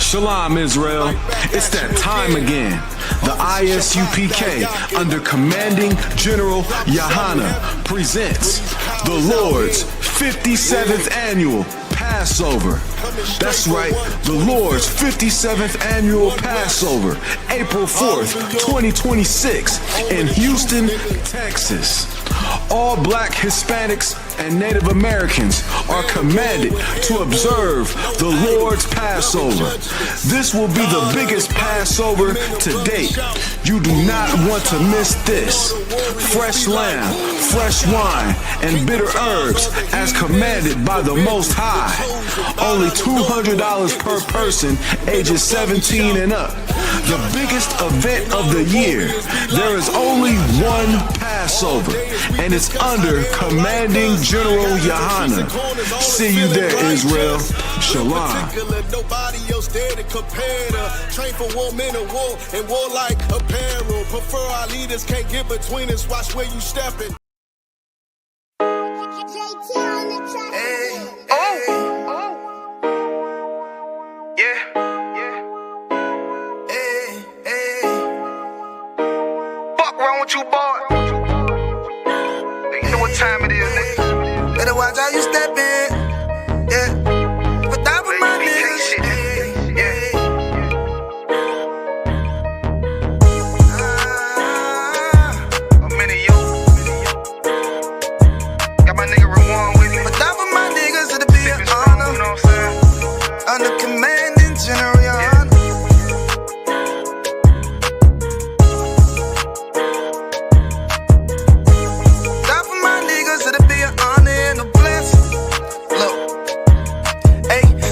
Shalom, Israel. It's that time again. The I.S.U.P.K. under Commanding General Yahanna presents the Lord's 57th Annual Passover. That's right, the Lord's 57th Annual Passover, April 4th, 2026 in Houston, Texas. All Black, Hispanics, and Native Americans are commanded to observe the Lord's Passover. This will be the biggest Passover to date. You do not want to miss this. Fresh lamb, fresh wine, and bitter herbs as commanded by the Most High. Only $200 per person ages 17 and up. The biggest event of the year. There is only one Passover, and it's under Commanding General Yahanna. See you there, Israel. Shalom. Nobody else there to compare to. Train for war, men of war, and warlike apparel. Prefer our leaders, can't get between us. Watch where you stepping. Wrong with you, boy? You know what time it is, nigga. Better watch how you step in. Yeah. But that was my niggas. Yeah. I'm in it, yo. Got my nigga Rewan with me. But that was my niggas, it'll be an honor. You know what I'm saying? Under Commanding General Yahanna.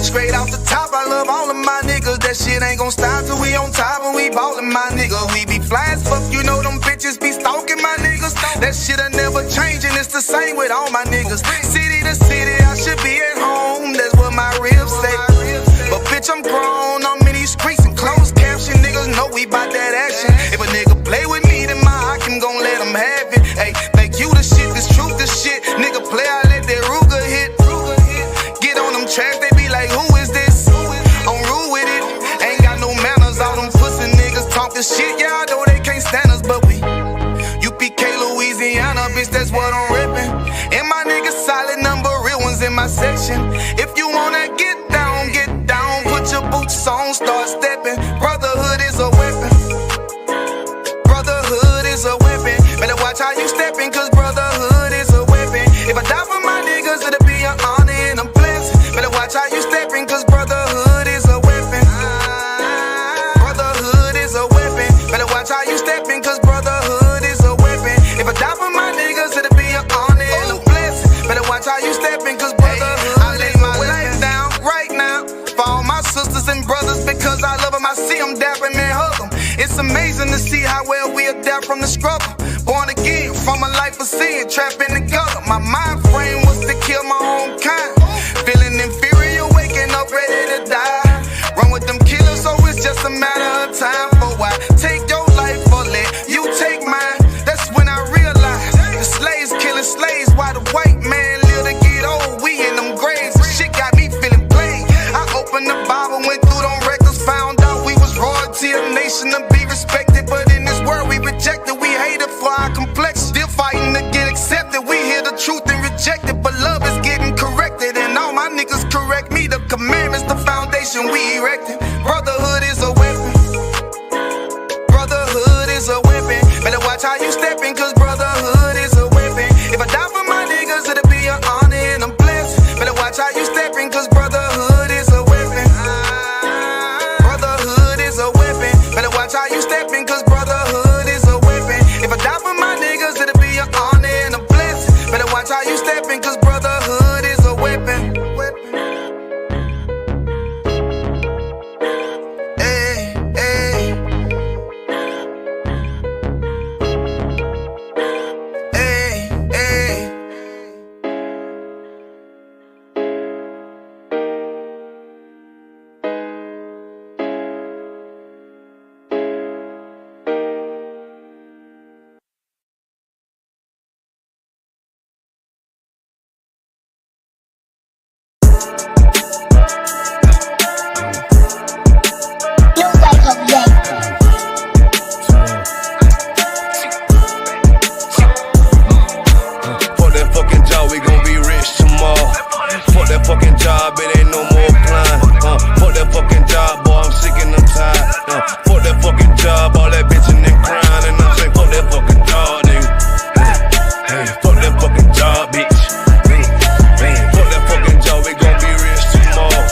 Straight off the top, I love all of my niggas. That shit ain't gon' stop till we on top and we ballin', my nigga. We be fly as fuck, you know them bitches be stalking my niggas. That shit'll never change and it's the same with all my niggas. City to city, I should be at home, that's what my ribs say. But bitch, I'm grown, I'm in these streets and closed caption. Niggas know we bout that action. If a nigga play with me, then my Hakim gon' let him have it. Hey, make you the shit, this truth the shit. Nigga play, I let that Ruger hit. Get on them tracks, they be like, who is this? I'm rude with it, ain't got no manners. All them pussy niggas talking shit, yeah, I know they can't stand us, but we U.P.K, Louisiana, bitch, that's what I'm rippin'. And my niggas solid, number real ones in my section. If you wanna get down, put your boots on, start steppin'. Brotherhood is a weapon. Brotherhood is a weapon. Better watch how you steppin', cause brotherhood is a weapon. If I die for my niggas, it'll be an honor and a blessing. Better watch how you steppin', cause brotherhood is a weapon. Brotherhood is a weapon. Better watch how you steppin', cause brotherhood is a weapon. If I die for my niggas, it'll be an honor and a blessing. Better watch how you steppin', cause brotherhood I lay my life down right now for all my sisters and brothers, because I love them. I see them dapping and hug them. It's amazing to see how well we adapt from the struggle. Born again from a life of sin, trapping together. My mind frame was to kill my own kind. Feeling inferior, waking up ready to die. Run with them killers, so it's just a matter of time. For why take your life or let you take mine? That's when I realized the slaves killing slaves while the white man live to get old. We in them graves, the shit got me feeling played. I opened the Bible, went through them records, found out we was royalty, a nation to be respected. But in this world we rejected, we hated for our complexion. Still fighting to get accepted, we hear the truth and reject it. But love is getting corrected, and all my niggas correct me. The commandments, the foundation we erected. Brotherhood is a weapon. Brotherhood is a weapon. Better watch how you steppin', cause brotherhood is a weapon. If I die for my niggas, it'll be an honor and a blessing. Better watch how you steppin', cause brotherhood is a weapon. Brotherhood is a weapon. Better watch how you steppin', cause brotherhood is a weapon. If I die for my niggas, it'll be an honor and a blessing. Better watch how you steppin', cause brotherhood is a weapon. fucking job, it ain't no more applying. Fuck that fucking job, boy, I'm sick and I'm tired. Fuck that fucking job, all that bitching and crying. And I'm saying, fuck that fucking job, nigga. Hey, fuck that fucking job, bitch. Fuck that fucking job, we gon' be rich tomorrow.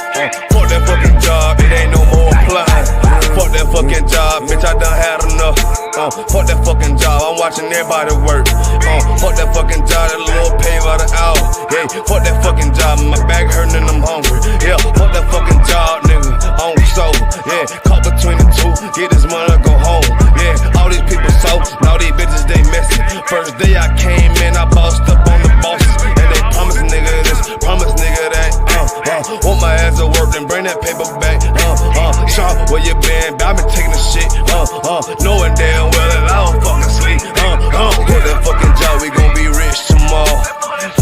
Fuck that fucking job, it ain't no more applying. Fuck that fucking job, bitch, I done had enough. Fuck that fucking job, I'm watching everybody work. Fuck that fucking job, that little pay by the hour. Yeah, fuck that fucking job, my back hurting and I'm hungry. Yeah, fuck that fucking job, nigga, on soul. Yeah, caught between the two, get this money, go home. Yeah, all these people so, now these bitches, they messy. First day I came in, I bossed up on the bosses. And they promise nigga this, promise nigga that. Want my ass to work, then bring that paper back. Sean, where you been? I been taking the shit. Knowing damn well that I don't fucking sleep. Fuck that fucking job, we gon' be rich tomorrow.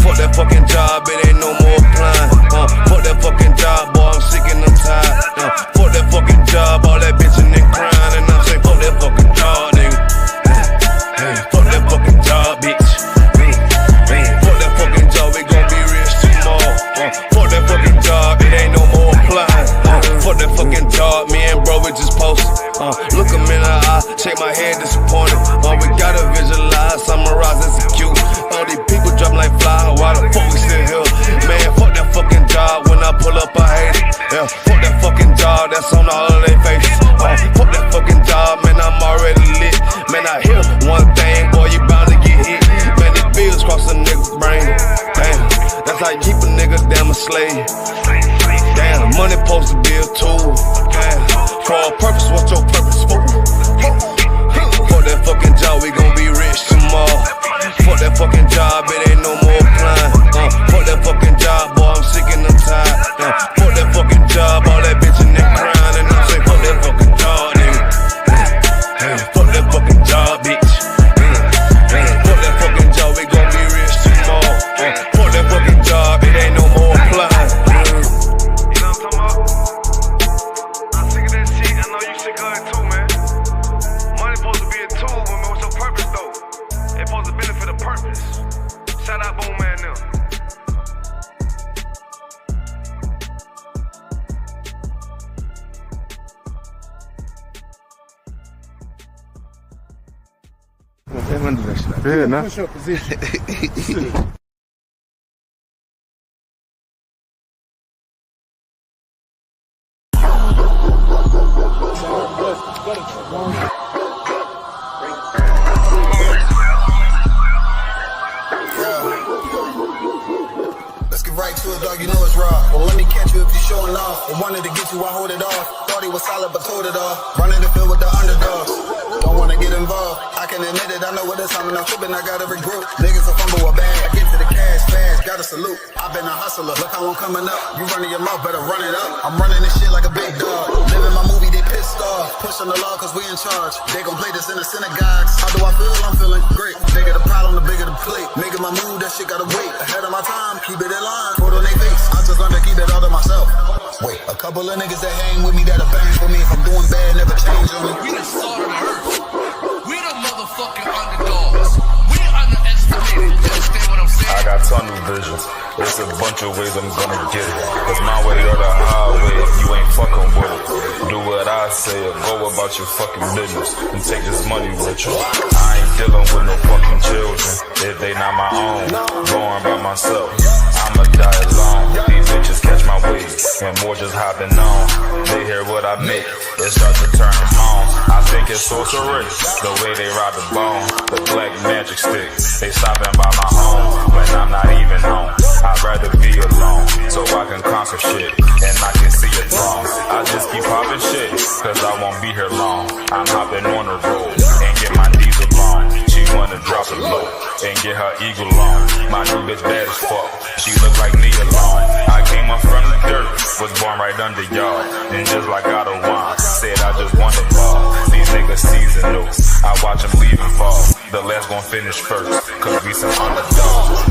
Fuck that fucking job, it ain't no more applying. Fuck that fucking job, boy, I'm sick and I'm tired. Fuck that fucking job, all that bitching and crying. And I'm saying, fuck that fucking job, nigga. Hey, fuck that fucking job, bitch. Fuck that fucking job, we gon' be rich tomorrow. Fuck that fucking job, it ain't no more applying. Fuck that fucking job, me and bro, we just posted. Look him in the eye, shake my head disappointed. We gotta visualize, summarize, execute. All these people dropping like flies, why the fuck we still here? Man, fuck that fucking job, when I pull up I hate it. Yeah, fuck that fucking job, that's on all of their faces. Fuck that fucking job, man, I'm already lit. Man, I hear one thing, boy, you bound to get hit. Man, these bills cross a nigga's brain. Damn, that's how you keep a nigga damn a slave. Damn, money supposed to be a tool. Damn, for a purpose, what's your purpose for? Fuck that fucking job, we gon' be rich tomorrow. Fuck that fucking job, it ain't no more applying. Fuck that fucking job, boy, I'm sick and I'm tired. Fuck that fucking job, all that bitching and crying. And I'm saying, fuck that fucking job, nigga. Fuck that fucking job, bitch. Fuck that fucking job, we gon' be rich tomorrow. Fuck that fucking job, it ain't no more applying. You know what I'm talking about? I'm sick of that shit, I know you sick of it too, man. Money supposed to be a tool, but what's your purpose though? It's supposed to benefit a purpose. Shout out Boom Man now. Fair enough. Push up position. Let's get right to it, dog, you know it's raw. Well, let me catch you if you're showing off. I wanted to get you, I hold it off. Thought he was solid, but told it off. Running the field with the underdogs. Don't wanna get involved. I can admit it, I know what it's time and I'm tripping, I gotta regroup. Niggas will fumble a bag. I get to the cash fast, gotta salute. I've been a hustler, look how I'm coming up. You running your mouth, better run it up. I'm running this shit like a big dog. Living my movie, they pissed off. Pushing the law cause we in charge. They gon' play this in the synagogues. How do I feel? I'm feeling great. Bigger the problem, the bigger the plate. Making my move, that shit gotta wait. Ahead of my time, keep it in line. Put on their face, I just learned to keep it all to myself. Wait, a couple of niggas that hang with me that'll bang for me. If I'm doing bad, never change on me. We the salt of the earth. We the motherfucking underdogs. We underestimated. You understand what I'm saying? I got tunnel vision. There's a bunch of ways I'm gonna get it. It's my way or the highway. You ain't fucking with it. Do what I say or go about your fucking business and take this money with you. I ain't dealing with no fucking children if they not my own. Going by myself. I'ma die alone. These bitches catch my wave and more just hopping on. They hear what I make, it starts to turn them on. I think it's sorcery, the way they ride the bone. The black magic stick, they stopping by my home when I'm not even home. I'd rather be alone, so I can conquer shit and I can see it wrong. I just keep popping shit, cause I won't be here long. I'm hopping on the road and get my diesel on. She wanna drop it low and get her eagle on. My new bitch bad as fuck, she look like me alone. I came up from the dirt, was born right under y'all. And just like God of wine, said I just want the ball. These niggas seasonal, I watch them leave and fall. The last gon' finish first, cause we some underdogs.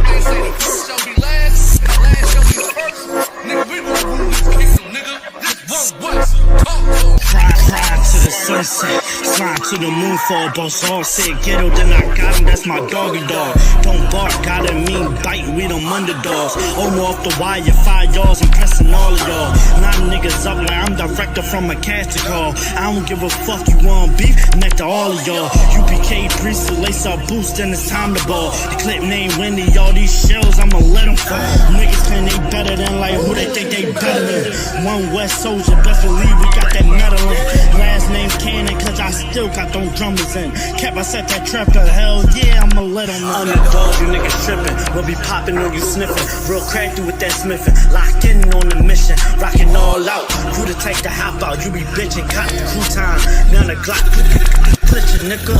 They say the first shall be last, and the last shall be first. Nigga, we gon' rule this kingdom, nigga. This one West. Talk to 'em. Fly to the sunset, slide to to the moon for a boss. All said ghetto, then I got him, that's my doggy dog. Don't bark, gotta mean biting, we them underdogs. Almost off the wire, 5 yards, I'm pressing all of y'all. 9 niggas up like I'm director from a casting call. I don't give a fuck, you want beef? Neck to all of y'all. UPK priest, lace up boost, then it's time to ball. The clip name Wendy, all these shells, I'ma let them fall. Niggas claim they better than like who they think they better than. One West soldier, best believe we got that medal in. Last name Cannon, cause I still got them drummers in. Kept I set that trap to hell, yeah, I'ma let them know. Underdog, you niggas tripping, we'll be popping on you sniffing. Real crafty with that smithing, locked in on the mission. Rocking all out, crew the type to hop out. You be bitching, cop the crew time. Now the Glock, glitch your nigga.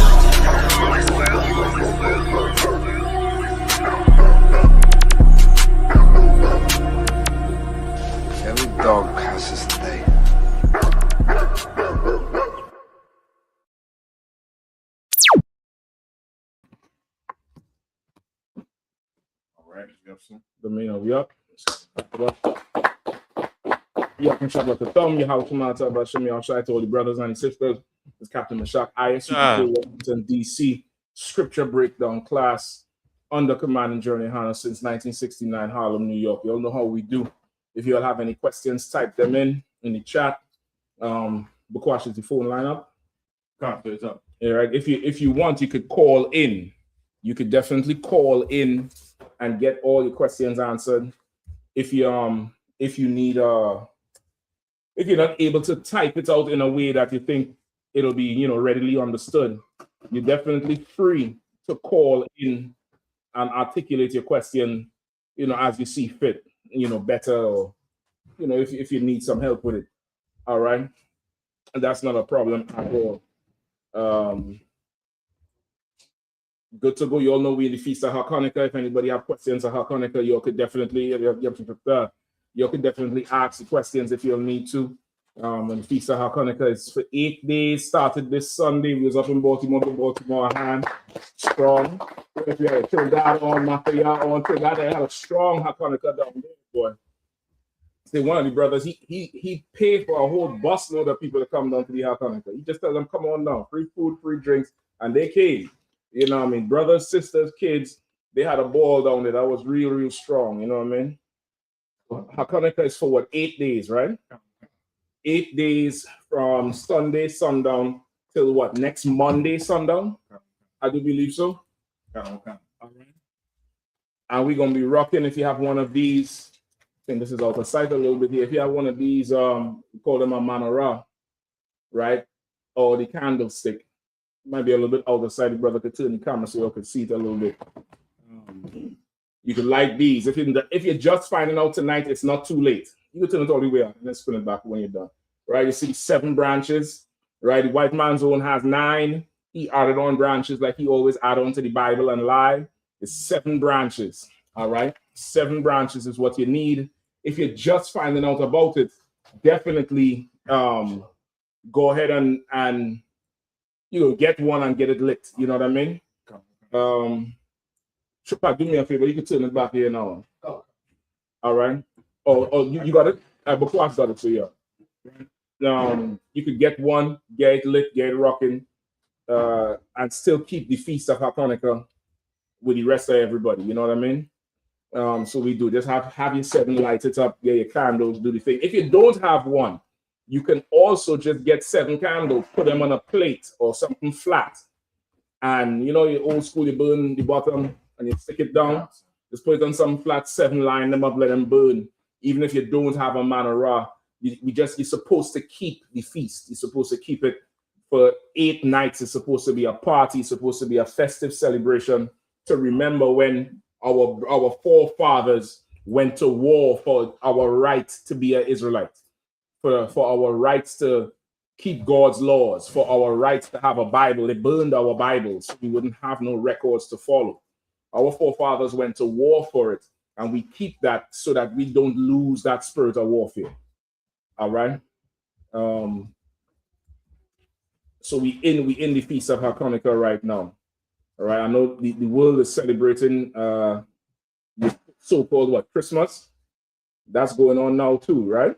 Every dog has his day. Alright, the main we up. You can shout out the thumb, your house, about show me outside to all the brothers and the sisters. It's Captain Mashak, I.S.U.P.K, Washington, D.C. Scripture breakdown class under command and journey Yahanna since 1969, Harlem, New York. You all know how we do. If you all have any questions, type them in the chat. Bukwash is the phone line up. It's up. Yeah, right. If you want, you could call in. You could definitely call in and get all your questions answered. If you need if you're not able to type it out in a way that you think it'll be readily understood, you're definitely free to call in and articulate your question as you see fit, better, or if you need some help with it. All right, and that's not a problem at all. Good to go. You all know we in the Feast of Hanukkah. If anybody have questions of Hanukkah, you could definitely you could definitely ask the questions if you'll need to. And the Feast of Hanukkah is for 8 days. Started this Sunday. We was up in Baltimore hand. Strong. If you had Trinidad on, Mafia on Trinidad, they had a strong Hanukkah down there, boy. Say one of the brothers, he paid for a whole busload of people to come down to the Hanukkah. He just tell them, come on down, free food, free drinks, and they came. You know what I mean? Brothers, sisters, kids, they had a ball down there that was real, real strong. You know what I mean? Hanukkah is for what, 8 days, right? 8 days from Sunday sundown till what, next Monday sundown? I do believe so. All right. And we're gonna be rocking. If you have one of these, I think this is out of sight a little bit here. If you have one of these, we call them a menorah, right? Or the candlestick. Might be a little bit out of sight. The brother could turn the camera so you can see it a little bit. You can light these. If you're just finding out tonight, it's not too late. You can turn it all the way up and then spin it back when you're done. Right? You see 7 branches. Right? The white man's own has 9. He added on branches like he always add on to the Bible and lie. It's 7 branches. All right? 7 branches is what you need. If you're just finding out about it, definitely go ahead and get one and get it lit. You know what I mean? Chupa, do me a favor. You can turn it back here now. All right. Oh, you got it? Before I started, so yeah. You could get one, get it lit, get it rocking, and still keep the Feast of Hanukkah with the rest of everybody. You know what I mean? So we do just have your 7 lights it up, get your candles, do the thing. If you don't have one, you can also just get 7 candles, put them on a plate or something flat. And your old school, you burn the bottom and you stick it down. Just put it on some flat, 7, line them up, let them burn. Even if you don't have a menorah, you're supposed to keep the feast. You're supposed to keep it for 8 nights. It's supposed to be a party. It's supposed to be a festive celebration to remember when our forefathers went to war for our right to be an Israelite, for our rights to keep God's laws, for our rights to have a Bible. They burned our Bibles so we wouldn't have no records to follow. Our forefathers went to war for it, and we keep that so that we don't lose that spirit of warfare. All right. So we in the Feast of Hanukkah right now. All right. I know the world is celebrating the so-called what, Christmas. That's going on now too, right?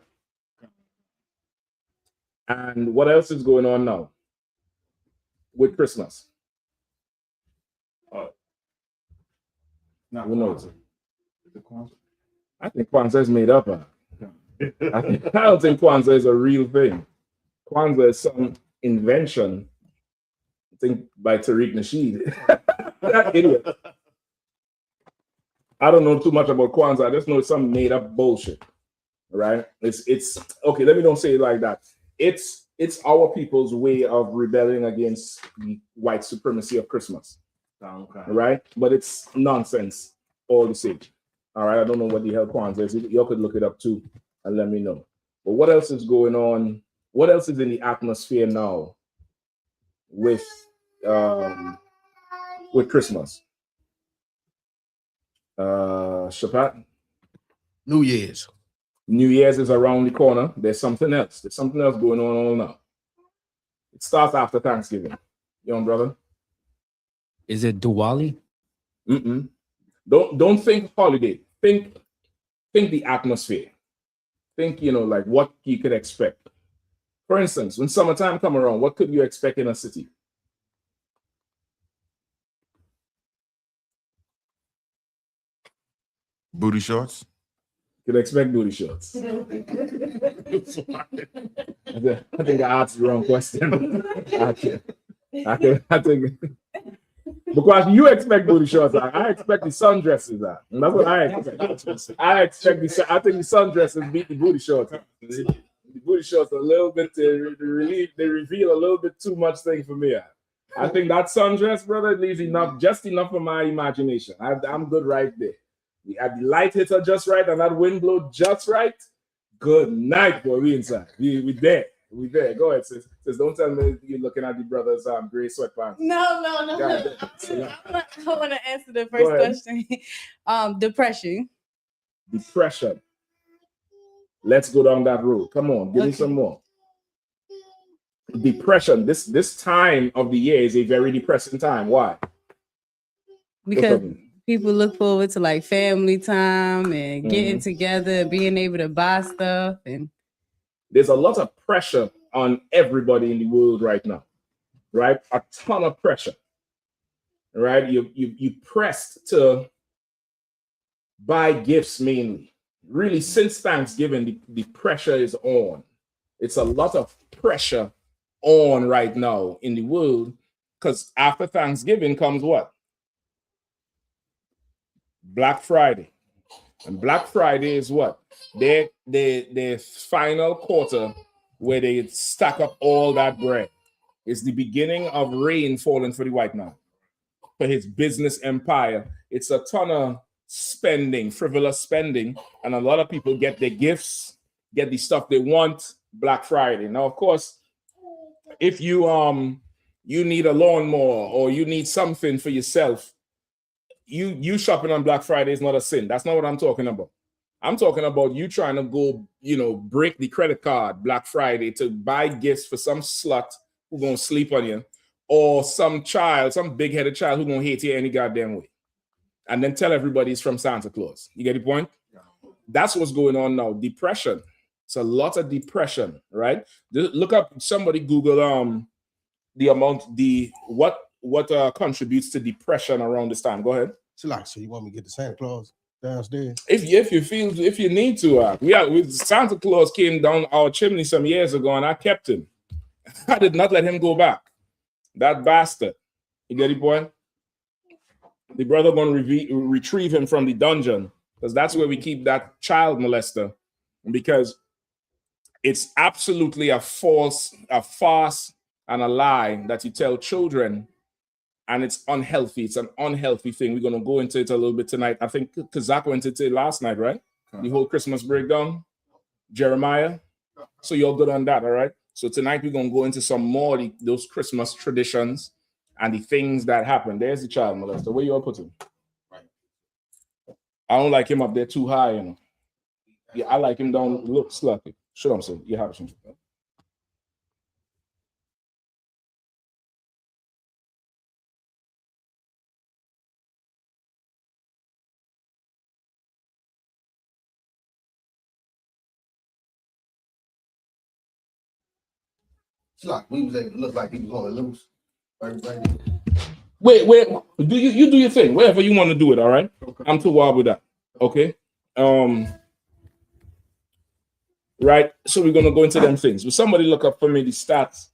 And what else is going on now? with Christmas? Who knows? I think Kwanzaa is made up. I don't think Kwanzaa is a real thing. Kwanzaa is some invention, I think, by Tariq Nasheed. That idiot. I don't know too much about Kwanzaa. I just know it's some made up bullshit. Right? It's okay. Let me don't say it like that. It's our people's way of rebelling against the white supremacy of Christmas. Okay. Right? But it's nonsense all the same. All right. I don't know what the hell Kwanzaa is. You could look it up too and let me know. But what else is going on? What else is in the atmosphere now with Christmas? Shabbat? New Year's. New Year's is around the corner. There's something else. There's something else going on all now. It starts after Thanksgiving. Young brother. Is it Diwali? Don't think holiday. Think the atmosphere. Think, like what you could expect. For instance, when summertime come around, what could you expect in a city? Booty shorts. You could expect booty shorts. I think I asked the wrong question. I think because you expect booty shorts, I expect the sundresses. That's what I expect. I think the sundresses beat the booty shorts. The booty shorts a little bit. They reveal a little bit too much thing for me. I think that sundress, brother, leaves just enough for my imagination. I'm good right there. The light hitter just right and that wind blow just right. Good night, boy. We inside. We there. We there. Go ahead, sis. Don't tell me you're looking at the brother's gray sweatpants. No. I want to answer the first question. Depression. Depression. Let's go down that road. Come on, give me some more. Depression. This time of the year is a very depressing time. Why? Because people look forward to like family time and getting together, being able to buy stuff, and there's a lot of pressure on everybody in the world right now, right? A ton of pressure, right? You pressed to buy gifts mainly. Really, since Thanksgiving, the pressure is on. It's a lot of pressure on right now in the world because after Thanksgiving comes what? Black Friday. And Black Friday is what? Their final quarter where they stack up all that bread. It's the beginning of rain falling for the white man, for his business empire. It's a ton of spending, frivolous spending, and a lot of people get their gifts, get the stuff they want Black Friday. Now, of course, if you need a lawnmower or you need something for yourself, you shopping on Black Friday is not a sin. That's not what I'm talking about. I'm talking about you trying to go, break the credit card Black Friday to buy gifts for some slut who's going to sleep on you, or some big-headed child who's going to hate you any goddamn way. And then tell everybody it's from Santa Claus. You get the point? That's what's going on now. Depression. It's a lot of depression, right? Look up, somebody Google the amount, what contributes to depression around this time. Go ahead. So you want me to get the Santa Claus downstairs? If you need to, Santa Claus came down our chimney some years ago and I kept him. I did not let him go back. That bastard. You get the point? The brother gonna retrieve him from the dungeon because that's where we keep that child molester, because it's absolutely a farce, and a lie that you tell children. And it's unhealthy. It's an unhealthy thing. We're going to go into it a little bit tonight. I think Kazak went into it last night, right? The whole Christmas breakdown. Jeremiah. So you're good on that, all right? So tonight we're going to go into some more of those Christmas traditions and the things that happen. There's the child molester. Where you all put him? I don't like him up there too high, Yeah, I like him down, look, sloppy. Show him, so you have some. We was able to look like he was going to lose. Wait. Do you do your thing, wherever you want to do it. All right. Okay. I'm too wild with that. Okay. Right. So we're gonna go into them things. Will somebody look up for me the stats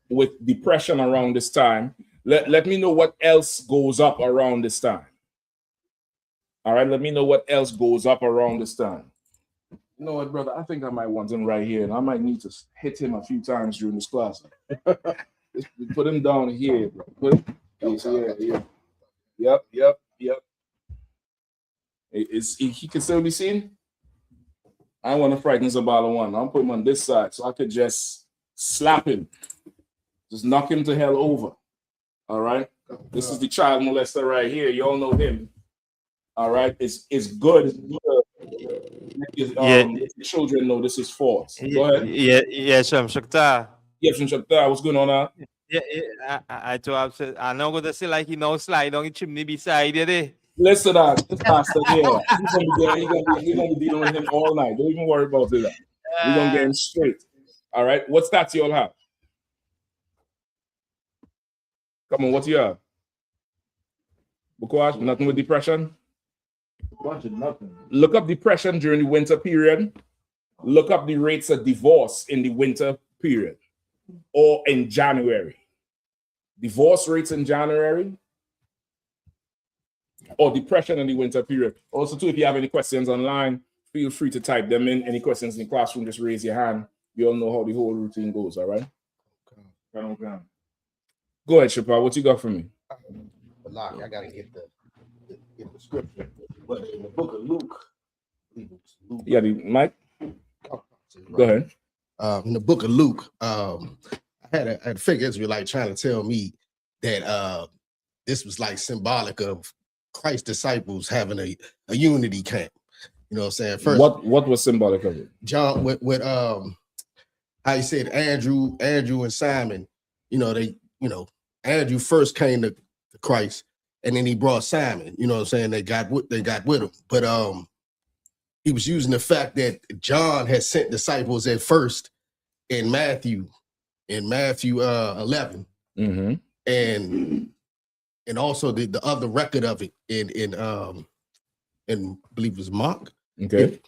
with depression around this time? Let me know what else goes up around this time. All right. Let me know what else goes up around this time. You know what, brother? I think I might want him right here, and I might need to hit him a few times during this class. Put him down here, bro. Put him, yeah. Yep. He can still be seen? I want to frighten Zabala one. I'll put him on this side so I could just slap him. Just knock him to hell over. All right? This is the child molester right here. You all know him. All right? It's good. Children know this is false. Go ahead. Yeah, Shakta. Yes, Shakta. What's going on now? Yeah, I told him, I know what to say, like, slide on the chimney beside you. Listen, this pastor here, he's gonna be dealing with him all night. Don't even worry about it. We're gonna get him straight. All right. What stats you all have? Come on, what you have? Bukawash, nothing with depression? Nothing. Look up depression during the winter period. Look up the rates of divorce in the winter period or in January. Divorce rates in January or depression in the winter period. Also, too, if you have any questions online, feel free to type them in. Any questions in the classroom, just raise your hand. You all know how the whole routine goes, all right? Okay. Go ahead, Shapa. What you got for me? I gotta get the scripture. But in the book of Luke. Yeah, the mic. Go ahead. In the book of Luke, I had a fake Israelite trying to tell me that this was like symbolic of Christ's disciples having a unity camp. You know what I'm saying? First, what was symbolic of it? John with how you said Andrew and Simon, Andrew first came to Christ and then he brought Simon, you know what I'm saying? They got with him. But he was using the fact that John had sent disciples at first in Matthew 11. Mm-hmm. And also the other record of it in I believe it was Mark. Okay.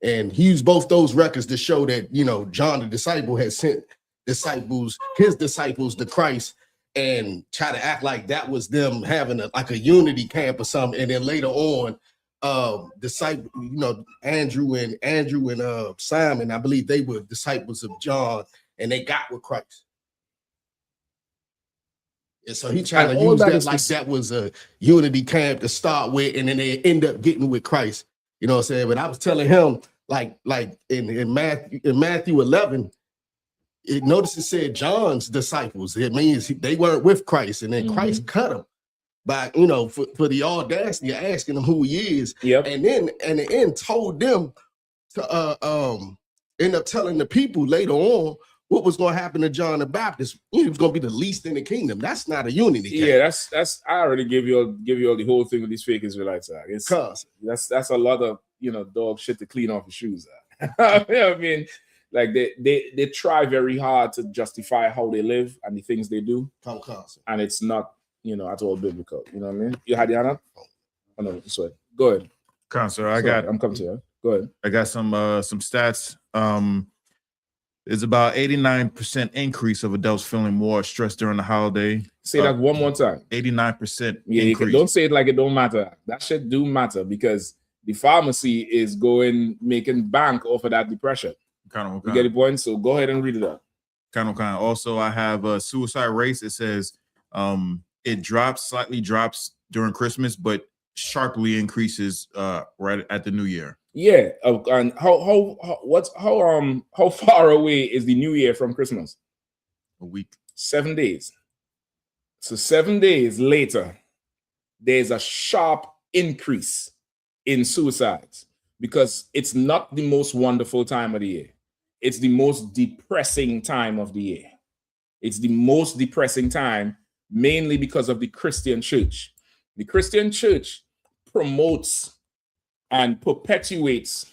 And he used both those records to show that, John the disciple had sent his disciples to Christ and try to act like that was them having a unity camp or something. And then later on, Andrew and Simon, I believe they were disciples of John and they got with Christ. And so he tried to use that like that was a unity camp to start with, and then they end up getting with Christ. You know what I'm saying? But I was telling him, like in Matthew 11, notice it said John's disciples. It means they weren't with Christ, and then Christ cut them by, for the audacity of asking them who he is. Yep. And then told them to end up telling the people later on what was going to happen to John the Baptist. He was going to be the least in the kingdom. That's not a unity camp. Yeah, that's I already give you all the whole thing with these fake Israelites. That's a lot of dog shit to clean off your shoes. You know what I mean? Like they try very hard to justify how they live and the things they do. And it's not, at all biblical. You know what I mean? You had Yahanna? Oh no, sorry. Go ahead. I'm coming to you. Go ahead. I got some stats. There's about 89% increase of adults feeling more stressed during the holiday. Say that one more time. 89% increase. Don't say it like it don't matter. That shit do matter because the pharmacy is making bank off of that depression. You get the point? So go ahead and read it out. Also, I have a suicide rates. It says it slightly drops during Christmas, but sharply increases right at the New Year. Yeah, and how far away is the New Year from Christmas? A week. 7 days. So 7 days later, there's a sharp increase in suicides because it's not the most wonderful time of the year. It's the most depressing time of the year. It's the most depressing time, mainly because of the Christian church. The Christian church promotes and perpetuates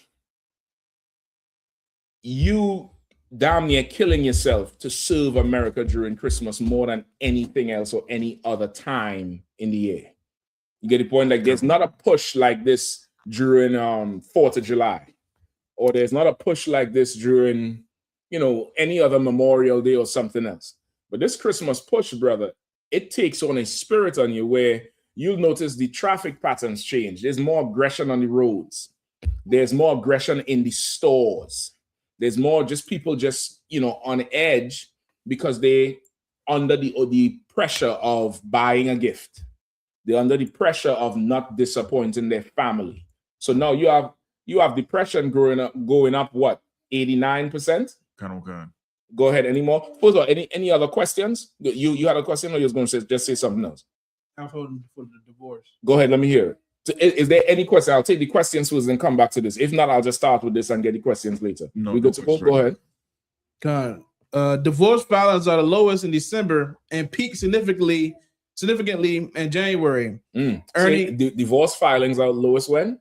you damn near killing yourself to serve America during Christmas more than anything else or any other time in the year. You get the point? Like there's not a push like this during 4th of July, or there's not a push like this during, you know, any other Memorial Day or something else. But this Christmas push, brother, it takes on a spirit on you where you'll notice the traffic patterns change. There's more aggression on the roads. There's more aggression in the stores. There's more just people just, you know, on edge because they under the pressure of buying a gift. They're under the pressure of not disappointing their family. So now you have depression going up what? 89%? Kind of. Go ahead. Any more? First of all, any other questions? You had a question, or you're going to just say something else? I'm holding for the divorce. Go ahead. Let me hear it. So is there any question? I'll take the questions first and come back to this. If not, I'll just start with this and get the questions later. No, we good to go? Go ahead. Divorce filings are the lowest in December and peak significantly in January. Ernie, divorce filings are lowest when?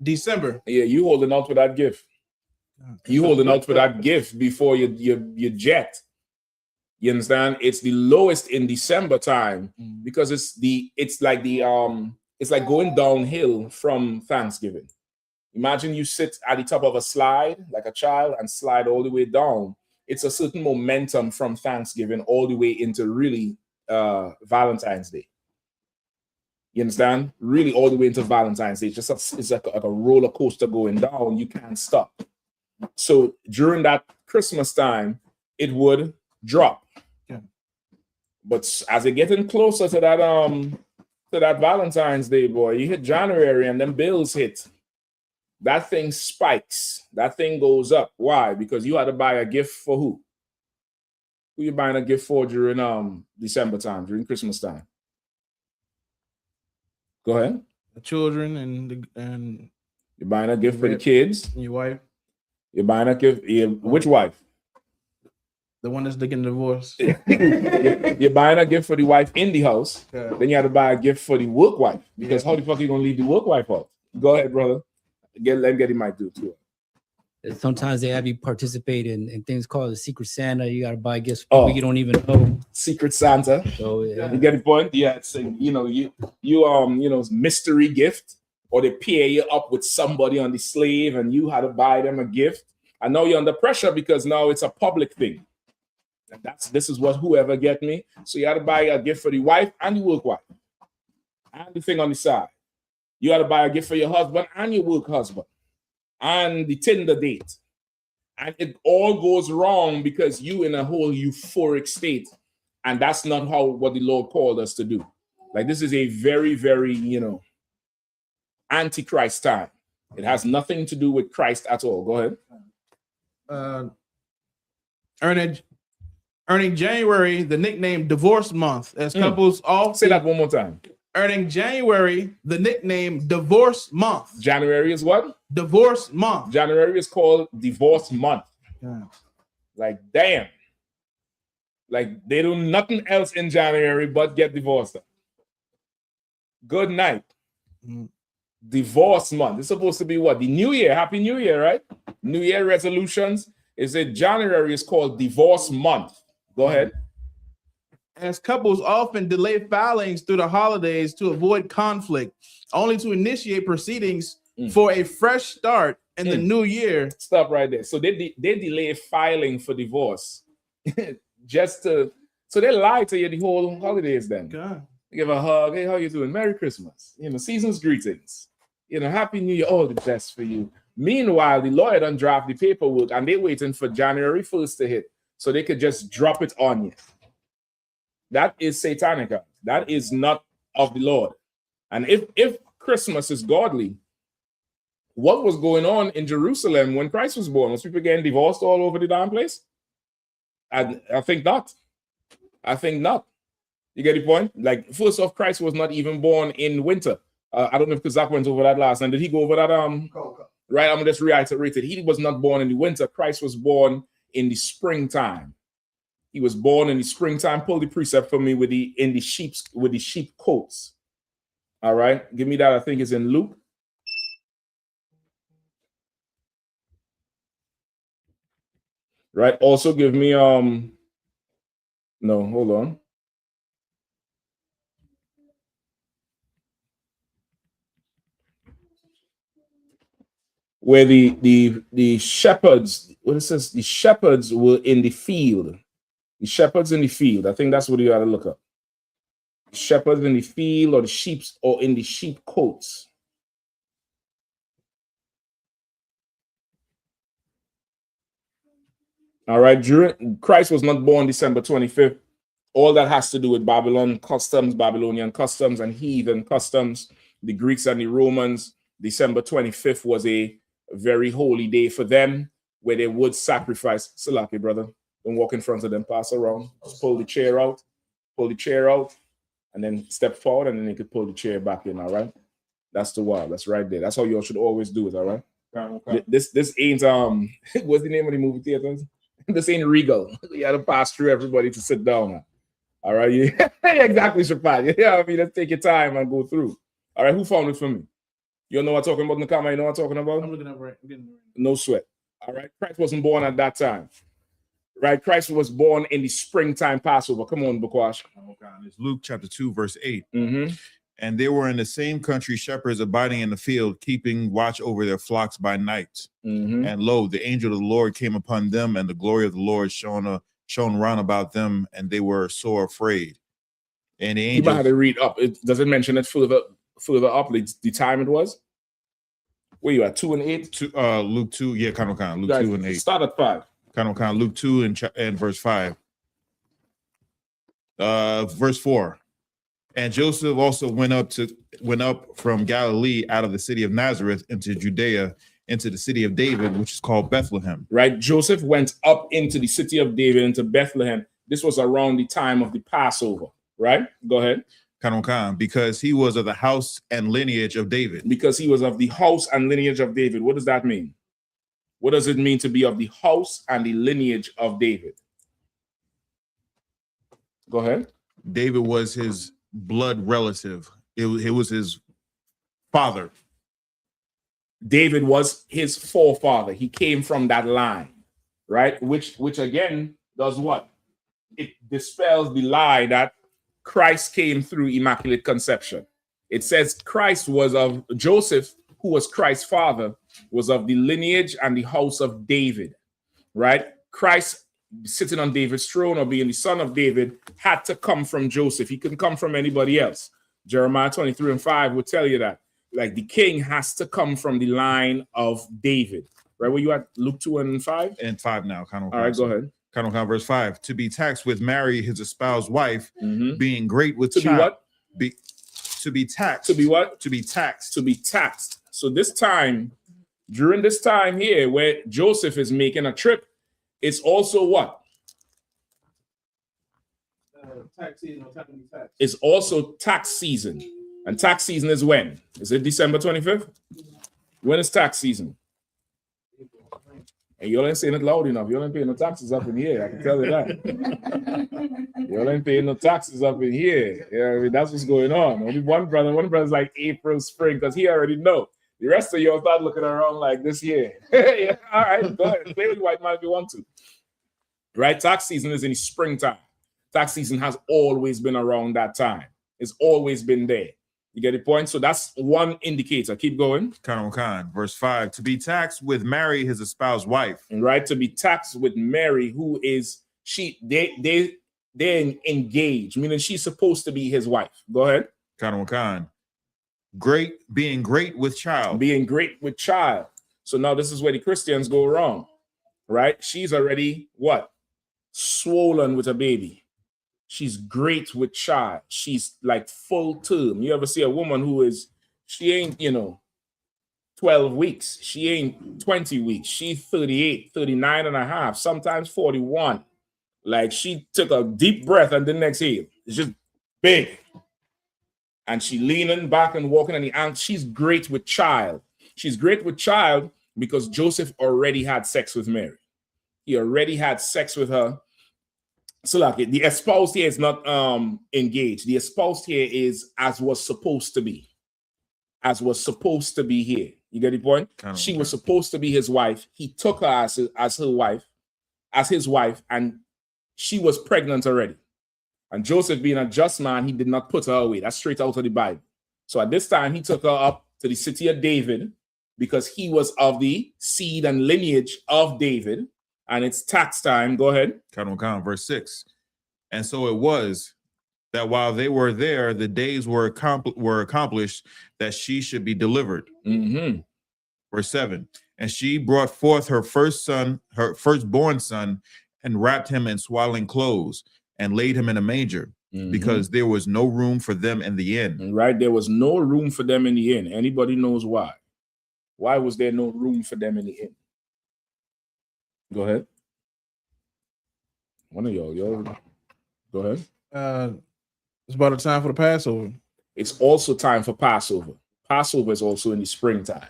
December. Yeah, you holding out for that gift. You holding out for that gift before you jet. You understand? It's the lowest in December time because it's like going downhill from Thanksgiving. Imagine you sit at the top of a slide like a child and slide all the way down. It's a certain momentum from Thanksgiving all the way into really Valentine's Day. You understand? Really all the way into Valentine's Day. It's like a roller coaster going down. You can't stop. So during that Christmas time, it would drop. Yeah. But as you're getting closer to that Valentine's Day, boy, you hit January and then bills hit. That thing spikes. That thing goes up. Why? Because you had to buy a gift for who? Who you buying a gift for during December time, during Christmas time? Go ahead. The children and you're buying a gift for the kids. And your wife. You're buying a gift. Which wife? The one that's getting divorced. You're buying a gift for the wife in the house. Yeah. Then you have to buy a gift for the work wife. Because how the fuck are you gonna leave the work wife out? Go ahead, brother. Let him get him mic too. Sometimes they have you participate in things called the Secret Santa. You gotta buy gifts for people you don't even know. Secret Santa. So yeah. You get the point? Yeah, it's you mystery gift, or they pair you up with somebody on the slave and you had to buy them a gift. And now you're under pressure because now it's a public thing. And this is what whoever get me. So you had to buy a gift for the wife and the work wife. And the thing on the side. You got to buy a gift for your husband and your work husband. And the Tinder date. And it all goes wrong because you in a whole euphoric state. And that's not what the Lord called us to do. Like this is a very, very, Antichrist time. It has nothing to do with Christ at all. Go ahead. Earning January the nickname Divorce Month as couples all say that one more time. Earning January the nickname Divorce Month. January is what? Divorce Month. January is called Divorce Month. Yeah. Like damn. Like they do nothing else in January but get divorced. Good night. Divorce month. It's supposed to be what? The New Year. Happy New Year, right? New Year resolutions. Is it January is called Divorce Month. Go ahead. As couples often delay filings through the holidays to avoid conflict, only to initiate proceedings for a fresh start in the new year. Stop right there. So they delay filing for divorce so they lie to you the whole holidays then. God. Give a hug. Hey, how you doing? Merry Christmas. Season's greetings. Happy New Year. All the best for you. Meanwhile, the lawyer done draft the paperwork and they're waiting for January 1st to hit so they could just drop it on you. That is satanic. That is not of the Lord. And if Christmas is godly, what was going on in Jerusalem when Christ was born? Was people getting divorced all over the damn place? I think not. I think not. You get the point? Like, first off, Christ was not even born in winter. I don't know if Zach went over that last time. Did he go over that? Right, I'm going to just reiterate it. He was not born in the winter. Christ was born in the springtime. He was born in the springtime. Pull the precept for me with the sheep coats. All right, give me that. I think it's in Luke. Right. Also give me no, hold on. Where the shepherds, what it says, the shepherds were in the field. The shepherds in the field. I think that's what you gotta look up. Shepherds in the field, or the sheep, or in the sheep coats. All right. Christ was not born December 25th. All that has to do with Babylonian customs, and heathen customs. The Greeks and the Romans, December 25th was a very holy day for them, where they would sacrifice. Salaki, brother. Don't walk in front of them, pass around. Just pull the chair out, and then step forward, and then you could pull the chair back in, all right? That's the wall. That's right there. That's how you all should always do it, all right? Okay. This ain't, what's the name of the movie theaters? This ain't Regal. You gotta pass through everybody to sit down. All right, yeah, exactly, Shapat. Yeah, I mean, let's take your time and go through. All right, who found it for me? You know what I'm talking about, Nakama? You know what I'm talking about? I'm looking up right. No sweat. All right, Christ wasn't born at that time. Right, Christ was born in the springtime Passover. Come on, Bukwash. It's Luke chapter 2, verse 8. Mm-hmm. And they were in the same country, shepherds abiding in the field, keeping watch over their flocks by night. Mm-hmm. And lo, the angel of the Lord came upon them, and the glory of the Lord shone round about them, and they were sore afraid. And the angel, you might have to read up. It doesn't mention it further up. The time it was. Where you at? 2 and 8. Luke 2. Yeah, Kanokan. Luke 2 and 8. Start at 5. Kanokan. Luke 2 and verse 5. Verse 4. And Joseph also went up from Galilee out of the city of Nazareth into Judea, into the city of David, which is called Bethlehem. Right. Joseph went up into the city of David, into Bethlehem. This was around the time of the Passover. Right. Go ahead. Because he was of the house and lineage of David. Because he was of the house and lineage of David. What does that mean? What does it mean to be of the house and the lineage of David? Go ahead. David was his blood relative. It was his father. David was his forefather. He came from that line, right? Which again does what? It dispels the lie that Christ came through Immaculate Conception. It says Christ was of Joseph, who was Christ's father, was of the lineage and the house of David, right? Christ sitting on David's throne, or being the son of David, had to come from Joseph. He couldn't come from anybody else. Jeremiah 23 and 5 would tell you that. Like, the king has to come from the line of David. Right? Where you at? Luke 2 and 5? And 5 now. All right, go ahead. Verse 5. To be taxed with Mary, his espoused wife, Mm-hmm. being great with To be what? To be taxed. To be what? To be taxed. To be taxed. So this time, during this time here, where Joseph is making a trip, it's also what? Tax season. Tax. It's also tax season. And tax season is when? Is it December 25th? When is tax season? And y'all ain't saying it loud enough. Y'all ain't paying no taxes up in here. I can tell you that. Y'all ain't paying no taxes up in here. Yeah, I mean, that's what's going on. Only one brother's like April, spring, because he already know. The rest of y'all start looking around like this year. Yeah, all right, go ahead. Play with white man if you want to. Right? Tax season is in the springtime. Tax season has always been around that time. It's always been there. You get the point? So that's one indicator. Keep going. Verse 5. To be taxed with Mary, his espoused wife. Right? To be taxed with Mary, who is they're engaged, meaning she's supposed to be his wife. Go ahead. Being great with child. Being great with child. So now this is where the Christians go wrong. Right? She's already what? Swollen with a baby. She's great with child. She's like full term. You ever see a woman she ain't, 12 weeks. She ain't 20 weeks. She's 38, 39 and a half, sometimes 41. Like, she took a deep breath and didn't exhale. It's just big. And she leaning back and walking on the ankle. She's great with child. She's great with child because Joseph already had sex with Mary. He already had sex with her. So like the espoused here is not engaged. The espoused here is as was supposed to be. As was supposed to be here. You get the point? She was supposed to be his wife. He took her as her wife. as his wife, and she was pregnant already. And Joseph, being a just man, he did not put her away. That's straight out of the Bible. So at this time, he took her up to the city of David because he was of the seed and lineage of David. And it's tax time. Go ahead. Verse 6. And so it was that while they were there, the days were accomplished that she should be delivered. Verse 7. And she brought forth her firstborn son, and wrapped him in swaddling clothes, and laid him in a manger, because there was no room for them in the inn. Right, there was no room for them in the inn. Anybody knows why? Why was there no room for them in the inn? Go ahead. One of y'all, go ahead. It's about the time for the Passover. It's also time for Passover. Passover is also in the springtime.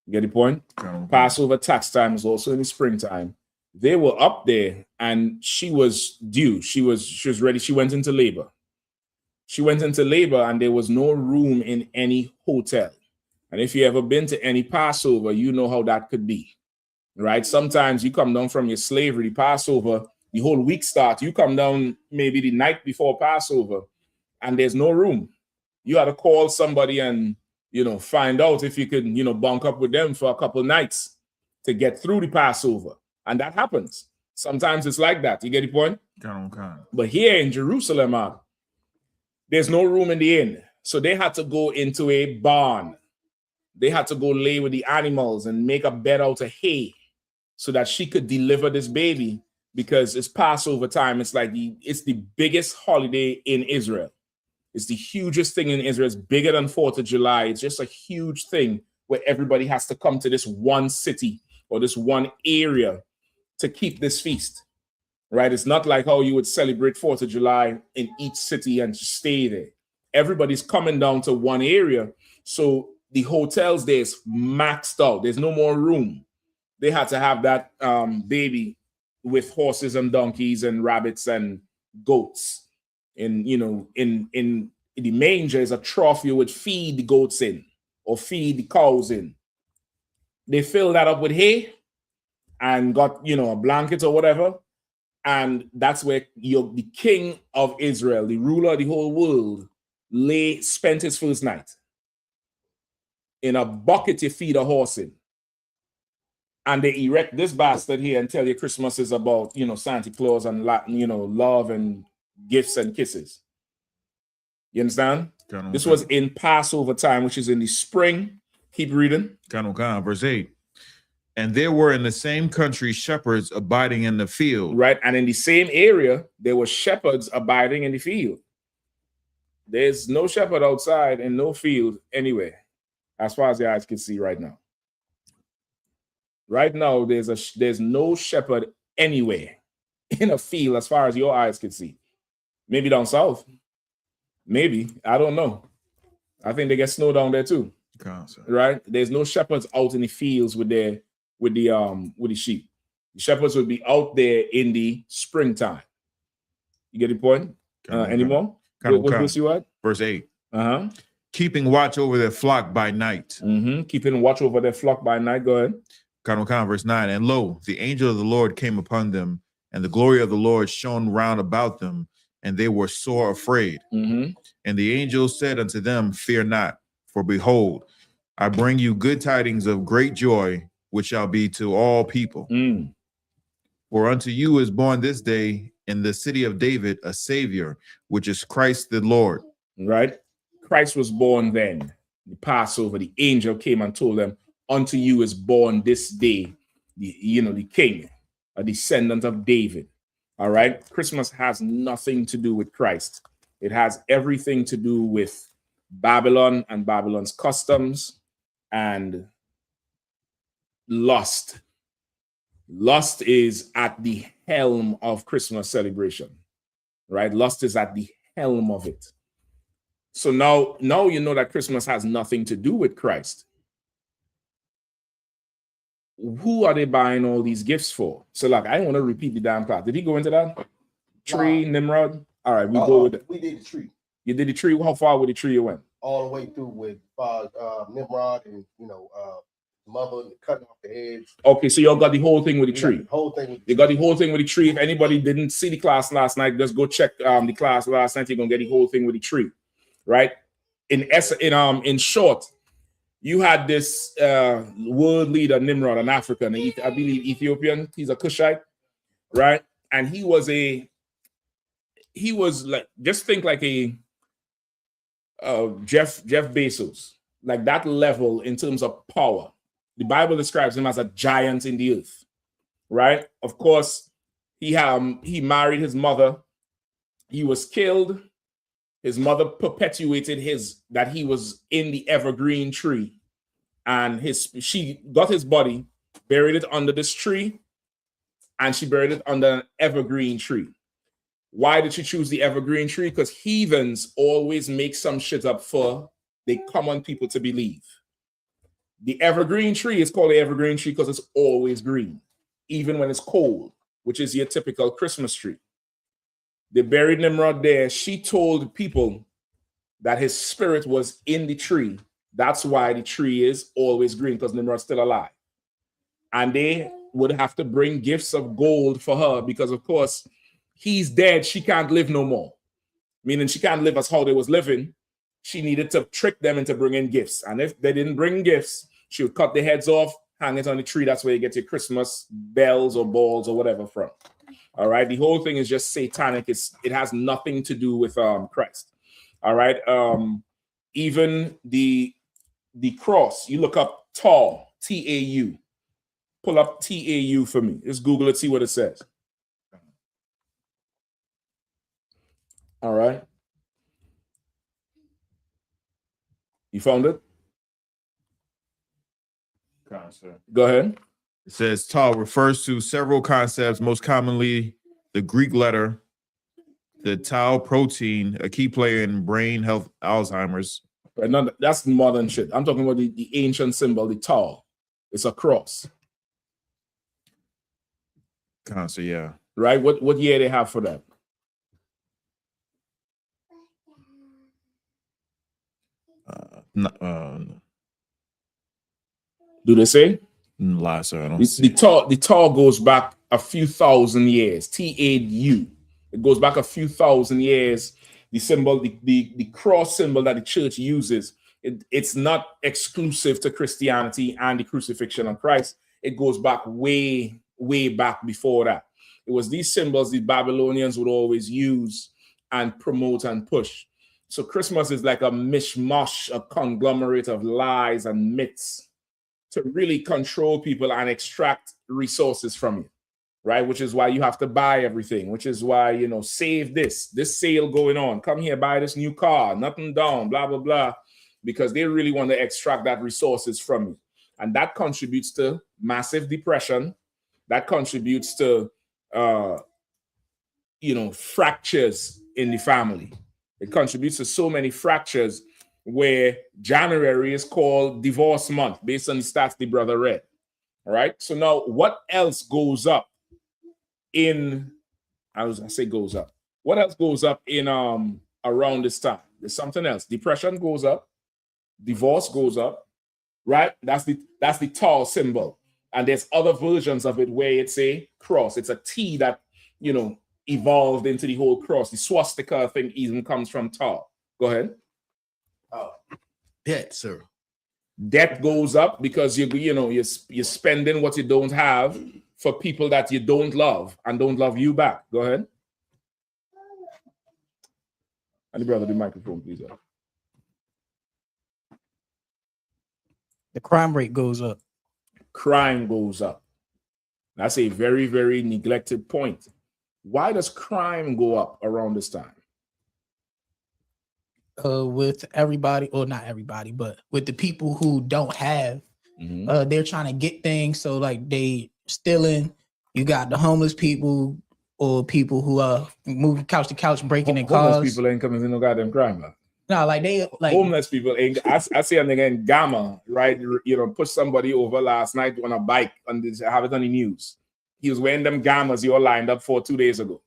You get the point? Passover tax time is also in the springtime. They were up there, and she was due. She was ready. She went into labor. She went into labor, and there was no room in any hotel. And if you ever been to any Passover, you know how that could be, right? Sometimes you come down from your slavery, Passover, the whole week starts. You come down maybe the night before Passover, and there's no room. You had to call somebody and, find out if you could, bunk up with them for a couple nights to get through the Passover. And that happens. Sometimes it's like that. You get the point? But here in Jerusalem, there's no room in the inn. So they had to go into a barn. They had to go lay with the animals and make a bed out of hay so that she could deliver this baby, because it's Passover time. It's like it's the biggest holiday in Israel. It's the hugest thing in Israel. It's bigger than 4th of July. It's just a huge thing where everybody has to come to this one city or this one area to keep this feast, right? It's not like how you would celebrate 4th of July in each city and just stay there. Everybody's coming down to one area. So the hotels there is maxed out. There's no more room. They had to have that baby with horses and donkeys and rabbits and goats. In the manger is a trough you would feed the goats in or feed the cows in. They fill that up with hay and got, a blanket or whatever. And that's where the king of Israel, the ruler of the whole world, spent his first night. In a bucket you feed a horse in. And they erect this bastard here and tell you Christmas is about, Santa Claus and, love and gifts and kisses. You understand? This was in Passover time, which is in the spring. Keep reading. Verse 8. And there were in the same country shepherds abiding in the field. Right. And in the same area, there were shepherds abiding in the field. There's no shepherd outside and no field anywhere, as far as your eyes can see right now. Right now, there's no shepherd anywhere in a field as far as your eyes can see. Maybe down south. Maybe. I don't know. I think they get snow down there too. Right? There's no shepherds out in the fields with the sheep. The shepherds would be out there in the springtime. You get the point? Anymore? What verse you at? Verse 8. Keeping watch over their flock by night. Keeping watch over their flock by night. Go ahead. Verse 9. And lo, the angel of the Lord came upon them, and the glory of the Lord shone round about them, and they were sore afraid. And the angel said unto them, Fear not, for behold, I bring you good tidings of great joy, which shall be to all people. For unto you is born this day in the city of David a Savior, which is Christ the Lord. Right? Christ was born then. The Passover, the angel came and told them, unto you is born this day, the king, a descendant of David. All right. Christmas has nothing to do with Christ. It has everything to do with Babylon and Babylon's customs and lust. Lust is at the helm of Christmas celebration, right? Lust is at the helm of it. So now you know that Christmas has nothing to do with Christ. Who are they buying all these gifts for? So, like, I want to repeat the damn class. Did he go into that? Tree, Nimrod? All right, we go with it. We did the tree. You did the tree? How far with the tree you went? All the way through with Nimrod and, mother cutting off the heads. Okay, so y'all got the whole thing with the tree. The whole thing with you got the whole thing with the tree. If anybody didn't see the class last night, just go check the class last night. You're gonna get the whole thing with the tree, right? In short, you had this world leader Nimrod, an African, I believe Ethiopian. He's a Cushite, right? And he was like, just think like a Jeff Bezos, like that level in terms of power. The Bible describes him as a giant in the earth, right? Of course, he married his mother. He was killed. His mother perpetuated that he was in the evergreen tree, and she got his body, buried it under this tree, and she buried it under an evergreen tree. Why did she choose the evergreen tree? Because heathens always make some shit up for the common people to believe. The evergreen tree is called the evergreen tree because it's always green, even when it's cold, which is your typical Christmas tree. They buried Nimrod there. She told people that his spirit was in the tree. That's why the tree is always green, because Nimrod's still alive. And they would have to bring gifts of gold for her because, of course, he's dead. She can't live no more. Meaning she can't live as how they was living. She needed to trick them into bringing gifts. And if they didn't bring gifts, she would cut their heads off, hang it on the tree. That's where you get your Christmas bells or balls or whatever from. All right. The whole thing is just satanic. It has nothing to do with Christ. All right. Even the cross, you look up tall, T-A-U. Pull up T-A-U for me. Just Google it, see what it says. All right. You found it? Go ahead. It says tau refers to several concepts, most commonly the Greek letter, the tau protein, a key player in brain health, Alzheimer's. Right, no, that's modern shit. I'm talking about the ancient symbol, the tau. It's a cross. Cancer, yeah. Right? What year they have for that? Do they say? Lie, sir. I don't the tau goes back a few thousand years. T-A-U. It goes back a few thousand years. The symbol, the cross symbol that the church uses, it's not exclusive to Christianity and the crucifixion of Christ. It goes back way, way back before that. It was these symbols the Babylonians would always use and promote and push. So Christmas is like a mishmash, a conglomerate of lies and myths to really control people and extract resources from you, right? Which is why you have to buy everything, which is why, save this sale going on. Come here, buy this new car, nothing down, blah, blah, blah, because they really want to extract that resources from you. And that contributes to massive depression. That contributes to, fractures in the family. It contributes to so many fractures where January is called divorce month based on the stats the brother read. All right. So now what else goes up in, goes up. What else goes up in around this time? There's something else. Depression goes up. Divorce goes up. Right? That's the tall symbol. And there's other versions of it where it's a cross. It's a T that, evolved into the whole cross. The swastika thing even comes from tall. Go ahead. Debt, sir. Debt goes up because you're spending what you don't have for people that you don't love and don't love you back. Go ahead. And the brother, the microphone, please. The crime rate goes up. Crime goes up. That's a very, very neglected point. Why does crime go up around this time? With everybody, or not everybody, but with the people who don't have, they're trying to get things. So like they stealing. You got the homeless people or people who are moving couch to couch, breaking in cars. Homeless people ain't coming in no goddamn crime, man. No, like they like homeless people ain't. I see a nigga in Gamma, right? Push somebody over last night on a bike and have it on the news. He was wearing them Gammas you all lined up for 2 days ago.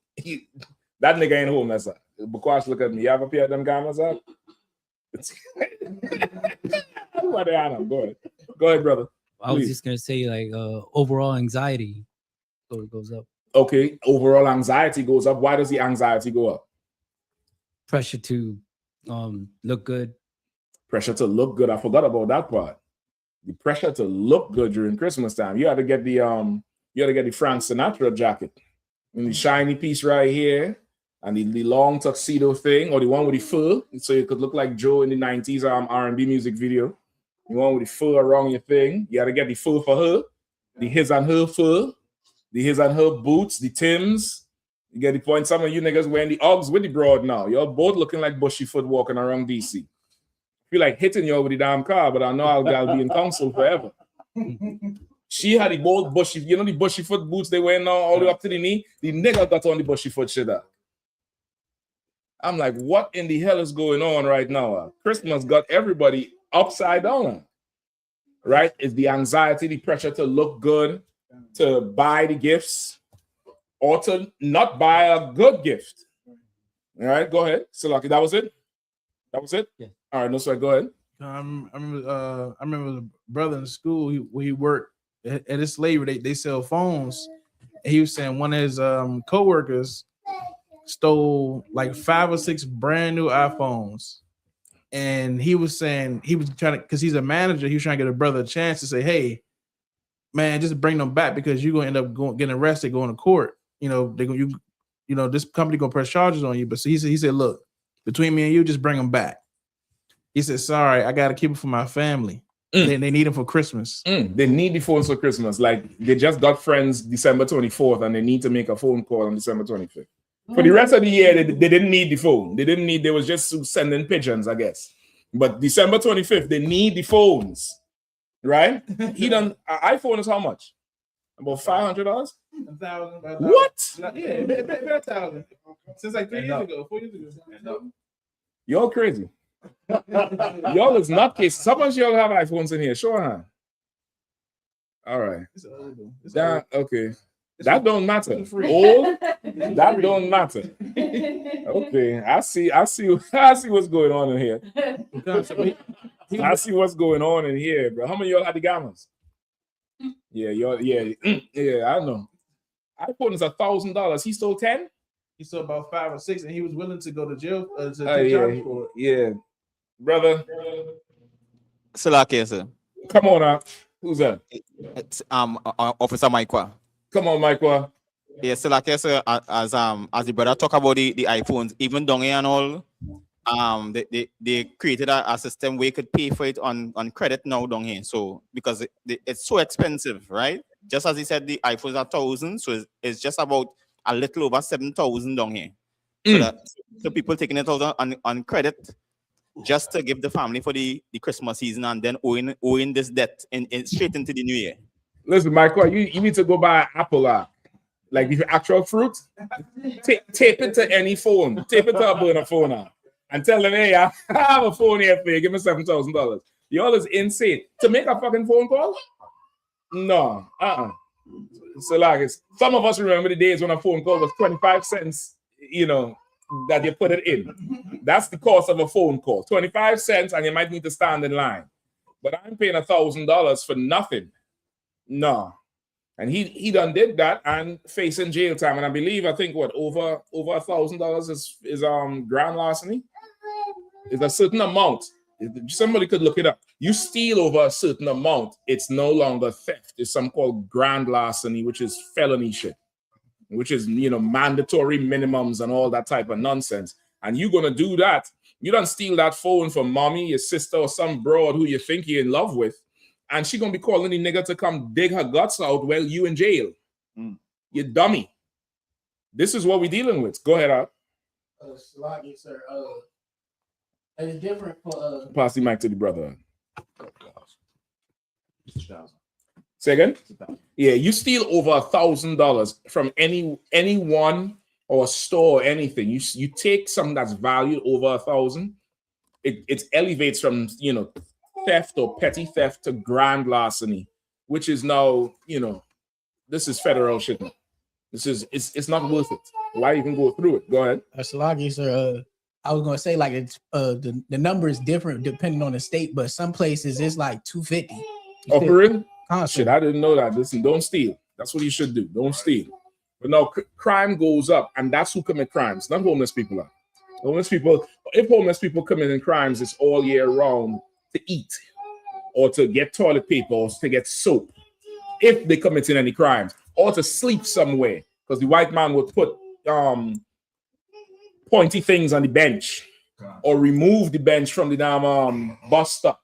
That nigga ain't homeless. Bukwash, look at me. You have a pair of them Gammas up? Go ahead. Go ahead, brother. I was just gonna say like overall anxiety goes up. Okay, overall anxiety goes up. Why does the anxiety go up? Pressure to look good. Pressure to look good. I forgot about that part. The pressure to look good during Christmas time. You had to get the Frank Sinatra jacket and the shiny piece right here, and the long tuxedo thing, or the one with the fur, so you could look like Joe in the 90s R&B music video. The one with the fur around your thing. You had to get the fur for her, the his and her fur, the his and her boots, the Timbs. You get the point. Some of you niggas wearing the Uggs with the broad now. You're both looking like bushy foot walking around DC. Feel like hitting you over the damn car, but I know I'll be in council forever. She had the bold bushy, you know the bushy foot boots they wear now all the way up to the knee? The nigga got on the bushy foot shit up. I'm like, what in the hell is going on right now? Christmas got everybody upside down. Right? It's the anxiety, the pressure to look good, to buy the gifts, or to not buy a good gift. All right, go ahead. So lucky, that was it? That was it? Yeah. All right, no sweat, go ahead. I remember the brother in school where he worked at his slavery, they sell phones. And he was saying one of his co-workers stole like 5 or 6 brand new iPhones. And he was saying he was trying to, because he's a manager, he was trying to get a brother a chance to say, hey, man, just bring them back because you're gonna end up getting arrested, going to court. You know, this company gonna press charges on you. But so he said, look, between me and you, just bring them back. He said, sorry, I gotta keep it for my family. They need them for Christmas. They need the phones for Christmas. Like they just got friends December 24th and they need to make a phone call on December 25th. For the rest of the year, they didn't need the phone. They was just sending pigeons, I guess. But December 25th, they need the phones. Right? iPhone is how much? About $500? $1,000. What? Yeah, $1,000. Since like 4 years ago. Y'all crazy. Y'all is not case. Some of y'all have iPhones in here. Show a hand. All right. Okay. That don't matter. Old. That don't matter. Okay. I see what's going on in here. I see what's going on in here, bro. How many of y'all had the gammas? Yeah, I know. iPhone is $1,000. He stole 10? He stole about 5 or 6, and he was willing to go to jail for it. Yeah. Brother. Salake, sir. Come on out. Who's that? It's Officer Maikwa. Come on, Maikwa. Yeah, Salake, sir. As the brother talk about the iPhones, even down here and all, they created a system where you could pay for it on credit now down here. So because it's so expensive, right? Just as he said, the iPhones are 1,000, so it's just about a little over 7,000 down here. So people taking it out on credit just to give the family for the Christmas season and then owing this debt in straight into the new year. Listen, Michael, you need to go buy an Apple app. Like the actual fruit, tape it to any phone. Tape it to a burner phone app. And tell them, hey, I have a phone here for you. Give me $7,000. Y'all is insane. To make a fucking phone call? No. So like some of us remember the days when a phone call was 25 cents, you know, that you put it in. That's the cost of a phone call. 25 cents, and you might need to stand in line. But I'm paying $1,000 for nothing. No. And he done did that and facing jail time. And I think over $1,000 is grand larceny. It's a certain amount. Somebody could look it up. You steal over a certain amount, it's no longer theft. It's something called grand larceny, which is felony shit, which is, you know, mandatory minimums and all that type of nonsense. And you're gonna do that. You don't steal that phone from mommy, your sister, or some broad who you think you're in love with, and she gonna be calling the nigga to come dig her guts out while you in jail. You dummy. This is what we're dealing with. Go ahead, Al. Sluggy, sir. It's different for Pass the mic to the brother. Say again? Yeah, you steal over $1,000 from anyone or store or anything. You take something that's valued over $1,000. It elevates from, you know, theft or petty theft to grand larceny, which is now, you know, this is federal shit. It's not worth it. Why even go through it? Go ahead. Sluggy, sir. I was gonna say like it's the number is different depending on the state, but some places it's like $250. Oh, for real? Shit, I didn't know that. Listen, don't steal. That's what you should do. Don't steal. But no, crime goes up, and that's who commit crimes, not homeless people. Homeless people, if homeless people committing crimes, it's all year round to eat or to get toilet paper or to get soap if they committing any crimes or to sleep somewhere, because the white man would put pointy things on the bench or remove the bench from the damn bus stop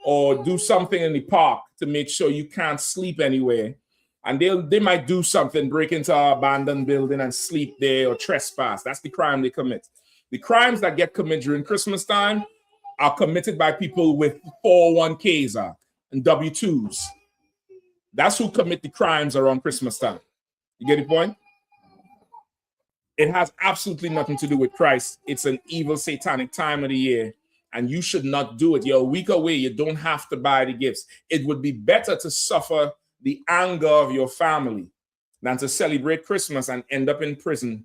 or do something in the park to make sure you can't sleep anywhere. And they might do something, break into an abandoned building and sleep there or trespass. That's the crime they commit. The crimes that get committed during Christmas time are committed by people with 401ks and W-2s. That's who commit the crimes around Christmas time. You get the point? It has absolutely nothing to do with Christ. It's an evil, satanic time of the year, and you should not do it. You're a week away. You don't have to buy the gifts. It would be better to suffer the anger of your family than to celebrate Christmas and end up in prison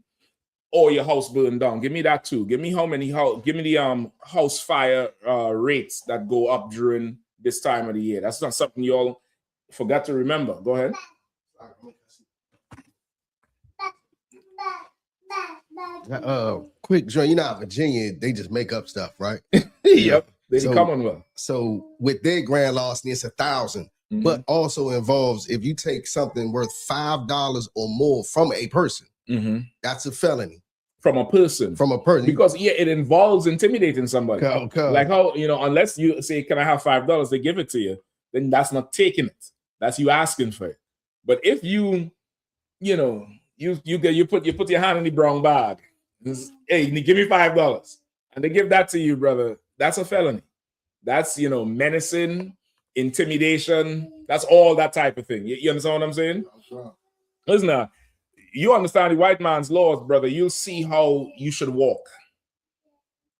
or your house burned down. Give me that too. Give me give me the house fire rates that go up during this time of the year. That's not something you all forgot to remember. Go ahead. Quick, Joe, you know, Virginia, they just make up stuff, right? Yep. They Commonwealth. So with their grand larceny, it's 1,000, but also involves if you take something worth $5 or more from a person, that's a felony. From a person. Because it involves intimidating somebody. Like how, unless you say, can I have $5? They give it to you, then that's not taking it. That's you asking for it. But if you put your hand in the brown bag, hey, give me $5, and they give that to you, brother, that's a felony. That's menacing, intimidation. That's all that type of thing. You understand what I'm saying? Listen, you understand the white man's laws, brother. You'll see how you should walk.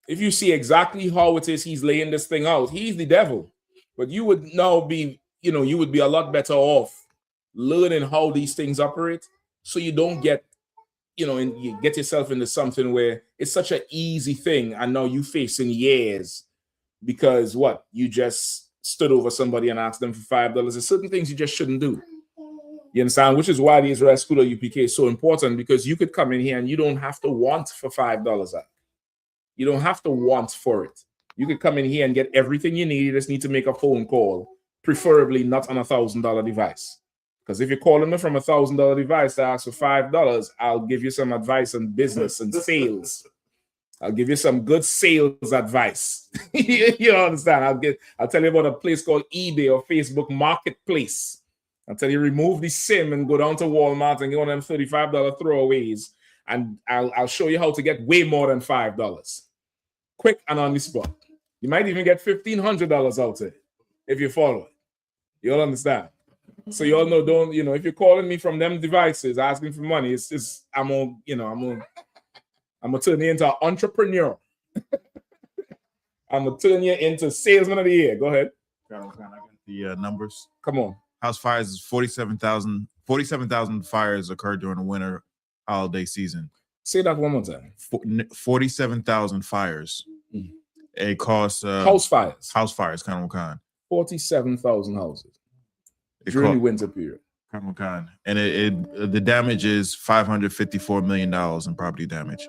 If you see exactly how it is he's laying this thing out, he's the devil. But you would now be, you would be a lot better off learning how these things operate, so you don't get, and you get yourself into something where it's such an easy thing, and now you facing years because you just stood over somebody and asked them for $5. There's certain things you just shouldn't do. You understand? Which is why the Israelite School of UPK is so important, because you could come in here and you don't have to want for $5 out. You don't have to want for it. You could come in here and get everything you need. You just need to make a phone call, preferably not on a $1,000 device. Because if you're calling me from a $1,000 device to ask for $5, I'll give you some advice on business and sales. I'll give you some good sales advice. You understand? I'll tell you about a place called eBay or Facebook Marketplace. I'll tell you, remove the SIM and go down to Walmart and get one of them $35 throwaways. And I'll show you how to get way more than $5. Quick and on the spot. You might even get $1,500 out of it if you follow it. You all understand? So you all know, if you're calling me from them devices asking for money, it's just I'm gonna turn you into an entrepreneur. I'm gonna turn you into salesman of the year. Go ahead. I got the numbers. Come on. House fires is 47,000 fires occurred during the winter holiday season. Say that one more time. 47,000 fires. It costs house fires. House fires, kind. 47,000 houses during the winter period. And the damage is $554 million in property damage.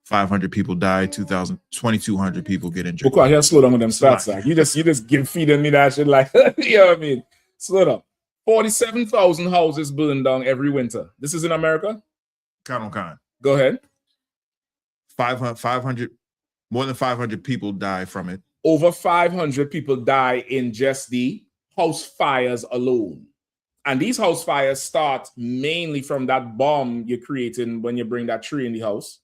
500 people died. 2,200 people get injured. Okay, here, slow down with them stats. Like. You just feeding me that shit like you know what I mean. Slow down. 47,000 houses burned down every winter. This is in America. Go ahead. 500. More than 500 people die from it. Over 500 people die in just the house fires alone. And these house fires start mainly from that bomb you're creating when you bring that tree in the house,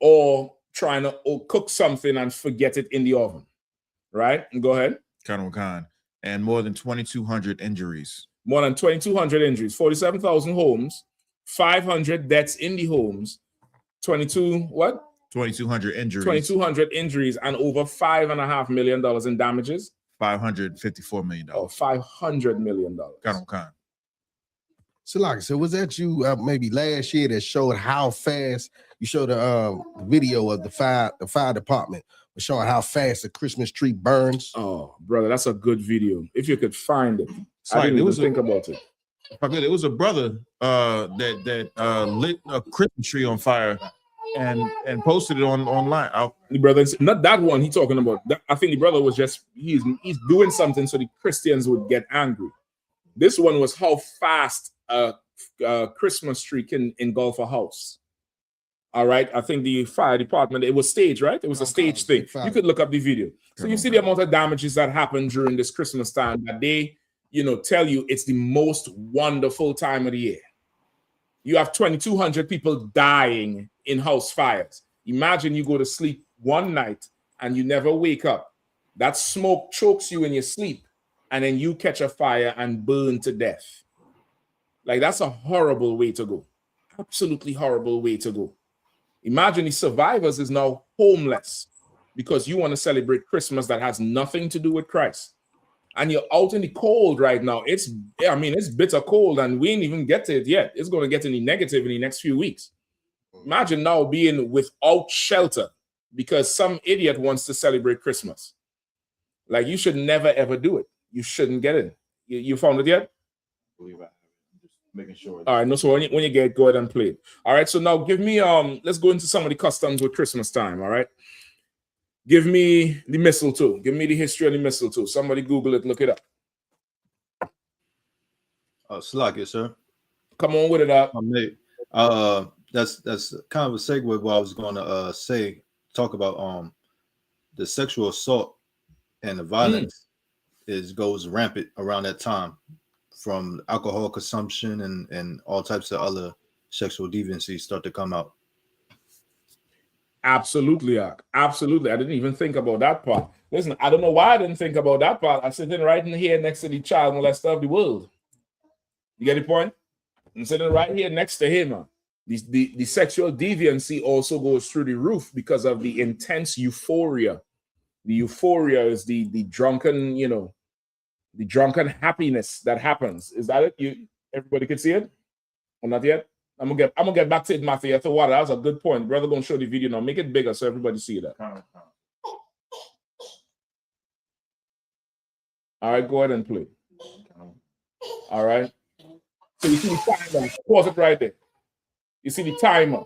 or trying to cook something and forget it in the oven. Right? Go ahead. And more than 2,200 injuries. More than 2,200 injuries. 47,000 homes. 500 deaths in the homes. 2,200 injuries. 2,200 injuries and over $5.5 million in damages. $554 million. Oh, $500 million. So was that you maybe last year that showed how fast you showed a video of the fire department showing how fast the Christmas tree burns? Oh, brother, that's a good video. If you could find it. I didn't even think about it. There was a brother that lit a Christmas tree on fire and posted it online. The brother, not that one he talking about. I think the brother was just he's doing something so the Christians would get angry. This one was how fast a Christmas tree can engulf a house. All right, I think the fire department, it was staged, right? It was a stage thing. You could look up the video. So you see the amount of damages that happened during this Christmas time that they, tell you it's the most wonderful time of the year. You have 2,200 people dying in house fires. Imagine you go to sleep one night and you never wake up. That smoke chokes you in your sleep and then you catch a fire and burn to death. Like, that's a horrible way to go. Absolutely horrible way to go. Imagine the survivors is now homeless because you want to celebrate Christmas that has nothing to do with Christ. And you're out in the cold right now. It's bitter cold and we ain't even get to it yet. It's going to get in the negative in the next few weeks. Imagine now being without shelter because some idiot wants to celebrate Christmas. Like, you should never, ever do it. You shouldn't get in. You found it yet? I believe I'm just making sure. All right, no, so when you get, go ahead and play it. All right, so now give me, let's go into some of the customs with Christmas time, all right? Give me the mistletoe. Give me the history of the mistletoe. Somebody Google it, look it up. Slack it, sir. Come on with it up. That's kind of a segue what I was going to talk about the sexual assault and the violence goes rampant around that time from alcohol consumption and all types of other sexual deviancies start to come out. Absolutely, absolutely. I didn't even think about that part. Listen, I don't know why I didn't think about that part. I'm sitting right in here next to the child molester of the world. You get the point? I'm sitting right here next to him. The sexual deviancy also goes through the roof because of the intense euphoria. The euphoria is the drunken, the drunken happiness that happens. Is that it? Everybody can see it? Or not yet? I'm gonna get back to it, Matthew. I thought, that was a good point. Brother, gonna show the video now. Make it bigger so everybody see that. All right, go ahead and play. All right. So you see the timer. Pause it right there. You see the timer,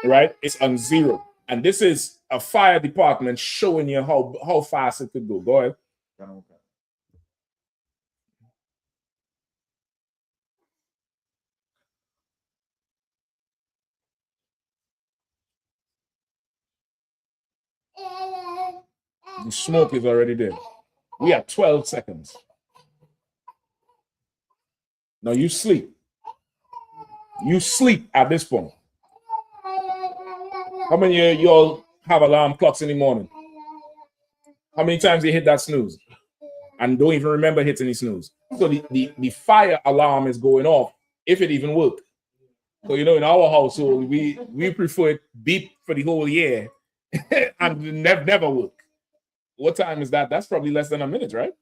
right? It's on 0, and this is a fire department showing you how fast it could go. Go ahead. The smoke is already there. We have 12 seconds. Now you sleep. You sleep at this point. How many of y'all have alarm clocks in the morning? How many times you hit that snooze? And don't even remember hitting the snooze. So the fire alarm is going off if it even worked. So, in our household, we prefer it beep for the whole year and never work. What time is that? That's probably less than a minute, right?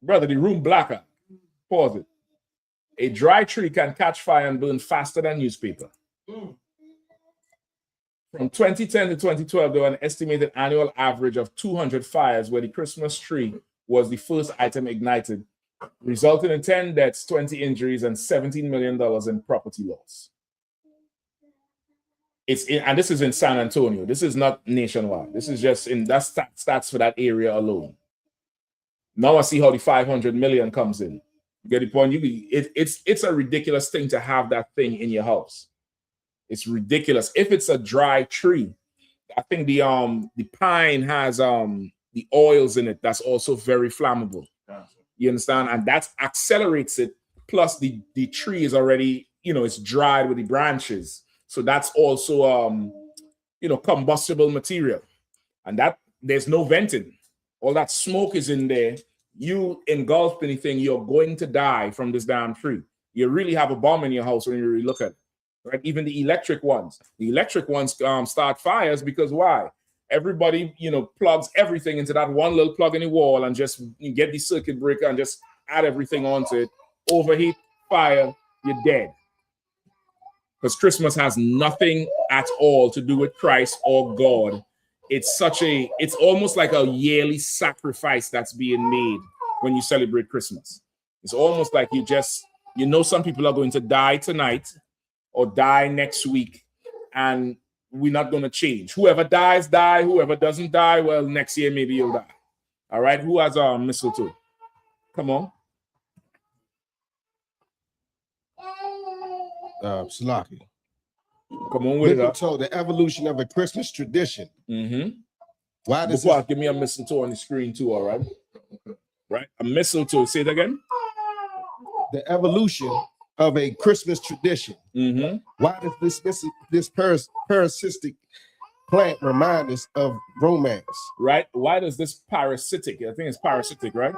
Brother, the room blacker. Pause it. A dry tree can catch fire and burn faster than newspaper. From 2010 to 2012, there were an estimated annual average of 200 fires where the Christmas tree was the first item ignited, resulting in 10 deaths, 20 injuries, and $17 million in property loss. And this is in San Antonio. This is not nationwide. This is just that's stats for that area alone. Now I see how the 500 million comes in. You get the point? It's a ridiculous thing to have that thing in your house. It's ridiculous. If it's a dry tree, I think the pine has the oils in it that's also very flammable. You understand? And that accelerates it. Plus the tree is already, it's dried with the branches. So that's also combustible material. And that there's no venting. All that smoke is in there. You engulf anything, you're going to die from this damn tree. You really have a bomb in your house when you really look at it. Right? Even the electric ones. The electric ones start fires because why? Everybody, plugs everything into that one little plug in the wall and just get the circuit breaker and just add everything onto it. Overheat, fire, you're dead. Because Christmas has nothing at all to do with Christ or God. it's almost like a yearly sacrifice that's being made when you celebrate Christmas. It's almost like some people are going to die tonight or die next week, and we're not going to change. Whoever dies, die. Whoever doesn't die, well, next year maybe you'll die. All right, who has mistletoe? Come on. Salaki. Come on with mistletoe, the evolution of a Christmas tradition. Why does give me a mistletoe on the screen too, all right? Right? A mistletoe, say it again. The evolution of a Christmas tradition. Why does this parasitic plant remind us of romance? Right? Why does this parasitic, I think it's parasitic, right?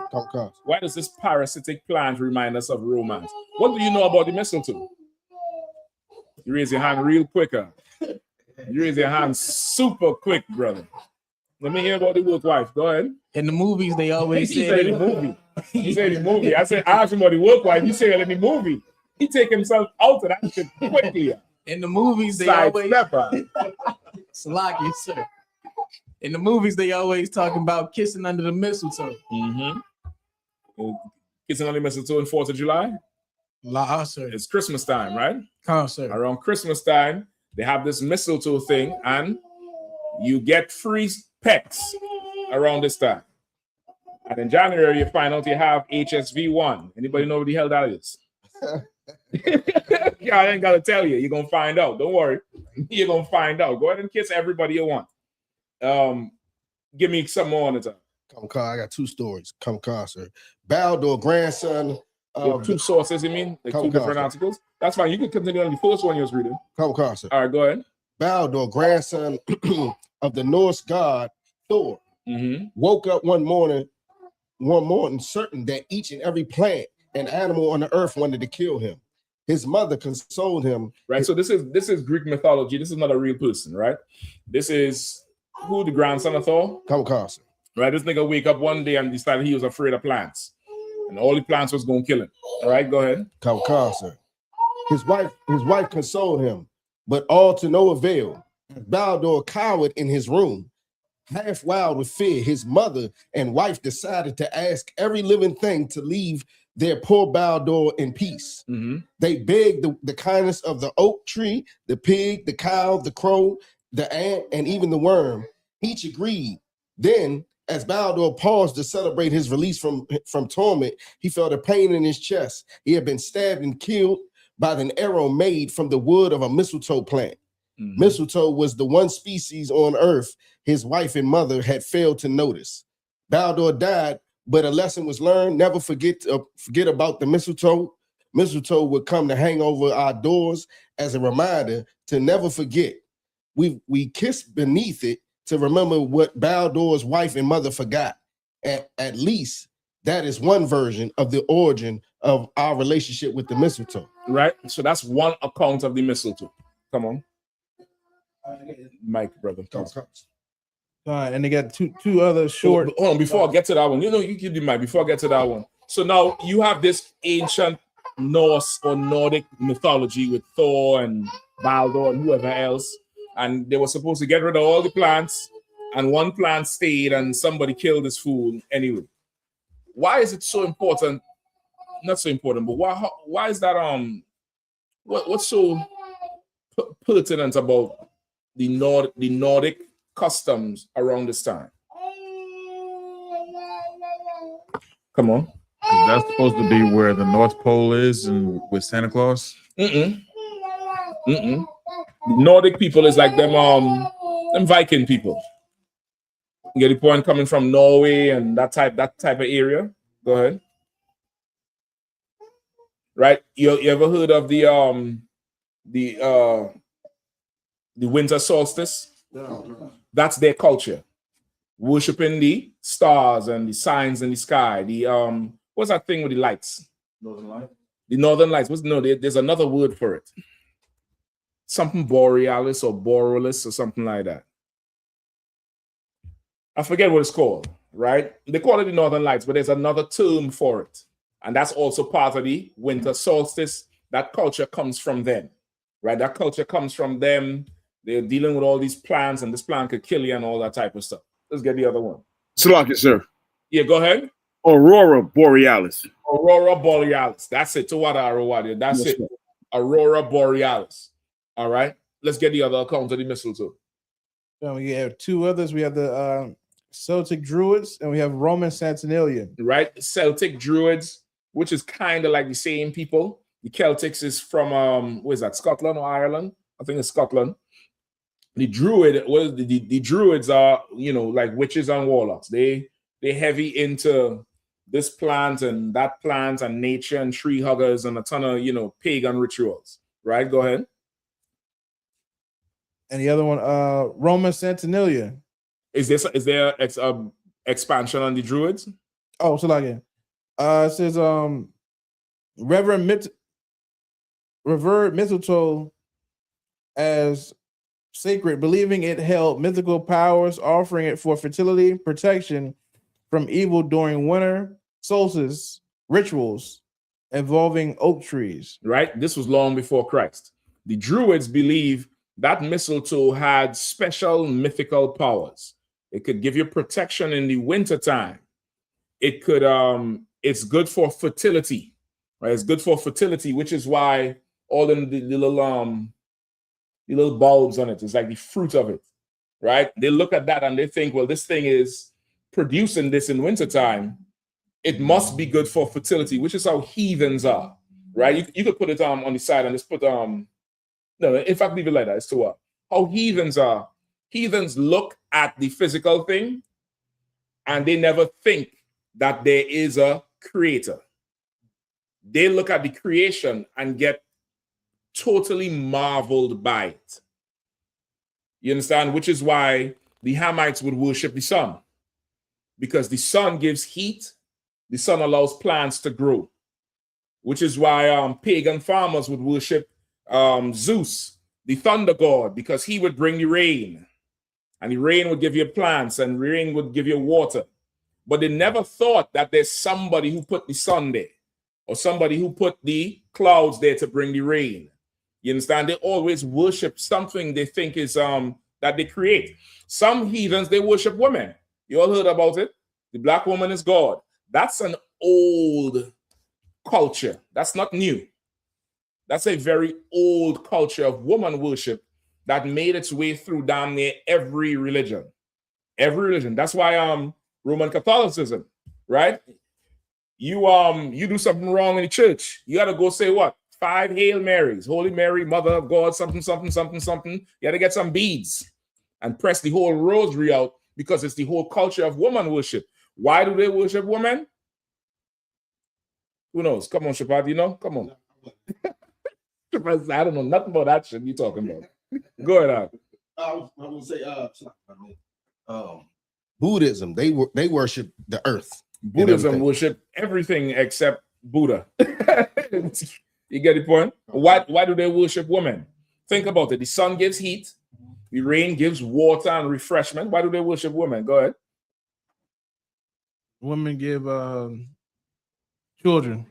Why does this parasitic plant remind us of romance? What do you know about the mistletoe? You raise your hand real quicker. You raise your hand super quick, brother. Let me hear about the work wife. Go ahead. In the movies, they always say the movie. He said the movie. I asked him about the work wife. You say it in the movie. He take himself out of that shit quickly. In the movies, they always Salaki, sir. In the movies, they always talking about kissing under the mistletoe. Kissing under the mistletoe in 4th of July? Sir. It's Christmas time, right? Sir. Around Christmas time, they have this mistletoe thing, and you get free pets around this time. And in January, you find out you have HSV1. Anybody know what the hell that is? Yeah, I ain't got to tell you. You're going to find out. Don't worry. You're going to find out. Go ahead and kiss everybody you want. Give me some more on the time. I got 2 stories. Sir. Baldur, grandson. Two sources, you mean? Like 2 different articles? That's fine. You can continue on the first one you was reading. Sir. All right, go ahead. Baldur, grandson of the Norse god Thor, woke up one morning certain that each and every plant and animal on the earth wanted to kill him. His mother consoled him. Right. So this is Greek mythology. This is not a real person, right? This is who, the grandson of Thor? Sir. Right. This nigga wake up one day and decided he was afraid of plants. And all the plants was gonna kill him. All right, go ahead. Sir. His wife consoled him, but all to no avail. Baldur cowered in his room, half wild with fear. His mother and wife decided to ask every living thing to leave their poor Baldur in peace. They begged the kindness of the oak tree, the pig, the cow, the crow, the ant, and even the worm. Each agreed. Then, as Baldur paused to celebrate his release from torment, he felt a pain in his chest. He had been stabbed and killed by an arrow made from the wood of a mistletoe plant. Mistletoe was the one species on earth his wife and mother had failed to notice. Baldur died, but a lesson was learned. Never forget about the mistletoe. Mistletoe would come to hang over our doors as a reminder to never forget. We kiss beneath it to remember what Baldur's wife and mother forgot. At least that is one version of the origin of our relationship with the mistletoe. Right. So that's one account of the mistletoe. Come on. Mike, brother. And they got two other short. Hold on, before I get to that one, you keep the mic before I get to that one. So now you have this ancient Norse or Nordic mythology with Thor and Baldur and whoever else, and they were supposed to get rid of all the plants, and one plant stayed, and somebody killed this fool anyway. Why is it so important? Not so important, but why is that? What's so pertinent about the Nordic customs around this time? Come on. Is that supposed to be where the North Pole is and with Santa Claus? Nordic people is like them Viking people. You get the point, coming from Norway and that type of area. Go ahead. Right? You ever heard of the winter solstice? That's their culture. Worshipping the stars and the signs in the sky. The what's that thing with the lights? Northern Lights. The Northern Lights. There's another word for it. Something borealis or borealis or something like that. I forget what it's called, right? They call it the Northern Lights, but there's another term for it. And that's also part of the winter solstice. That culture comes from them, right? That culture comes from them They're dealing with all these plans, and this plan could kill you and all that type of stuff. Let's get the other one. Slovakia, sir. Yeah, go ahead. Aurora Borealis. Aurora Borealis. That's it. That's Yes, it. sir. Aurora Borealis. All right. Let's get the other account of the mistletoe. So we have two others. We have the Celtic Druids and we have Roman Saturnalia. Right. Celtic Druids, which is kind of like the same people. The Celtics is from what is that, Scotland or Ireland? I think it's Scotland. The Druid, the Druids are, like witches and warlocks. They're heavy into this plant and that plant and nature and tree huggers and a ton of pagan rituals. Right? Go ahead. And the other one, Roman Saturnalia. Is there expansion on the Druids? Oh, so like it says revered mistletoe as sacred, believing it held mythical powers, offering it for fertility, protection from evil during winter solstice rituals involving oak trees. Right? This was long before Christ. The Druids believe that mistletoe had special mythical powers. It could give you protection in the wintertime. It could, it's good for fertility, right? It's good for fertility, which is why all the little bulbs on it is like the fruit of it, right? They look at that and they think, well, this thing is producing this in wintertime. It must be good for fertility, which is how heathens are, right? You could put it on the side and just put, no, in fact, leave it like that. It's to what? How heathens are. Heathens look at the physical thing and they never think that there is a creator. They look at the creation and get totally marveled by it. You understand? Which is why the Hamites would worship the sun, because the sun gives heat, the sun allows plants to grow. Which is why pagan farmers would worship Zeus, the thunder god, because he would bring the rain, and the rain would give you plants, and rain would give you water. But they never thought that there's somebody who put the sun there, or somebody who put the clouds there to bring the rain. You understand? They always worship something they think is that they create. Some heathens, they worship women. You all heard about it? The black woman is God. That's an old culture. That's not new. That's a very old culture of woman worship that made its way through damn near every religion. Every religion. That's why Roman Catholicism, right? You do something wrong in the church, you got to go say what? 5 Hail Marys, Holy Mary, Mother of God, something, something, something, something. You got to get some beads and press the whole rosary out, because it's the whole culture of woman worship. Why do they worship women? Who knows? Come on, Shepard, you know? Come on. I don't know nothing about that shit you talking about. Go ahead. I was going to say, Buddhism, they worship the earth. Buddhism worship everything except Buddha. You get the point? Why do they worship women? Think about it. The sun gives heat. The rain gives water and refreshment. Why do they worship women? Go ahead. Women give children.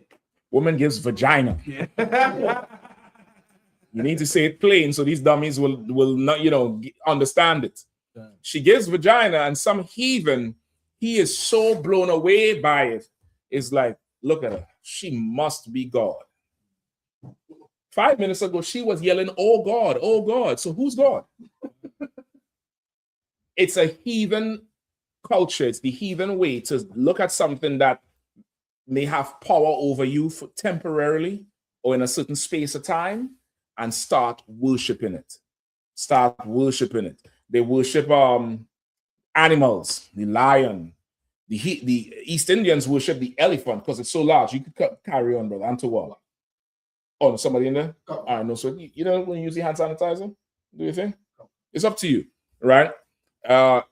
Woman gives vagina. Yeah. You need to say it plain so these dummies will not, understand it. She gives vagina, and some heathen, he is so blown away by it. It's like, look at her. She must be God. 5 minutes ago, she was yelling, oh God, oh God. So who's God? It's a heathen culture. It's the heathen way to look at something that may have power over you for temporarily or in a certain space of time and start worshiping it. Start worshiping it. They worship animals, the lion. The East Indians worship the elephant because it's so large. You could carry on, brother. Antawala. Oh, somebody in there? All right, no, so you know when you use the hand sanitizer? Do you think? It's up to you, right?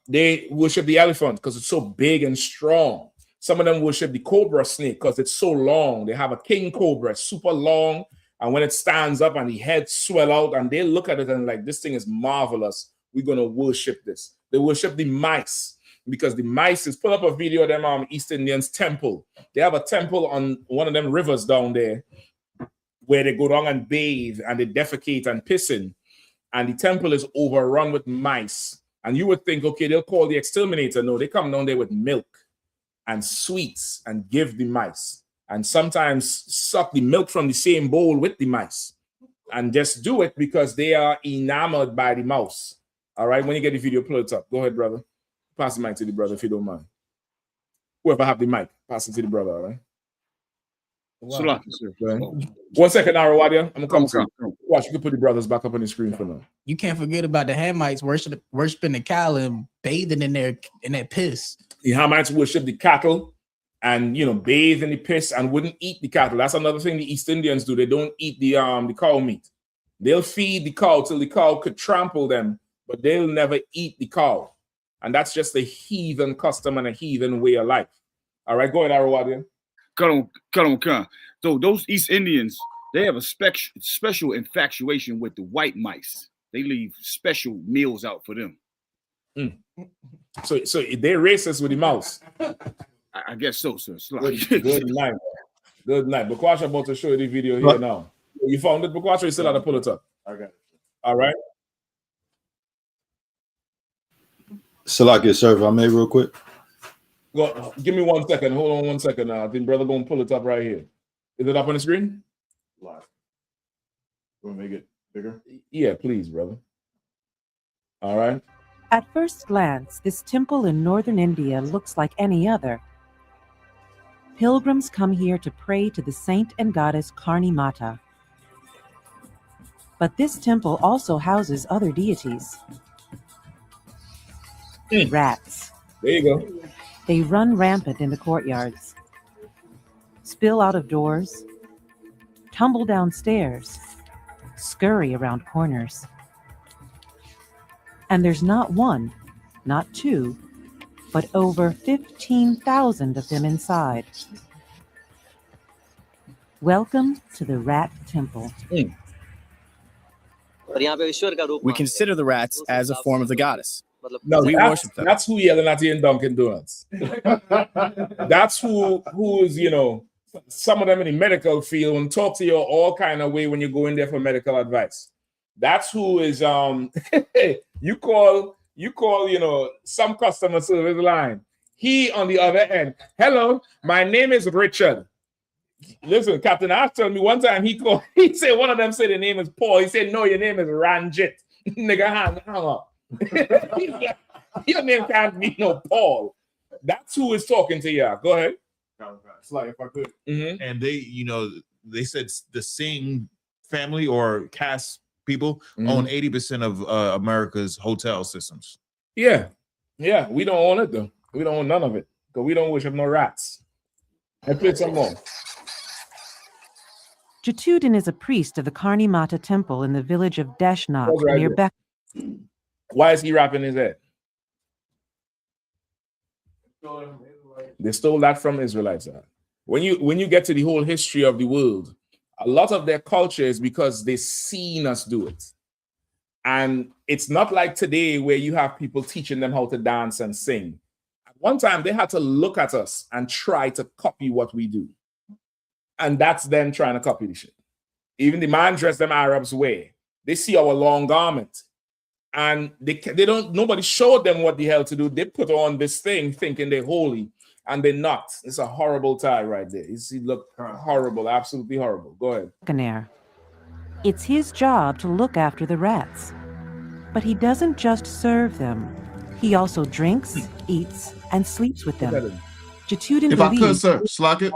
They worship the elephant because it's so big and strong. Some of them worship the cobra snake because it's so long. They have a king cobra, super long, and when it stands up and the head swell out, and they look at it and like, this thing is marvelous. We're gonna worship this. They worship the mice because the mice is, pull up a video of them East Indians temple. They have a temple on one of them rivers down there where they go down and bathe and they defecate and piss in. and the temple is overrun with mice. And you would think, okay, they'll call the exterminator. No, they come down there with milk and sweets and give the mice. And sometimes suck the milk from the same bowl with the mice. And just do it because they are enamored by the mouse. All right, when you get the video, pull it up. Go ahead, brother. Pass the mic to the brother if you don't mind. Whoever have the mic, pass it to the brother, all right? Wow. 1 second, Arawadia. I'm gonna come to you. Watch, you can put the brothers back up on the screen for now. You can't forget about the Hamites worshiping the cow and bathing in that piss. The Hamites worship the cattle and bathe in the piss and wouldn't eat the cattle. That's another thing the East Indians do. They don't eat the cow meat. They'll feed the cow till the cow could trample them, but they'll never eat the cow. And that's just a heathen custom and a heathen way of life. All right, go ahead, Arawadia. Cut on. So those East Indians, they have a special infatuation with the white mice. They leave special meals out for them. So they're racist with the mouse. I guess so, sir. Good night. Good night. Bakwasha about to show you the video here now. You found it, Bakwasha? You still have to pull it up. I got it. All right. Salakia, sir, if I may, real quick. Go. Give me 1 second. Hold on 1 second now. I think brother gonna pull it up right here. Is it up on the screen? Live. Want to make it bigger? Yeah, please, brother. All right. At first glance, this temple in northern India looks like any other. Pilgrims come here to pray to the saint and goddess Karni Mata. But this temple also houses other deities. Rats. There you go. They run rampant in the courtyards, spill out of doors, tumble downstairs, scurry around corners. And there's not one, not two, but over 15,000 of them inside. Welcome to the Rat Temple. We consider the rats as a form of the goddess. No, we worship them. That's who yelling at you in Dunkin' Donuts. That's who is, some of them in the medical field and talk to you all kind of way when you go in there for medical advice. That's who is you call some customer service line. He on the other end. Hello, my name is Richard. Listen, Captain Ash told me one time he said one of them said the name is Paul. He said, no, your name is Ranjit. Nigga, hang up. Your name can't be no Paul. That's who is talking to you. Go ahead. It's like if I could. And they said the same family or caste people own 80% of America's hotel systems. Yeah. We don't own it though. We don't own none of it because we don't worship no rats. I play some more. Jatudin is a priest of the Karni Mata temple in the village of Deshnok near Beck. Why is he wrapping his head? They stole that from Israelites. When you get to the whole history of the world, a lot of their culture is because they seen us do it. And it's not like today where you have people teaching them how to dance and sing. At one time, they had to look at us and try to copy what we do. And that's them trying to copy the shit. Even the man dressed them Arabs way. They see our long garment. And nobody showed them what the hell to do. They put on this thing thinking they're holy, and they're not. It's a horrible tie right there. You see, look horrible, absolutely horrible. Go ahead. It's his job to look after the rats. But he doesn't just serve them. He also drinks, eats, and sleeps with them. Jatudin if I could, sir, slack it.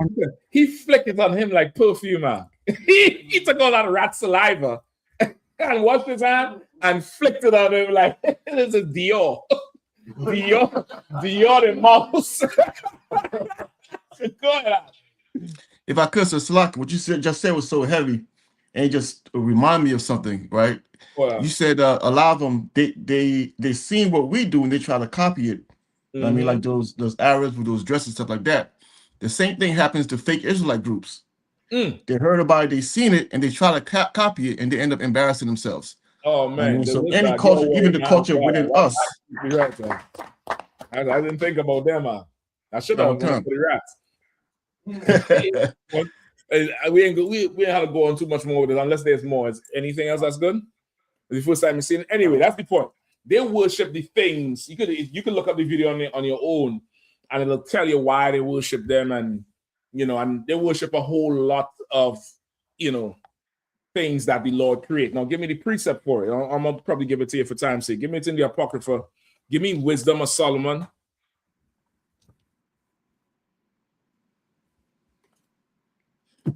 He flicked it on him like perfume, man. He took all that rat saliva and washed his hand and flicked it on him like this is Dior. Dior the mouse. Go ahead. If I could, sir, slack, what you just said was so heavy and just remind me of something, right? Wow. You said a lot of them they seen what we do and they try to copy it. I mean, like those Arabs with those dresses, stuff like that. The same thing happens to fake Israelite groups. They heard about it, they seen it, and they try to copy it, and they end up embarrassing themselves. Oh man! So any culture, even the culture within us. Right, I didn't think about them, man. I should have gone for the rats. We ain't have to go on too much more with it unless there's more. Is anything else that's good? The first time you seen it. Anyway, that's the point. They worship the things. You could look up the video on your own, and it'll tell you why they worship them, and and they worship a whole lot of things that the Lord create. Now, give me the precept for it. I'm gonna probably give it to you for time's sake. Give me it in the Apocrypha. Give me Wisdom of Solomon.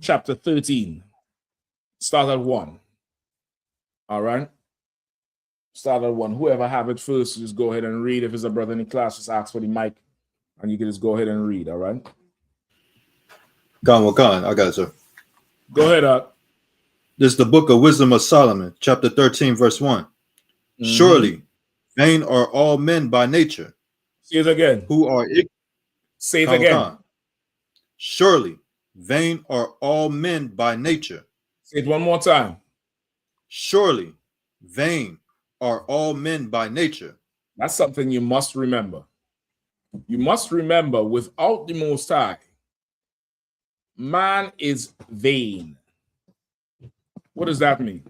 Chapter 13. Start at 1. All right. Start at 1. Whoever have it first, just go ahead and read. If it's a brother in the class, just ask for the mic, and you can just go ahead and read. All right. Khan, I got it, sir. Go ahead, This is the book of Wisdom of Solomon, chapter 13, verse 1. Surely, vain are all men by nature. Say it again. Who are Say it again. Surely, vain are all men by nature. Say it one more time. Surely, vain are all men by nature. That's something you must remember. You must remember, without the Most High, man is vain. What does that mean?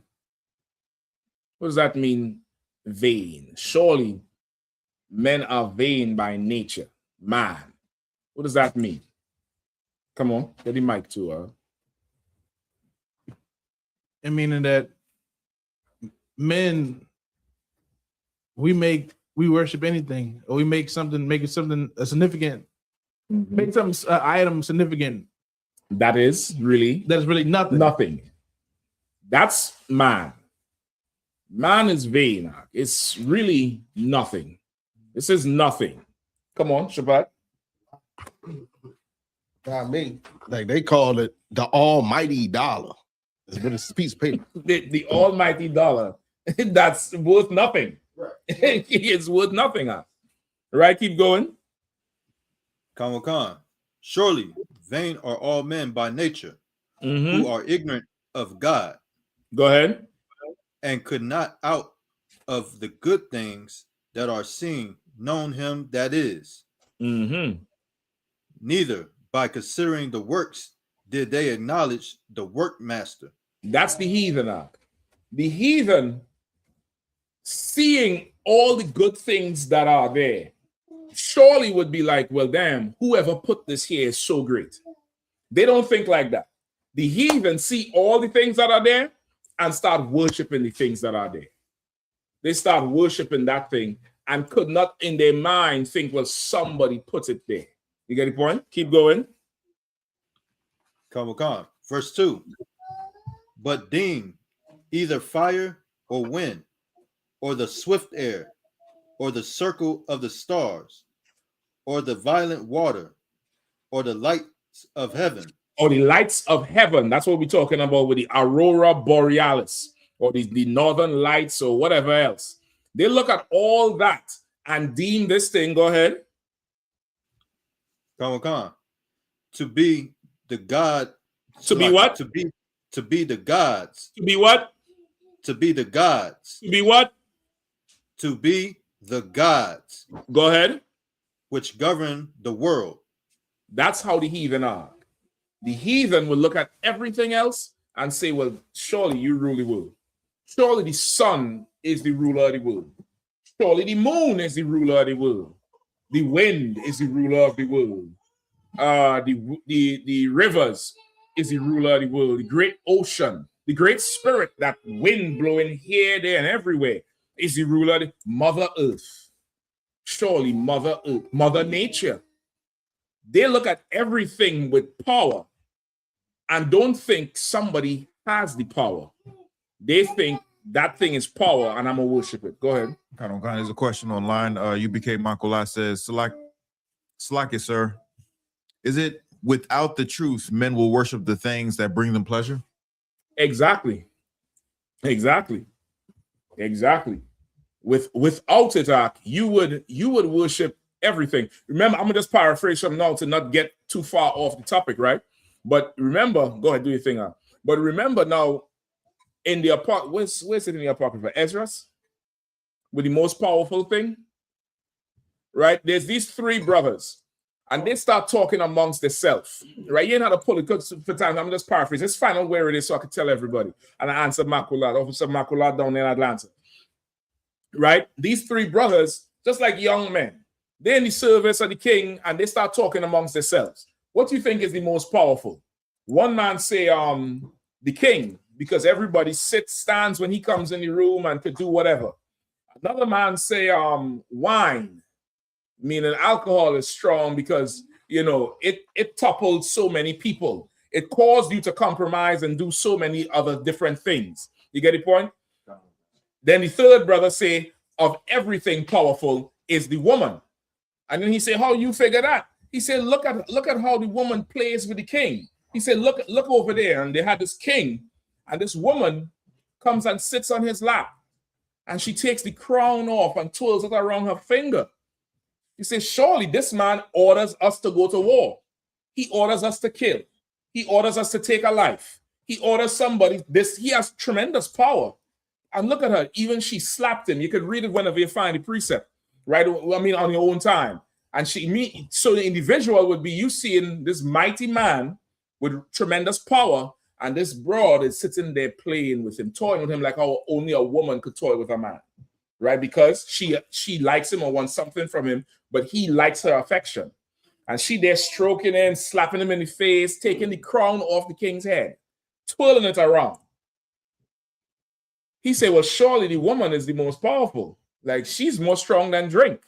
What does that mean, vain? Surely, men are vain by nature. Man. What does that mean? Come on, get the mic too. And meaning that men, we worship anything, or we make it something significant, make some item significant. That's really nothing. Nothing. That's man. Man is vain. It's really nothing. This is nothing. Come on, Shabbat. I mean, like they call it the almighty dollar. It's a piece of paper. The almighty dollar. That's worth nothing. Right. It's worth nothing. Right? Keep going. Khan. Surely, vain are all men by nature, who are ignorant of God. Go ahead. And could not out of the good things that are seen known him that is. Neither by considering the works did they acknowledge the workmaster. That's the heathen. The heathen, seeing all the good things that are there, surely would be like, well, damn, whoever put this here is so great. They don't think like that. The heathen see all the things that are there and start worshiping the things that are there. They start worshiping that thing and could not in their mind think, well, somebody put it there. You get the point? Keep going. Khan. Verse 2. But deem either fire or wind, or the swift air, or the circle of the stars, or the violent water, or the lights of heaven. Or the lights of heaven. That's what we're talking about with the aurora borealis, or the northern lights, or whatever else. They look at all that and deem this thing. Go ahead. Khan. To be the God. To be what? To be the gods. To be what? To be the gods. To be what? To be the gods. Go ahead. Which govern the world. That's how the heathen are. The heathen will look at everything else and say, well, surely you rule the world. Surely the sun is the ruler of the world. Surely the moon is the ruler of the world. The wind is the ruler of the world. The rivers is the ruler of the world. The great ocean, the great spirit, that wind blowing here, there, and everywhere is the ruler of the Mother Earth. Surely Mother Earth, Mother Nature. They look at everything with power and don't think somebody has the power. They think that thing is power and I'm going to worship it. Go ahead. There's a question online. UBK Makola says, Salaki, sir, is it without the truth men will worship the things that bring them pleasure? Exactly. Without it, you would worship everything. Remember, I'm gonna just paraphrase something now to not get too far off the topic, right? But remember, go ahead, do your thing. But remember now, in the where's it in the Apocrypha? Ezra's with the most powerful thing, right? There's these three brothers, And they start talking amongst themselves, right? You ain't how to pull it because for time. I'm just paraphrasing. Let's find out where it is so I can tell everybody. And I answer Maculat, Officer Maculat down in Atlanta, right? These three brothers, just like young men, they're in the service of the king and they start talking amongst themselves. What do you think is the most powerful? One man say, the king, because everybody stands when he comes in the room and could do whatever. Another man say, wine. Meaning alcohol is strong because, you know, it toppled so many people. It caused you to compromise and do so many other different things. You get the point? Then the third brother say, of everything powerful is the woman. And then he said, how you figure that? He said, look at how the woman plays with the king. He said, look over there. And they had this king, and this woman comes and sits on his lap. And she takes the crown off and twirls it around her finger. He says, surely this man orders us to go to war. He orders us to kill. He orders us to take a life. He orders somebody. He has tremendous power. And look at her. Even she slapped him. You could read it whenever you find the precept, right? I mean, on your own time. And so the individual would be you seeing this mighty man with tremendous power, and this broad is sitting there playing with him, toying with him like how only a woman could toy with a man, right? Because she likes him or wants something from him, but he likes her affection. And she there stroking him, slapping him in the face, taking the crown off the king's head, twirling it around. He said, well, surely the woman is the most powerful. Like, she's more strong than drink.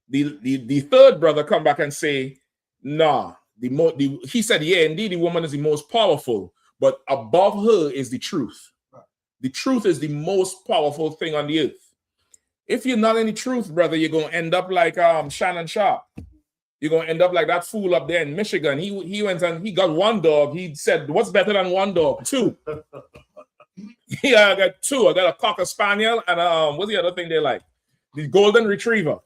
The third brother come back and say, nah. He said, yeah, indeed, the woman is the most powerful, but above her is the truth. The truth is the most powerful thing on the earth. If you're not in the truth, brother, you're going to end up like Shannon Sharp. You're going to end up like that fool up there in Michigan. He went and he got one dog. He said, what's better than one dog? Two. Yeah, I got two. I got a Cocker Spaniel and what's the other thing they like? The Golden Retriever,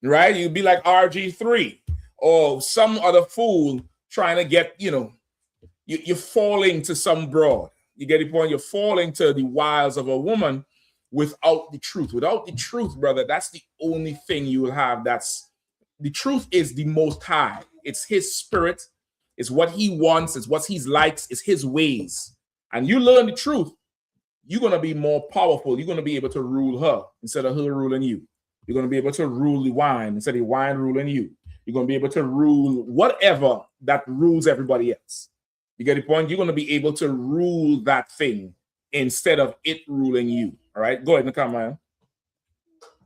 right? You'd be like RG3 or some other fool trying to get, you're falling to some broad. You get the point? You're falling to the wiles of a woman without the truth. Without the truth, brother, that's the only thing you will have. The truth is the most high. It's his spirit. It's what he wants. It's what he likes. It's his ways. And you learn the truth, you're going to be more powerful. You're going to be able to rule her instead of her ruling you. You're going to be able to rule the wine instead of the wine ruling you. You're going to be able to rule whatever that rules everybody else. You get the point? You're going to be able to rule that thing instead of it ruling you. All right? Go ahead, Nakama.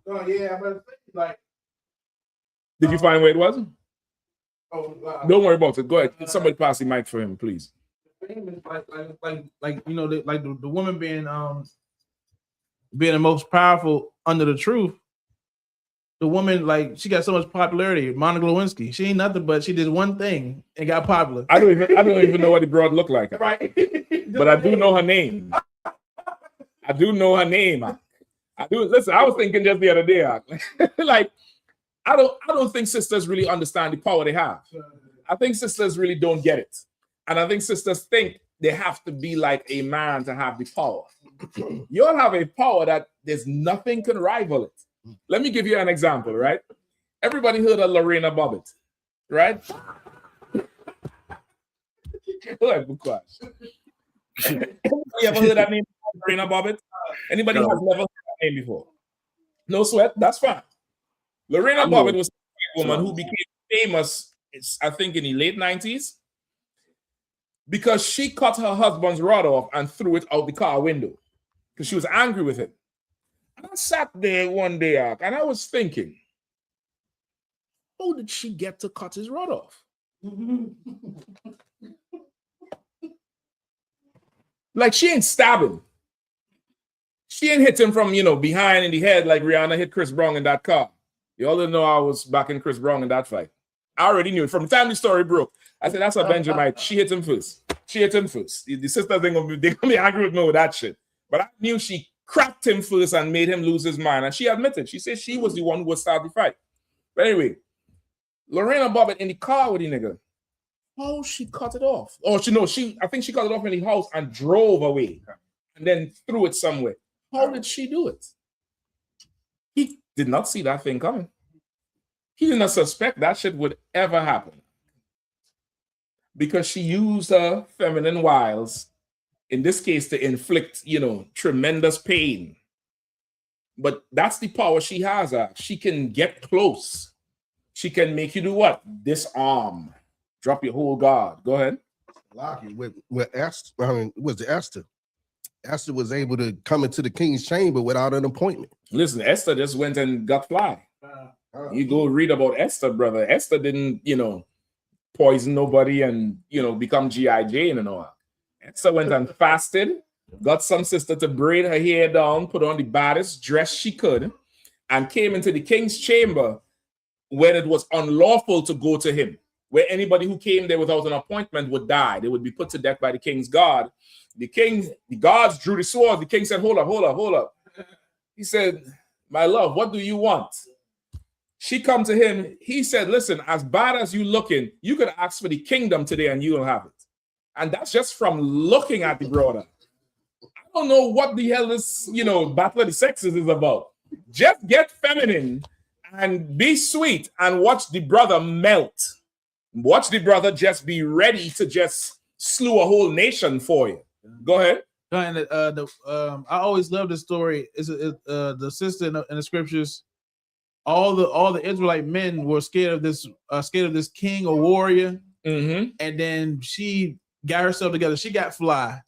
Oh, yeah, but like... Did you find where it was? Don't worry about it. Go ahead. Somebody pass the mic for him, please. Like the woman being the most powerful under the truth. The woman, like, she got so much popularity. Monica Lewinsky, she ain't nothing but she did one thing and got popular. I don't even know what the broad looked like. Right. But I do know her name. I do know her name. I do. Listen, I was thinking just the other day, like, I don't think sisters really understand the power they have. I think sisters really don't get it. And I think sisters think they have to be like a man to have the power. You all have a power that there's nothing can rival it. Let me give you an example, right? Everybody heard of Lorena Bobbitt, right? Go ahead, Bukash. Anybody ever heard that name, Lorena Bobbitt? Anybody has never heard that name before? No sweat, that's fine. Lorena Bobbitt was a woman who became famous, I think, in the late 90s because she cut her husband's rod off and threw it out the car window because she was angry with him. And I sat there one day and I was thinking, how did she get to cut his rod off? Like, she ain't stabbing. She ain't hit him from, behind in the head like Rihanna hit Chris Brown in that car. You all didn't know I was backing Chris Brown in that fight. I already knew it. From the time the story broke, I said, that's a Benjamite. She hit him first. She hit him first. The sisters ain't gonna be angry with me with that shit. But I knew she cracked him first and made him lose his mind. And she admitted. She said she was the one who would start the fight. But anyway, Lorena Bobbitt in the car with the nigga. How she cut it off? I think she cut it off in the house and drove away and then threw it somewhere. How did she do it? He did not see that thing coming. He did not suspect that shit would ever happen. Because she used her feminine wiles, in this case, to inflict, tremendous pain. But that's the power she has. She can get close. She can make you do what? Disarm. Drop your whole guard. Go ahead. With Esther, it was Esther. Esther was able to come into the king's chamber without an appointment. Listen, Esther just went and got fly. You go read about Esther, brother. Esther didn't, poison nobody and, become G.I. Jane and all. Esther went and fasted, got some sister to braid her hair down, put on the baddest dress she could, and came into the king's chamber when it was unlawful to go to him, where anybody who came there without an appointment would die. They would be put to death by the king's guard. The guards drew the sword. The king said, hold up. He said, my love, what do you want? She come to him. He said, listen, as bad as you looking, you could ask for the kingdom today and you'll have it. And that's just from looking at the brother. I don't know what the hell this, battle of the sexes is about. Just get feminine and be sweet and watch the brother melt. Watch the brother just be ready to just slew a whole nation for you. Go ahead. And I always love this story. Is the sister in the scriptures? All the Israelite men were scared of this king or warrior, and then she got herself together. She got fly,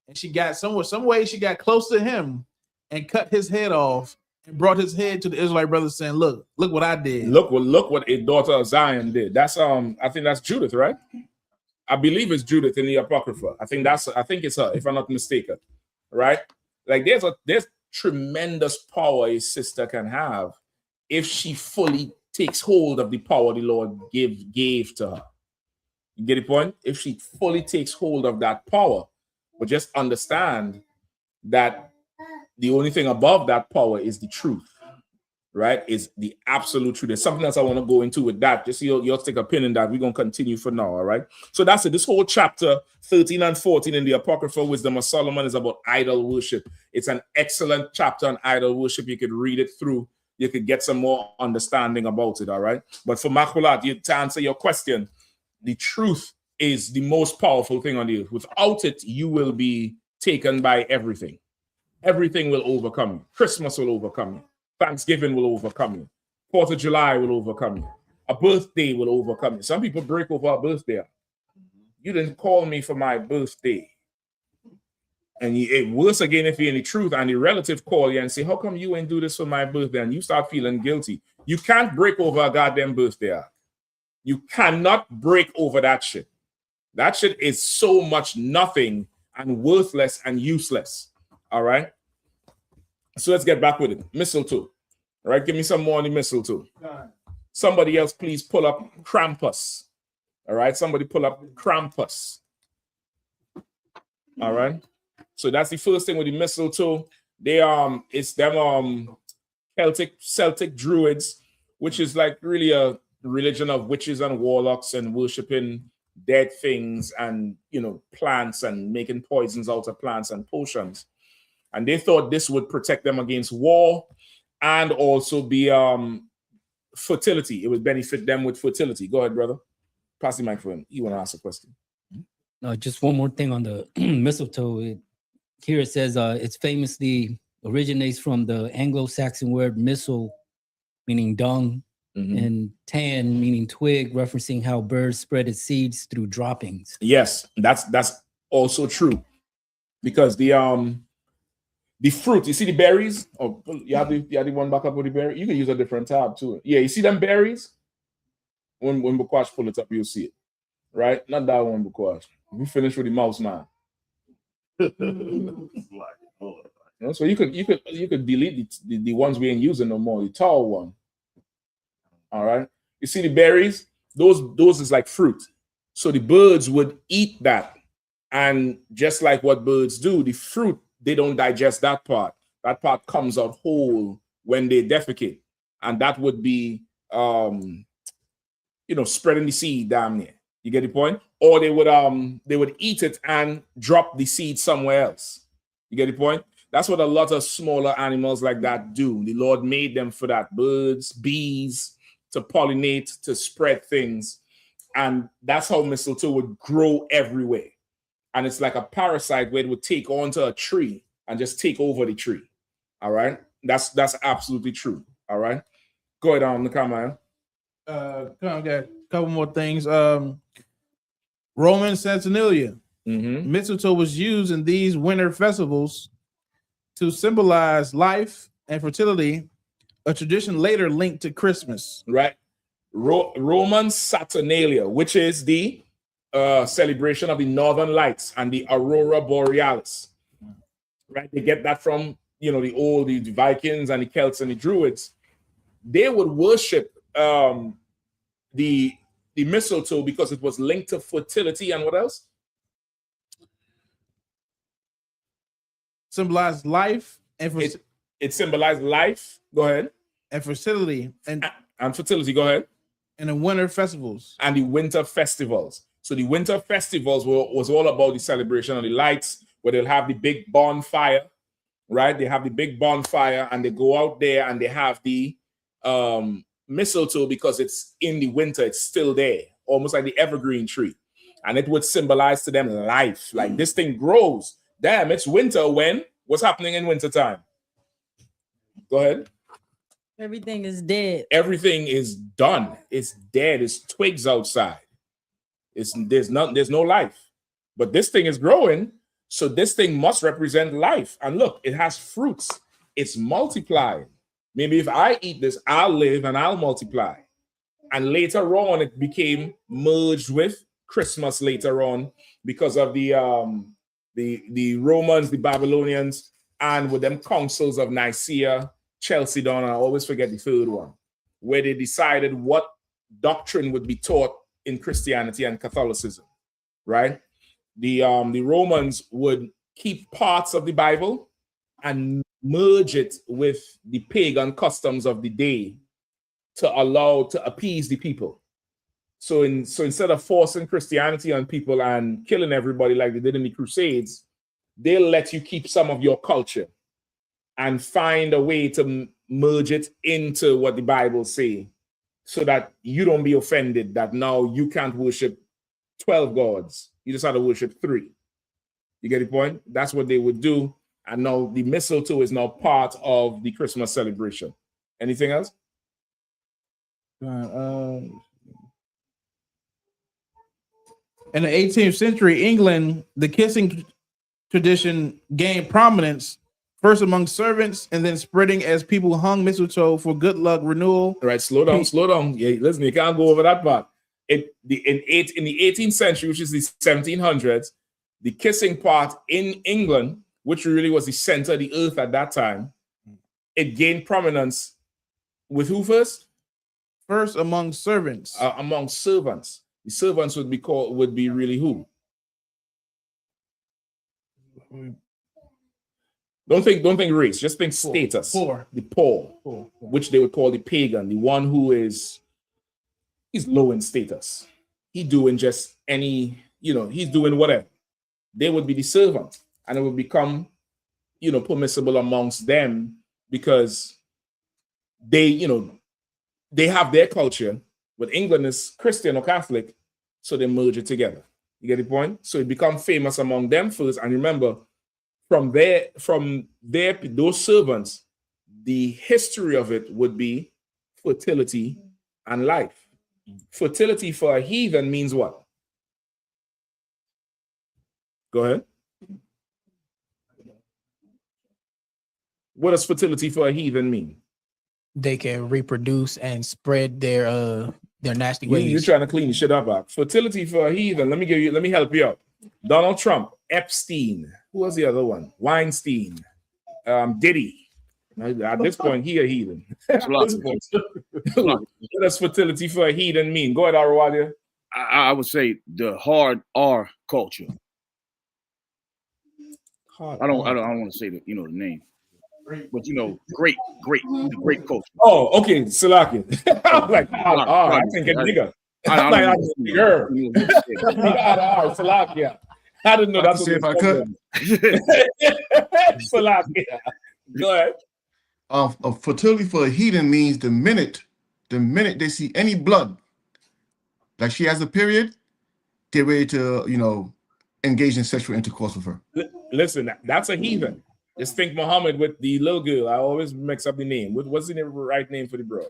and she got some way she got close to him and cut his head off and brought his head to the Israelite brothers, saying, "Look what I did. Look what a daughter of Zion did." That's I think that's Judith, right? I believe it's Judith in the Apocrypha. I think it's her, if I'm not mistaken, right? Like there's tremendous power a sister can have if she fully takes hold of the power the Lord gave to her. You get the point? If she fully takes hold of that power, but just understand that the only thing above that power is the truth, right? Is the absolute truth. There's something else I want to go into with that. Just so you'll take a pin in that. We're going to continue for now, all right? So that's it. This whole chapter 13 and 14 in the Apocryphal Wisdom of Solomon is about idol worship. It's an excellent chapter on idol worship. You could read it through. You could get some more understanding about it, all right? But for Makulat, to answer your question, the truth is the most powerful thing on the earth. Without it, you will be taken by everything. Everything will overcome you. Christmas will overcome you. Thanksgiving will overcome you. 4th of July will overcome you. A birthday will overcome you. Some people break over a birthday. You didn't call me for my birthday. And it worse again if you're in the truth and the relative call you and say, how come you ain't do this for my birthday? And you start feeling guilty. You can't break over a goddamn birthday. You cannot break over that shit. That shit is so much nothing and worthless and useless. All right? So let's get back with it. Mistletoe. All right, give me some more on the mistletoe. Somebody else, please pull up Krampus. All right, somebody pull up Krampus. All right. So that's the first thing with the mistletoe. It's them Celtic druids, which is like really a religion of witches and warlocks and worshiping dead things and plants and making poisons out of plants and potions. And they thought this would protect them against war and also be fertility. It would benefit them with fertility. Go ahead, brother. Pass the microphone. You want to ask a question? No, just one more thing on the mistletoe. Here it says it's famously originates from the Anglo-Saxon word missile, meaning dung, and tan, meaning twig, referencing how birds spread its seeds through droppings. Yes, that's also true. Because the fruit, you see the berries? Oh, you have the one back up with the berry. You can use a different tab too. Yeah, you see them berries? When Bukwash pull it up, you'll see it. Right? Not that one, Bukwash. We finished with the mouse man. So you could delete the ones we ain't using no more, the tall one. All right. You see the berries? Those is like fruit. So the birds would eat that. And just like what birds do, the fruit, they don't digest that part. That part comes out whole when they defecate. And that would be spreading the seed down there. You get the point? Or they would eat it and drop the seed somewhere else. You get the point? That's what a lot of smaller animals like that do. The Lord made them for that. Birds, bees, to pollinate, to spread things. And that's how mistletoe would grow everywhere. And it's like a parasite where it would take onto a tree and just take over the tree. All right. That's absolutely true. All right. Go ahead on the comment. Got a couple more things. Roman Saturnalia. Mistletoe was used in these winter festivals to symbolize life and fertility, a tradition later linked to Christmas. Right. Roman Saturnalia, which is the celebration of the Northern Lights and the Aurora Borealis. Right. They get that from, the Vikings and the Celts and the Druids. They would worship the mistletoe because it was linked to fertility and what else? Symbolized life and it symbolized life. Go ahead. And fertility and fertility. Go ahead. And the winter festivals. And the winter festivals. So the winter festivals was all about the celebration of the lights, where they'll have the big bonfire, right? They have the big bonfire and they go out there and they have the mistletoe because it's in the winter, it's still there, almost like the evergreen tree. And it would symbolize to them life. Like this thing grows. Damn, it's winter when? What's happening in winter time? Go ahead. Everything is dead. Everything is done. It's dead. It's twigs outside. There's no life. But this thing is growing, so this thing must represent life. And look, it has fruits. It's multiplying. Maybe if I eat this, I'll live and I'll multiply. And later on, it became merged with Christmas later on because of the Romans, the Babylonians, and with them councils of Nicaea, Chalcedon, I always forget the third one, where they decided what doctrine would be taught in Christianity and Catholicism, right? The Romans would keep parts of the Bible and merge it with the pagan customs of the day to appease the people. So instead of forcing Christianity on people and killing everybody like they did in the Crusades, they'll let you keep some of your culture and find a way to merge it into what the Bible say, so that you don't be offended that now you can't worship 12 gods. You just have to worship 3. You get the point? That's what they would do. And now the mistletoe is now part of the Christmas celebration. Anything else? In the 18th century, England, the kissing tradition gained prominence, first among servants and then spreading as people hung mistletoe for good luck, renewal. All right, slow down. Yeah, listen, you can't go over that part. In the 18th century, which is the 1700s, the kissing part in England, which really was the center of the earth at that time, it gained prominence with who first? First among servants. Among servants. The servants would be really who? Don't think race, just think status. Poor. The poor, which they would call the pagan, the one who he's low in status. He's doing just he's doing whatever. They would be the servant, and it would become, permissible amongst them because they have their culture, but England is Christian or Catholic, so they merge it together. You get the point? So it becomes famous among them first, and remember, from those servants, the history of it would be fertility and life. Fertility for a heathen means what? Go ahead. What does fertility for a heathen mean? They can reproduce and spread their nasty ways. You're trying to clean your shit up. Fertility for a heathen. Let me help you out. Donald Trump, Epstein. Who was the other one? Weinstein. Diddy. At this point, he a heathen. What does fertility for a heathen mean? Go ahead, Arawalia. I would say the hard R culture. I don't want to say the name. But great culture. Oh, okay, Salaki. I was like, I think a nigga. I'm like, Salaki. I didn't know that's what if I could. Salaki. Go ahead. Fertility for a heathen means the minute The minute they see any blood, like she has a period, they're ready to, you know, engage in sexual intercourse with her. Listen, that's a heathen. Just think Muhammad with the little girl. I always mix up the name. What's the right name for the bro?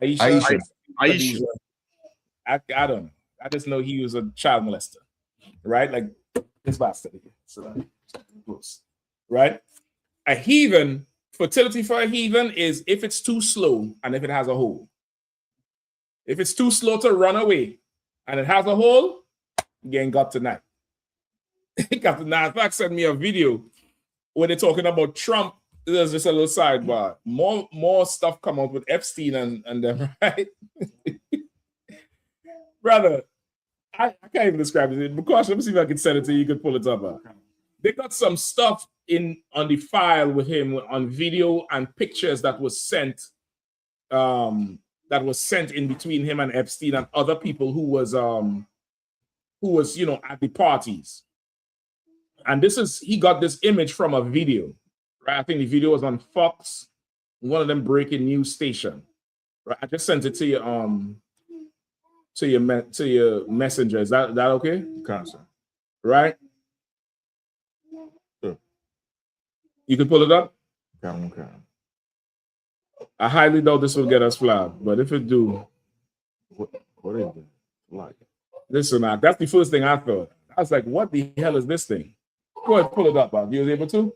Aisha. Aisha. I don't know. I just know he was a child molester, right? Like this bastard again. So close, right? A heathen, fertility for a heathen is if it's too slow and if it has a hole. If it's too slow to run away and it has a hole, you ain't got tonight. Captain Nasback sent me a video where they're talking about Trump. There's just a little sidebar. More stuff come up with Epstein and them, right? Brother, I can't even describe it. Because let me see if I can send it to you. You can pull it up. They got some stuff on the file with him on video and pictures that was sent in between him and Epstein and other people who was you know at the parties. And he got this image from a video, right? I think the video was on Fox, one of them breaking news station. Right? I just sent it to you to your messenger. Is that okay? Constant. Right? Sure. You can pull it up? Okay. I highly doubt this will get us flagged, but if it do, what is it? Like, listen, that's the first thing I thought. I was like, what the hell is this thing? Go ahead, pull it up, Bob. You was able to?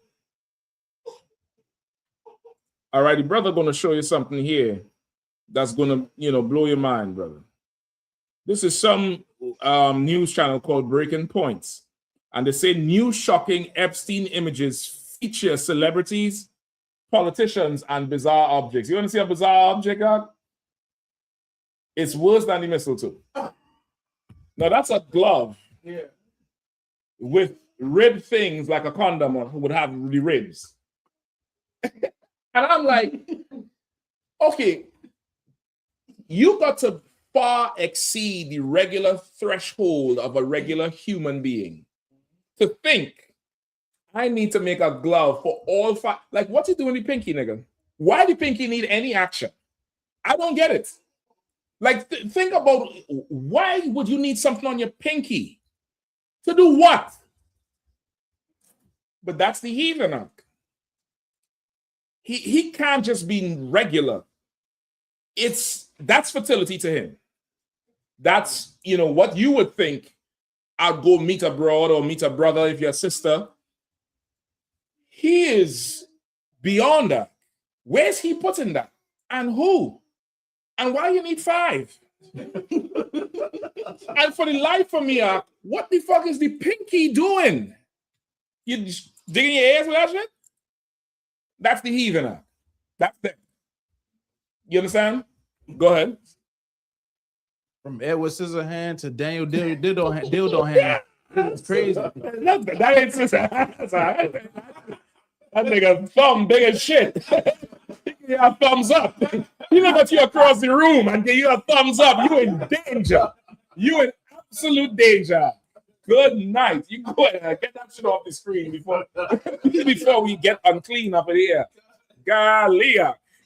All right, the brother gonna show you something here that's gonna, you know, blow your mind, brother. This is some news channel called Breaking Points, and they say new shocking Epstein images feature celebrities, politicians, and bizarre objects. You want to see a bizarre object, God? It's worse than the mistletoe. Now that's a glove with rib things like a condom would have the ribs. And I'm like, okay, you got to far exceed the regular threshold of a regular human being to think I need to make a glove for all five. Like, what's he doing the pinky, nigga? Why the pinky need any action? I don't get it. Like, think about why would you need something on your pinky? To do what? But that's the heathen. He can't just be regular. That's fertility to him. That's, you know, what you would think. I'd go meet a broad or meet a brother if you're a sister. He is beyond that. Where's he putting that? And who? And why you need 5? And for the life of me, what the fuck is the pinky doing? You digging your ass with that shit? That's the heathen. That's it. You understand? Go ahead. From Edward Scissorhand to Daniel Dildo Hand. It's crazy. That ain't Scissorhand. That nigga thumb big as shit. You have thumbs up. You look at you across the room and give you a thumbs up. You in danger. You in absolute danger. Good night. You go ahead. Get that shit off the screen before we get unclean up in here. Golly.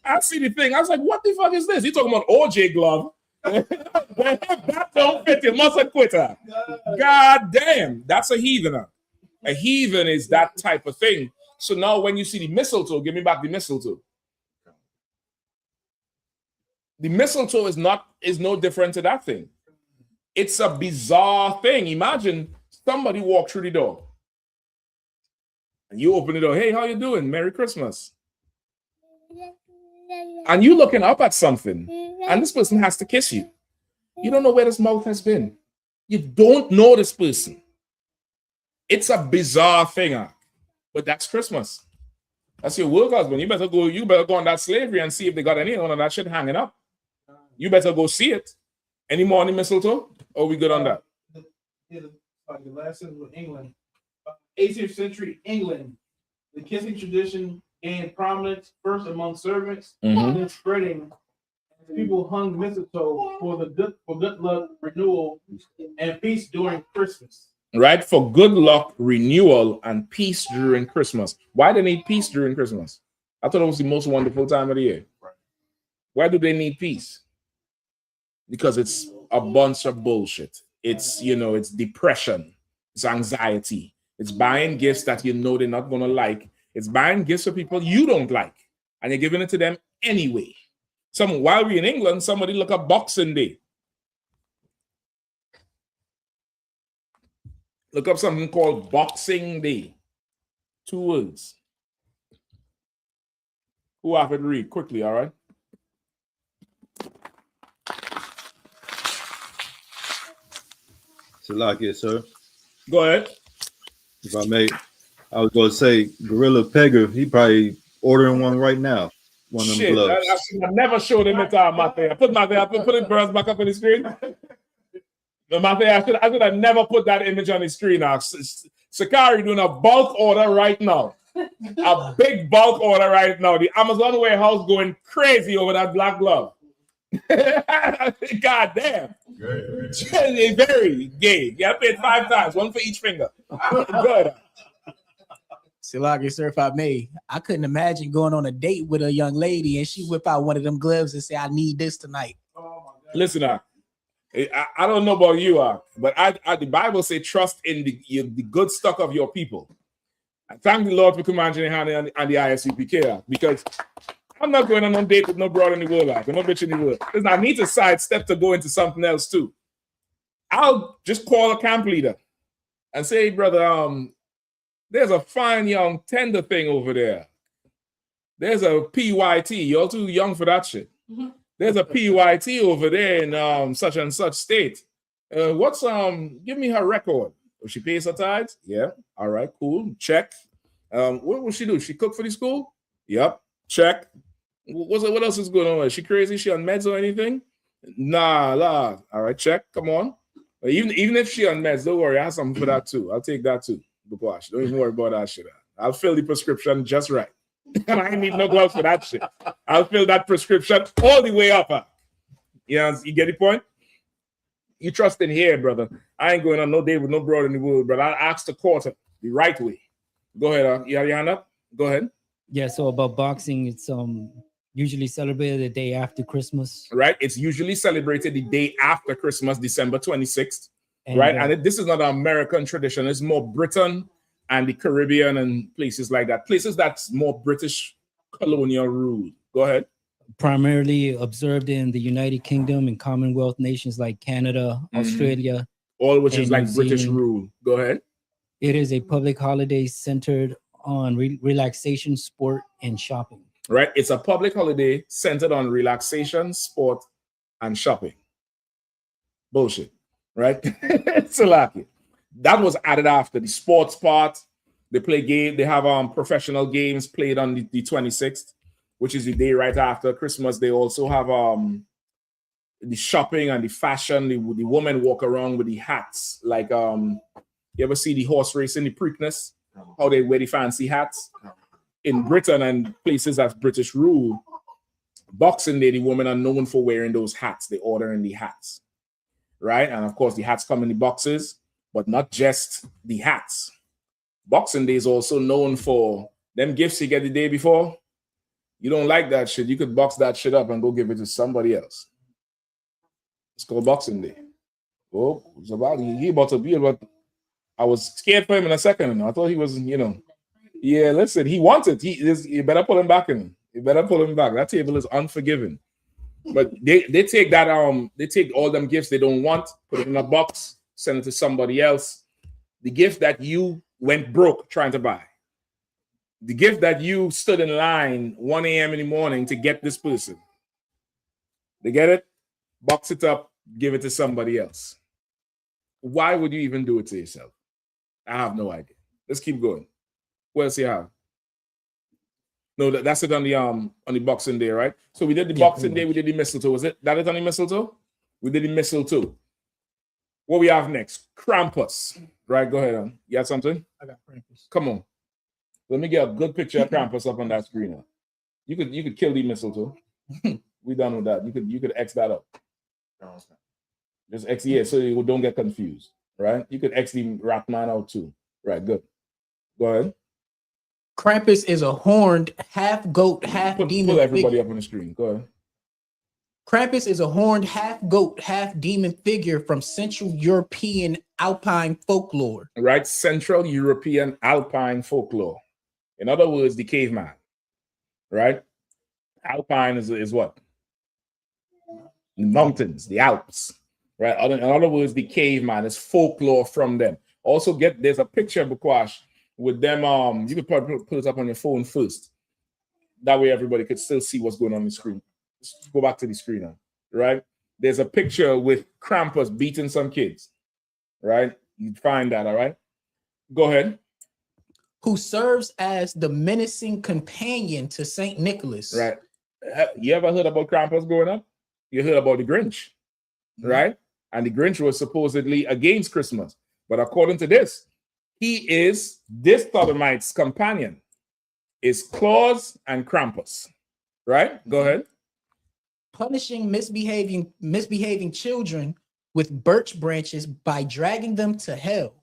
I see the thing. I was like, what the fuck is this? He talking about OJ glove. That don't fit. You must have quit her. God damn. That's a heathen. A heathen is that type of thing. So now when you see the mistletoe, give me back the mistletoe. The mistletoe is no different to that thing. It's a bizarre thing. Imagine somebody walk through the door and you open the door. Hey, how you doing? Merry Christmas. And you looking up at something and this person has to kiss you. You don't know where this mouth has been. You don't know this person. It's a bizarre thing, but that's Christmas. That's your work husband. You better go on that slavery and see if they got any of that shit hanging up. You better go see it. Any more on the mistletoe? Or we good on that? Like the last sentence with England. 18th century England, the kissing tradition gained prominence first among servants, and then spreading. People hung mistletoe for good luck, renewal, and peace during Christmas. Right? For good luck, renewal, and peace during Christmas. Why do they need peace during Christmas? I thought it was the most wonderful time of the year. Why do they need peace? because it's a bunch of bullshit. It's, you know, it's depression, it's anxiety, it's buying gifts that you know they're not gonna like. It's buying gifts for people you don't like, and you're giving it to them anyway. While we're in England, somebody look up Boxing Day. Look up something called Boxing Day. 2 words. Who have it read quickly, all right? Salakia, sir. Go ahead. If I may, I was going to say, Gorilla Pegger, he probably ordering one right now. One of them gloves. I never showed him it, Matthew. I put the girls back up on the screen. No, Matthew, I should have never put that image on the screen. Sakari doing a bulk order right now. A big bulk order right now. The Amazon warehouse going crazy over that black glove. God damn. Very gay. You paid 5 times, 1 for each finger. Good. Silagi, sir, if I may, I couldn't imagine going on a date with a young lady and she whip out one of them gloves and say, I need this tonight. Listen, I don't know about you, but the Bible says trust in the good stock of your people. I thank the Lord for commanding Yahanna and the I.S.U.P.K, because I'm not going on no date with no broad in the world, or no bitch in the world. Listen, I need to sidestep to go into something else too. I'll just call a camp leader and say, brother, there's a fine young tender thing over there. There's a PYT. You're too young for that shit. There's a PYT over there in such and such state. Give me her record. She pays her tithes? Yeah. All right, cool. Check. What will she do? She cook for the school? Yep. Check. What else is going on? Is she crazy? Is she on meds or anything? Nah. All right, check. Come on. Even if she on meds, don't worry. I have something for that too. I'll take that too. Gosh, don't even worry about that shit. I'll fill the prescription just right. And I ain't need no gloves for that shit. I'll fill that prescription all the way up. You get the point? You trust in here, brother. I ain't going on no date with no broad in the world, but I'll ask the quarter the right way. Go ahead, Yahanna. Go ahead. Yeah, so about boxing, it's usually celebrated the day after Christmas. Right. It's usually celebrated the day after Christmas, December 26th. Right. And this is not an American tradition. It's more Britain and the Caribbean and places like that. Places that's more British colonial rule. Go ahead. Primarily observed in the United Kingdom and Commonwealth nations like Canada, Australia. All which is like British rule. Go ahead. It is a public holiday centered on relaxation, sport, and shopping. Right. It's a public holiday centered on relaxation, sport, and shopping. Bullshit. Right? Salaki. That was added after the sports part. They play game. They have professional games played on the 26th, which is the day right after Christmas. They also have the shopping and the fashion. The women walk around with the hats. Like you ever see the horse race in the Preakness? How they wear the fancy hats? In Britain and places that's British rule, Boxing Day, the women are known for wearing those hats. They order in the hats. Right? And of course, the hats come in the boxes, but not just the hats. Boxing Day is also known for them gifts you get the day before. You don't like that shit, you could box that shit up and go give it to somebody else. It's called Boxing Day. Oh, it's about he about to be about. I was scared for him in a second. I thought he was, yeah, listen, he wants it. You better pull him back in. You better pull him back. That table is unforgiving. But they take that they take all them gifts they don't want, put it in a box, send it to somebody else. The gift that you went broke trying to buy, the gift that you stood in line 1 a.m. in the morning to get this person, they get it, box it up, give it to somebody else. Why would you even do it to yourself? I have no idea. Let's keep going. What else you have? No, that's it on the Boxing Day, right? So we did the Boxing Day, we did the mistletoe. Was it that it on the mistletoe? We did the mistletoe. What we have next? Krampus. Right, go ahead. You got something? I got Krampus. Come on. Let me get a good picture of Krampus up on that screen. You could kill the mistletoe. We done with that. You could X that up. Just X, yeah, so you don't get confused. Right? You could X the Ratman out too. Right, good. Go ahead. Krampus is a horned half goat, half demon. Pull everybody up on the screen. Go ahead. Krampus is a horned half goat, half demon figure from Central European Alpine folklore. Right? Central European Alpine folklore. In other words, the caveman. Right? Alpine is what? The mountains, the Alps. Right? In other words, the caveman is folklore from them. Also, there's a picture, Bukwash, with them. You could probably put it up on your phone first. That way everybody could still see what's going on the screen. Let's go back to the screen now. Right? There's a picture with Krampus beating some kids. Right? You find that, all right? Go ahead. Who serves as the menacing companion to Saint Nicholas. Right. You ever heard about Krampus growing up? You heard about the Grinch, right? And the Grinch was supposedly against Christmas. But according to this, he is this sodomite's companion. Is Claus and Krampus, right? Go ahead. Punishing misbehaving children with birch branches by dragging them to hell.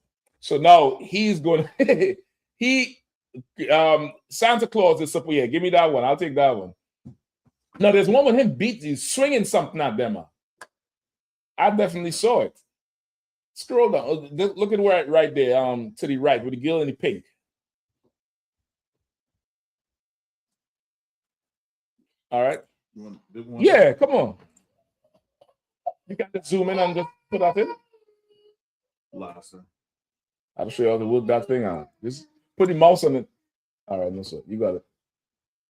So now he's going to Santa Claus is up here. Give me that one. I'll take that one. Now there's one with him swinging something at them. I definitely saw it. Scroll down. Look at where right there, to the right with the girl in the pink. All right. Yeah, come on. You got to zoom in and just put that in. I'll show you how to work that thing out. Just put the mouse on it. All right, no, sir. You got it.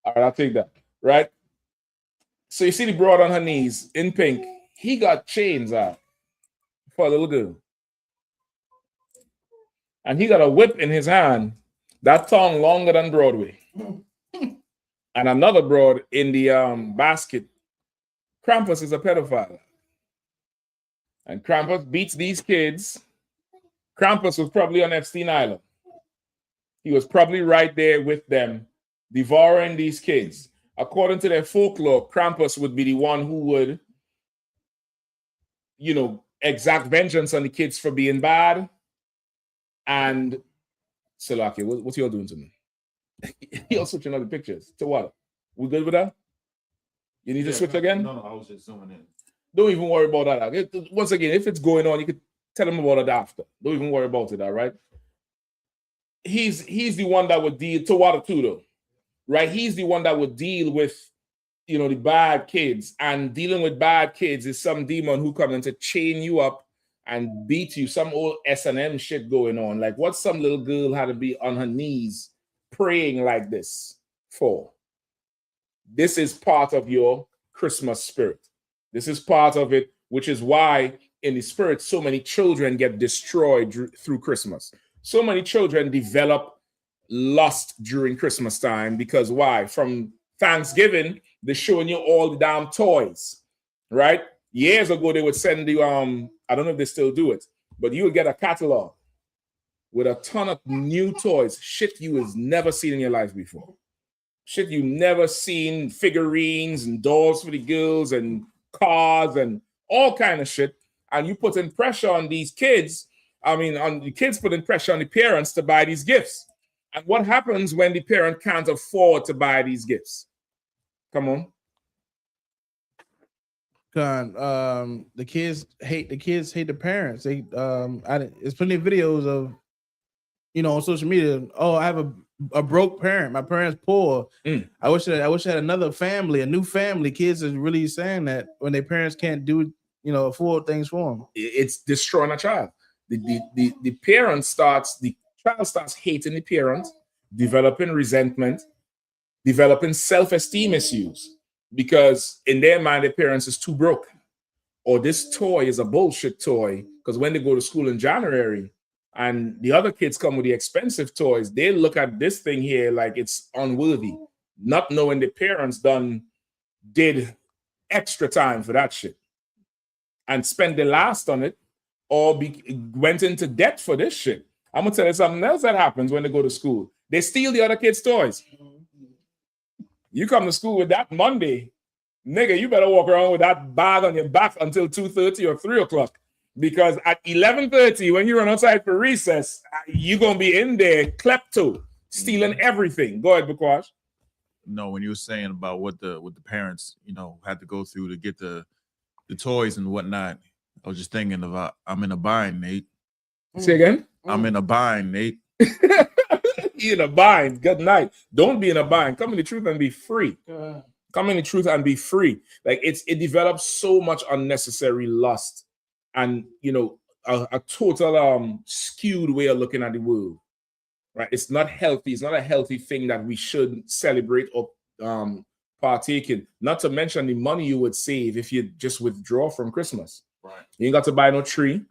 All right, I'll take that. Right? So you see the broad on her knees in pink. He got chains out for a little girl. And he got a whip in his hand. That tongue longer than Broadway. And another broad in the basket. Krampus is a pedophile. And Krampus beats these kids. Krampus was probably on Epstein Island. He was probably right there with them, devouring these kids. According to their folklore, Krampus would be the one who would, exact vengeance on the kids for being bad. And Salaki, what's y'all doing to me? Y'all switching other pictures. To what? We good with that? You need to switch again? No, I was just zooming in. Don't even worry about that. Once again, if it's going on, you could tell them about it after. Don't even worry about it, all right? He's the one that would deal to water too, though. Right? He's the one that would deal with, the bad kids. And dealing with bad kids is some demon who comes in to chain you up and beat you. Some old S&M shit going on. Like, what some little girl had to be on her knees praying like this for? This is part of your Christmas spirit. This is part of it, which is why in the spirit, so many children get destroyed through Christmas. So many children develop lust during Christmas time because why? From Thanksgiving, they're showing you all the damn toys, right? Years ago, they would send you, I don't know if they still do it, but you would get a catalog with a ton of new toys, shit you has never seen in your life before. Shit you never seen, figurines and dolls for the girls and cars and all kind of shit. And you putting pressure on these kids. On the kids putting pressure on the parents to buy these gifts. And what happens when the parent can't afford to buy these gifts? Come on. The kids hate the parents. They there's plenty of videos of on social media. Oh, I have a broke parent. My parents poor. I wish I had another family, a new family. Kids are really saying that when their parents can't do afford things for them. It's destroying a child. The child starts hating the parent, developing resentment, developing self-esteem issues because in their mind, their parents is too broke. Or this toy is a bullshit toy because when they go to school in January and the other kids come with the expensive toys, they look at this thing here like it's unworthy, not knowing the parents did extra time for that shit and spend the last on it or went into debt for this shit. I'm gonna tell you something else that happens when they go to school. They steal the other kids' toys. You come to school with that Monday, nigga, you better walk around with that bag on your back until 2:30 or 3 o'clock. Because at 11:30, when you run outside for recess, you're gonna be in there klepto, stealing everything. Go ahead, Bukwash. No, when you were saying about what the parents, you know, had to go through to get the toys and whatnot, I was just thinking about I'm in a bind, Nate. Say again? I'm in a bind, Nate. You in a bind. Good night. Don't be in a bind. Come in the truth and be free. Come in the truth and be free. Like it develops so much unnecessary lust and a total skewed way of looking at the world. Right? It's not healthy. It's not a healthy thing that we should celebrate or partake in. Not to mention the money you would save if you just withdraw from Christmas. Right. You ain't got to buy no tree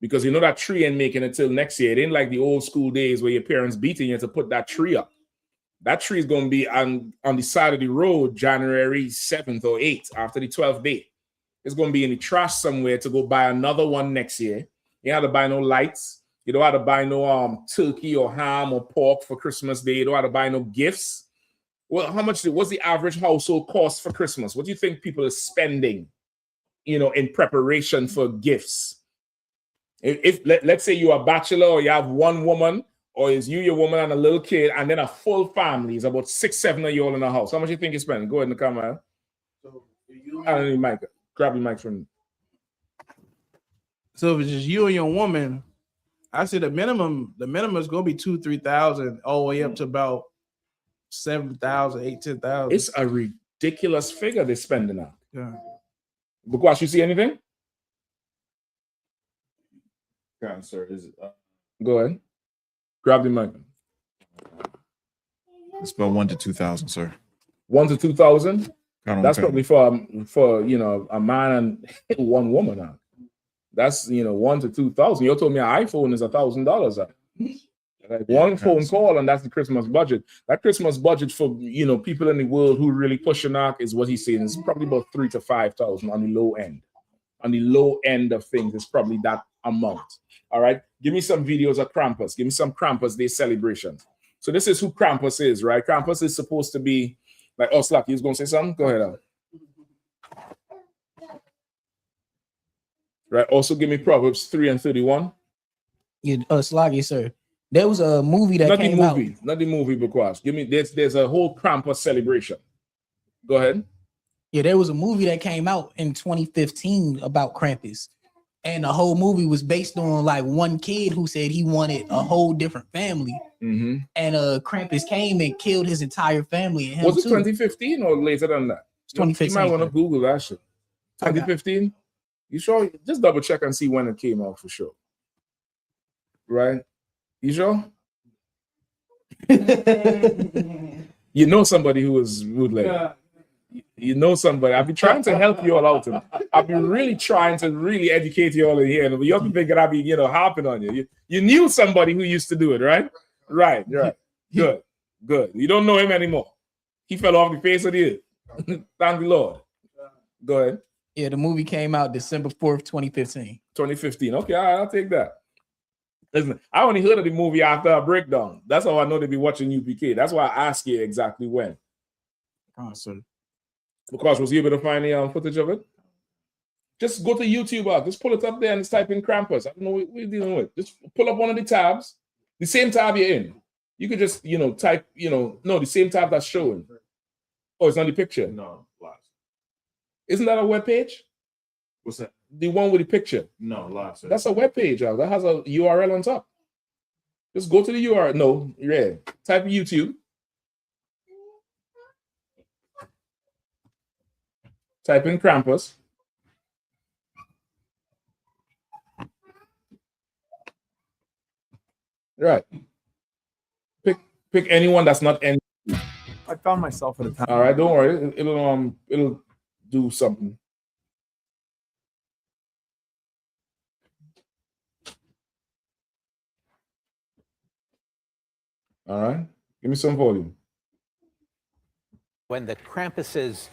because you know that tree ain't making it till next year. It ain't like the old school days where your parents beating you to put that tree up. That tree is going to be on the side of the road January 7th or 8th after the 12th day. It's going to be in the trash somewhere to go buy another one next year. You don't have to buy no lights. You don't have to buy no turkey or ham or pork for Christmas Day. You don't have to buy no gifts. Well, what's the average household cost for Christmas? What do you think people are spending, in preparation for gifts? If let's say you're a bachelor or you have one woman, or is you, your woman, and a little kid, and then a full family, is about 6-7 of you all in the house. How much do you think you're spending? Go ahead in the camera. I don't need mic. Grab the mic from me. So if it's just you and your woman, I say the minimum is gonna be 2,000-3,000 all the way up to about 7,000, 8,000, 10,000. It's a ridiculous figure they're spending on. Yeah. Because you see anything? Yeah, sir. Is it? Go ahead. Grab the mic. It's about 1,000 to 2,000, sir. 1,000 to 2,000. That's okay. probably for a man and one woman. Now. That's 1,000 to 2,000. You told me an iPhone is $1,000. Like one phone call, and that's the Christmas budget. That Christmas budget for people in the world who really pushing out is what he's saying is probably about 3,000 to 5,000 on the low end. On the low end of things, it's probably that amount. All right, give me some videos of Krampus. Give me some Krampus Day celebrations. So this is who Krampus is, right? Krampus is supposed to be like, oh, Slack, you was gonna say something? Go ahead, Al. Right. Also, give me Proverbs 3:31. Slaggy, sir. There was a movie that came out. Not the movie, because give me there's a whole Krampus celebration. Go ahead. Yeah, there was a movie that came out in 2015 about Krampus, and the whole movie was based on like one kid who said he wanted a whole different family, and Krampus came and killed his entire family. And him was it too. 2015 or later than that? It's 2015. You might want to Google that shit. 2015. You sure? Just double check and see when it came out for sure. Right? You sure? You know somebody who was rude like that. You know somebody. I've been trying to help you all out. I've been really trying to really educate you all in here. But you have to think that I'll be, harping on you. You knew somebody who used to do it, right? Right. Good. You don't know him anymore. He fell off the face of the earth. Thank the Lord. Go ahead. Yeah, the movie came out December 4th, 2015. 2015. Okay, all right, I'll take that. Listen, I only heard of the movie after a breakdown. That's how I know they be watching UPK. That's why I asked you exactly when. Awesome. Because was you able to find the footage of it? Just go to YouTube. Just pull it up there and just type in Krampus. I don't know what you're dealing with. Just pull up one of the tabs. The same tab you're in. You could just, type, the same tab that's showing. Oh, it's not the picture? No, live. Isn't that a web page? What's that? The one with the picture. No, live. Sir. That's a web page. That has a URL on top. Just go to the URL. No, yeah. Type YouTube. Type in Krampus. Right. Pick anyone that's not any. I found myself at a time. All right, don't worry. It'll do something. All right. Give me some volume. When the Krampuses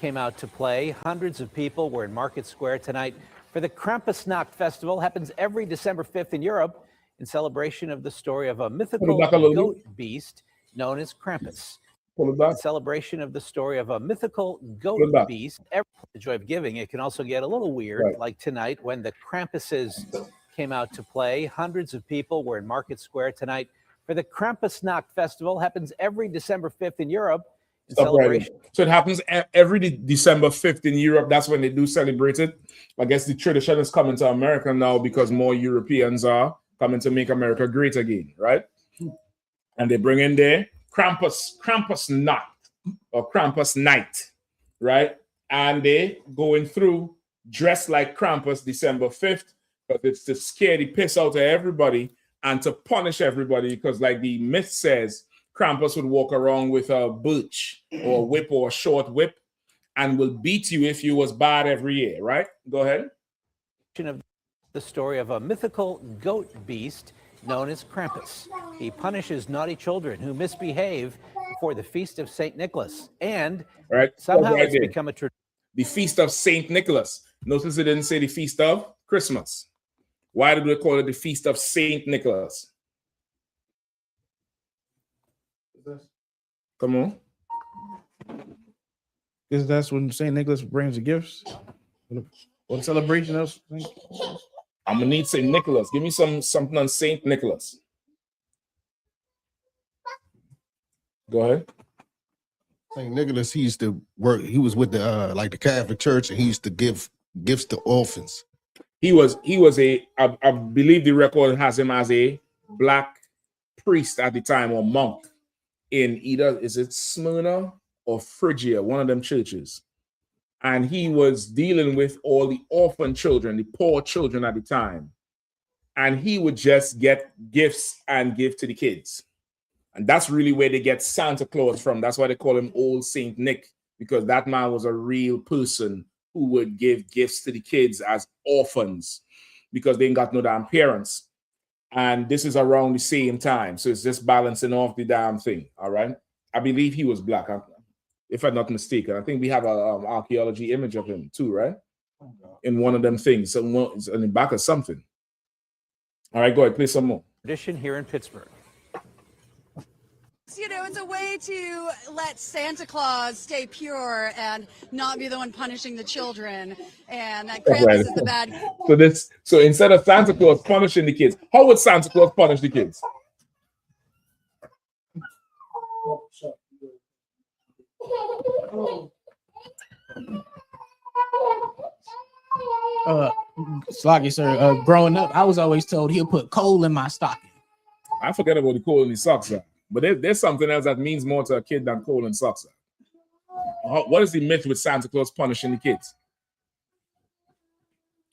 came out to play, hundreds of people were in Market Square tonight for the Krampusnacht Festival. Happens every December 5th in Europe in celebration of the story of a mythical goat beast known as Krampus. In celebration of the story of a mythical goat beast. The joy of giving. It can also get a little weird, like tonight when the Krampuses came out to play. Hundreds of people were in Market Square tonight for the Krampusnacht Festival. Happens every December 5th in Europe Stop right there. So it happens every December 5th in Europe. That's when they do celebrate it. I guess the tradition is coming to America now because more Europeans are coming to make America great again, right? And they bring in their Krampus night or Krampus night, right? And they going through dressed like Krampus December 5th, but it's to scare the piss out of everybody and to punish everybody because, like the myth says, Krampus would walk around with a birch or a whip or a short whip and will beat you if you was bad every year, right? Go ahead. Of the story of a mythical goat beast known as Krampus. He punishes naughty children who misbehave before the Feast of St. Nicholas. And somehow it's become a tradition. The Feast of St. Nicholas. Notice it didn't say the Feast of Christmas. Why did we call it the Feast of St. Nicholas? Come on. Because that's when St. Nicholas brings the gifts. What celebration else? I'm gonna need St. Nicholas. Give me something on St. Nicholas. Go ahead. St. Nicholas, he used to work. He was with the like the Catholic Church, and he used to give gifts to orphans. He was I believe the record has him as a black priest at the time or monk in either is it Smyrna or Phrygia, one of them churches. And he was dealing with all the orphan children, the poor children at the time. And he would just get gifts and give to the kids. And that's really where they get Santa Claus from. That's why they call him Old Saint Nick, because that man was a real person who would give gifts to the kids as orphans because they ain't got no damn parents. And this is around the same time. So it's just balancing off the damn thing, all right? I believe he was black, if I'm not mistaken. I think we have an archaeology image of him too, right? In one of them things, in the back of something. All right, go ahead, play some more. Tradition here in Pittsburgh. You know, it's a way to let Santa Claus stay pure and not be the one punishing the children. And that Krampus is the bad guy. So instead of Santa Claus punishing the kids, how would Santa Claus punish the kids? Sloggy, sir. Growing up, I was always told he'll put coal in my stocking. I forget about the coal in the socks, but there's something else that means more to a kid than coal and socks. What is the myth with Santa Claus punishing the kids?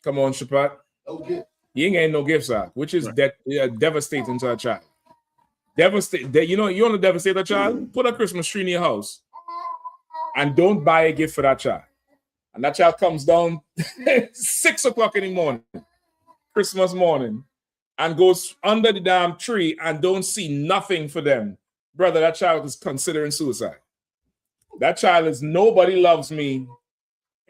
Come on, Shapat. He ain't getting no gifts, which is devastating to a child. You want to devastate a child? Put a Christmas tree in your house and don't buy a gift for that child. And that child comes down 6 o'clock in the morning, Christmas morning, and goes under the damn tree and don't see nothing for them. Brother, that child is considering suicide. That child is nobody loves me.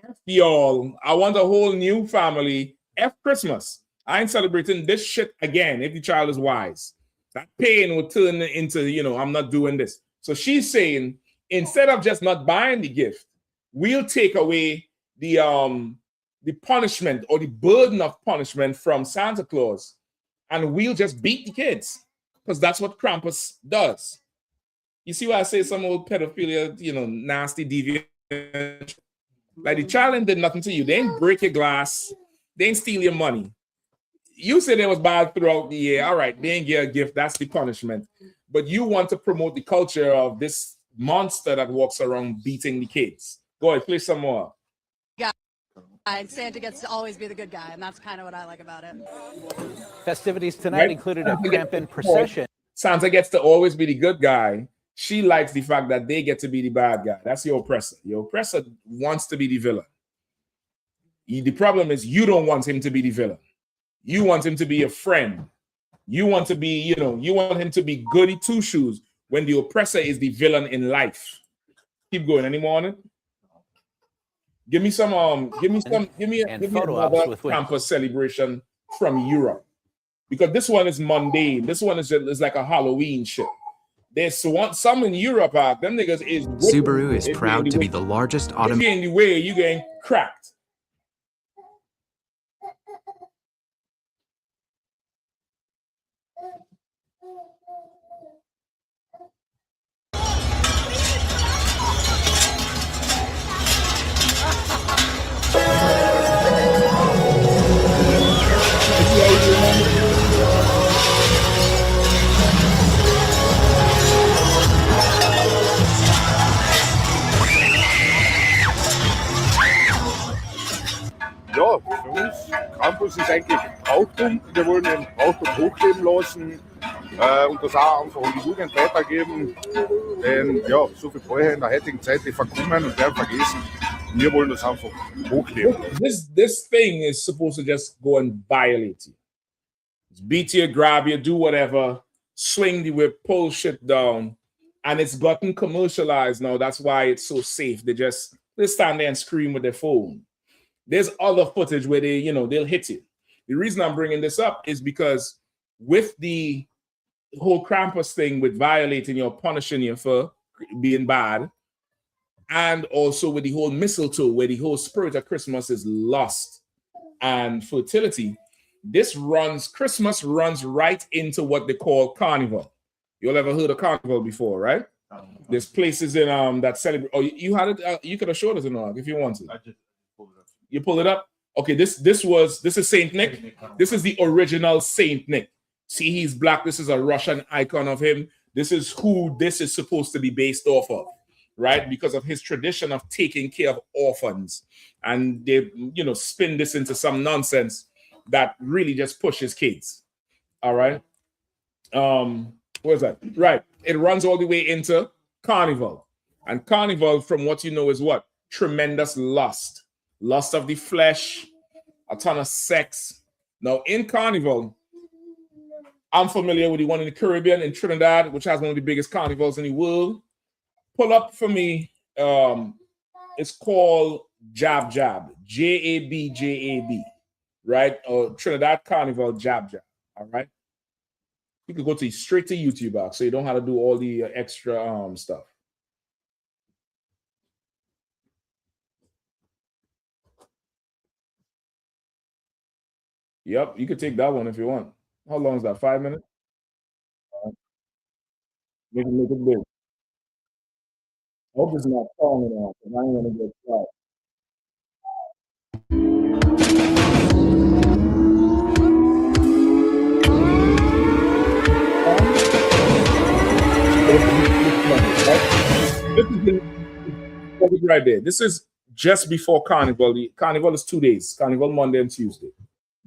F y'all. I want a whole new family. F Christmas. I ain't celebrating this shit again if the child is wise. That pain will turn into, I'm not doing this. So she's saying, instead of just not buying the gift, we'll take away the punishment or the burden of punishment from Santa Claus, and we'll just beat the kids because that's what Krampus does. You see why I say some old pedophilia, nasty deviant. Like the child ain't did nothing to you. They ain't break your glass. They ain't steal your money. You said it was bad throughout the year. All right, they ain't get a gift. That's the punishment. But you want to promote the culture of this monster that walks around beating the kids. Go ahead, play some more. And Santa gets to always be the good guy, and that's kind of what I like about it. Festivities tonight included a Krampus procession. Santa gets to always be the good guy. She likes the fact that they get to be the bad guy. That's your oppressor. Your oppressor wants to be the villain. The problem is you don't want him to be the villain. You want him to be a friend. You want to be, you want him to be goody two-shoes when the oppressor is the villain in life. Keep going. Any more on it? Give me another campus celebration from Europe, because this one is mundane. This one is like a Halloween shit. There's some in Europe, them niggas is Subaru is proud to be the largest automobile. If you're in the way, you getting cracked. Fokus ist eigentlich Brauchtum. Wir wollen den Brauchtum hochleben lassen und das auch einfach an die Jugend weitergeben. Denn ja, so viele Bräuche in der heutigen Zeit, die verkommen und werden vergessen. Und wir wollen das einfach hochleben. This thing is supposed to just go and violate you. Beat you, grab you, do whatever, swing the whip, pull shit down. And it's gotten commercialized now. That's why it's so safe. They stand there and scream with their phone. There's other footage where they'll hit you. The reason I'm bringing this up is because with the whole Krampus thing with violating you or punishing you for being bad, and also with the whole mistletoe, where the whole spirit of Christmas is lust and fertility, Christmas runs right into what they call carnival. You all ever heard of carnival before, right? There's places in that celebrate. Oh, you had it. You could have showed us in if you wanted. I just pulled it up. You pull it up. Okay, this is Saint Nick. This is the original Saint Nick. See, he's black. This is a Russian icon of him. This is who this is supposed to be based off of, right? Because of his tradition of taking care of orphans, and they spin this into some nonsense that really just pushes kids. All right. Where's that? Right. It runs all the way into carnival. And carnival, from what you know, is what? Tremendous lust. Lust of the flesh, a ton of sex. Now, in carnival, I'm familiar with the one in the Caribbean, in Trinidad, which has one of the biggest carnivals in the world. Pull up for me. It's called Jab Jab. Jabjab. Right? Or Trinidad Carnival Jab Jab. All right. You can go straight to YouTube, so you don't have to do all the extra stuff. Yep, you could take that one if you want. How long is that? 5 minutes? Make it big. I hope it's not falling off, and I ain't gonna get shot. This is right there. This is just before Carnival. The Carnival is 2 days. Carnival Monday and Tuesday.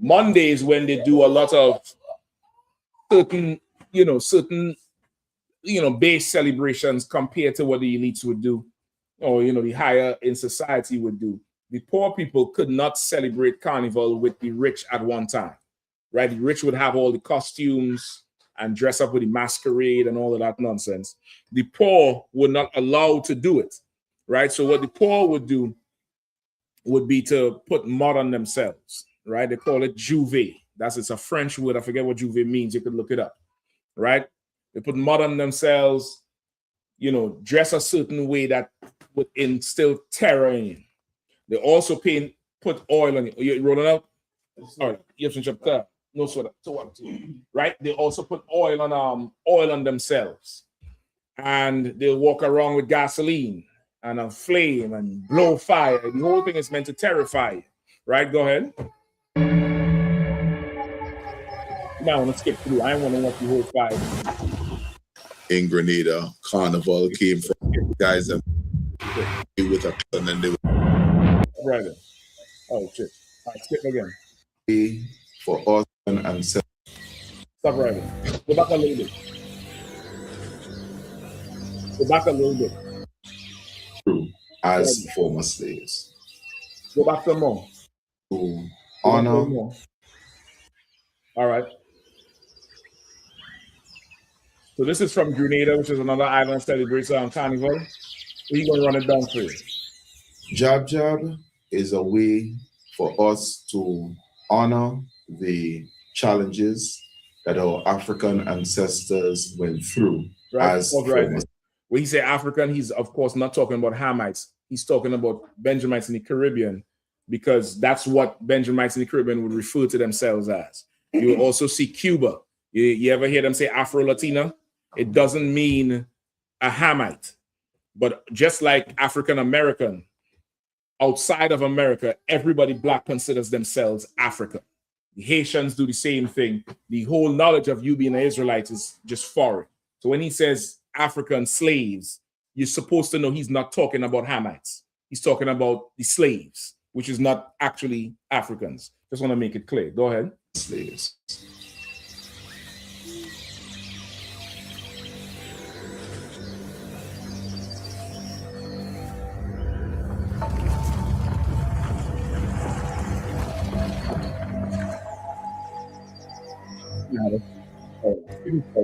Monday is when they do a lot of certain base celebrations compared to what the elites would do, or the higher in society would do. The poor people could not celebrate Carnival with the rich at one time, right? The rich would have all the costumes and dress up with the masquerade and all of that nonsense. The poor were not allowed to do it, right? So what the poor would do would be to put mud on themselves, right? They call it juve. It's a French word. I forget what juve means. You could look it up, right? They put mud on themselves, dress a certain way that would instill terror in you. They also put oil on you. You're rolling out? All right. You have to jump there. No soda. So what? Right? They also put oil on themselves. And they'll walk around with gasoline and a flame and blow fire. The whole thing is meant to terrify you. Right? Go ahead. Now I want to skip through. I want to watch the whole fire. In Grenada, Carnival came from guys that with a and then they were right. Oh shit. All right, skip again. For us and stop right there. Go back a little bit. Go back a little bit. True. As former slaves. Go back some more. To honor. More. All right. So this is from Grenada, which is another island that celebrates Carnival. We're going to run it down for you. Jab Jab is a way for us to honor the challenges that our African ancestors went through. Right. As right. When he say African, he's of course not talking about Hamites. He's talking about Benjamites in the Caribbean, because that's what Benjamites in the Caribbean would refer to themselves as. You will also see Cuba. You ever hear them say Afro-Latina? It doesn't mean a Hamite. But just like African American, outside of America, everybody black considers themselves African. The Haitians do the same thing. The whole knowledge of you being an Israelite is just foreign. So when he says African slaves, you're supposed to know he's not talking about Hamites. He's talking about the slaves, which is not actually Africans. Just want to make it clear. Go ahead. Slaves.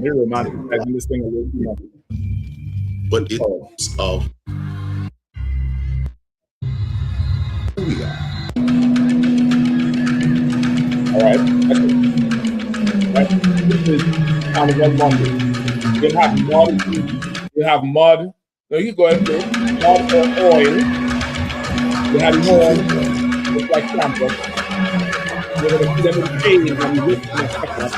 They're romanticizing this thing a little too much. But it's of who we are. All right. Right. This is Carnival Monday. You have mud. You have mud. No, you go ahead and do mud or oil. You have horn, just like Krampus. You're going to see them in chains and you whip them in a second.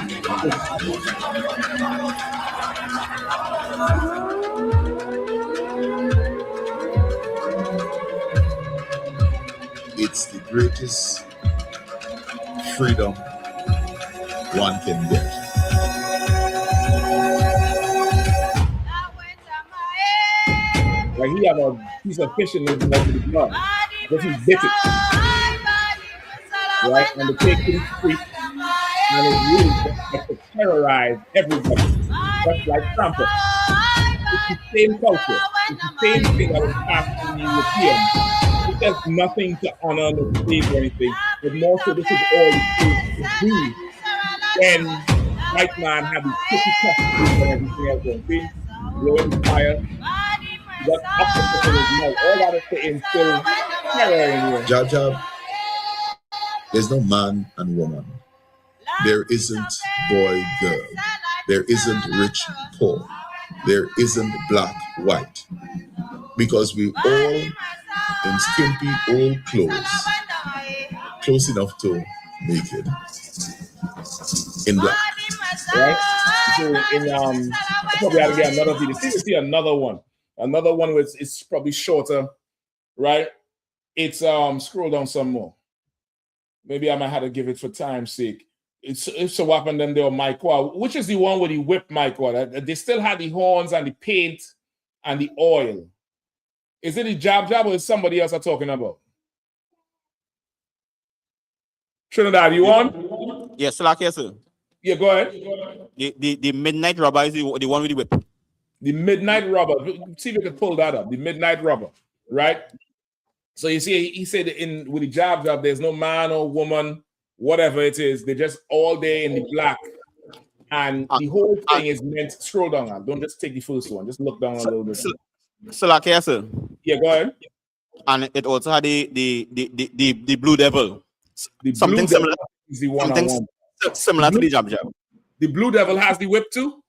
It's the greatest freedom one can get. Like he have a piece of fish in his mouth with his blood. But he bit it. Right? And the pig couldn't speak. And it really like to terrorize everybody. Just like Krampus. It's the same culture. It's the same thing that was passed from the Europeans. It does nothing to honor the slave or anything. But more so, this is all the slaves could do when white man had these pretty customs and everything else going. See? Blowing fire. You got opposite in his mouth. All that is to instill terror in you. Jab. There's no man and woman. There isn't boy, girl. There isn't rich, poor. There isn't black, white. Because we all in skimpy old clothes, close enough to naked, in black. Right? So in I probably have to get another video. See another one. Another one which is probably shorter, right? It's scroll down some more. Maybe I might have to give it for time's sake. It's so what happened then there Mike Wah, which is the one with the whip Mike Wah. They still had the horns and the paint and the oil. Is it the jab or is somebody else I'm talking about? Trinidad, you on? Yes, like yes, sir. Yeah, go ahead. The midnight robber is the one with the whip. The midnight robber. See if you can pull that up. The midnight robber, right? So you see, he said with the jab, there's no man or woman, whatever it is. They're just all day in the black. And the whole thing is meant, scroll down now. Don't just take the first one. Just look down a little bit. So like yes, sir. Yeah, go ahead. And it also had the blue devil. Something similar. Is the one similar to the jab. The blue devil has the whip too?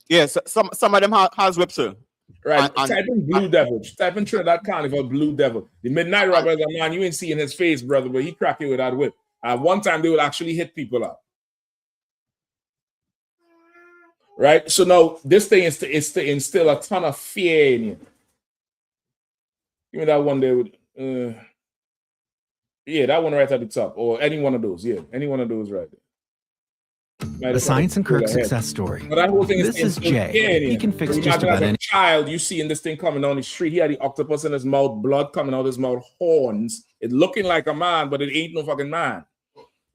Yes, some of them has whip, sir. Right. Type in blue devil. Type in Trinidad Carnival blue devil. The midnight robber is a man you ain't seeing his face, brother, but he crack it with that whip. One time they would actually hit people up. Right? So now this thing is to instill a ton of fear in you. Give me that one there with yeah, that one right at the top. Or any one of those. Yeah, any one of those right there. The Science and Kirk success story. But that whole thing this is Jay. He can fix just about any child. You seeing this thing coming down the street. He had the octopus in his mouth, blood coming out of his mouth, horns. It looking like a man, but it ain't no fucking man.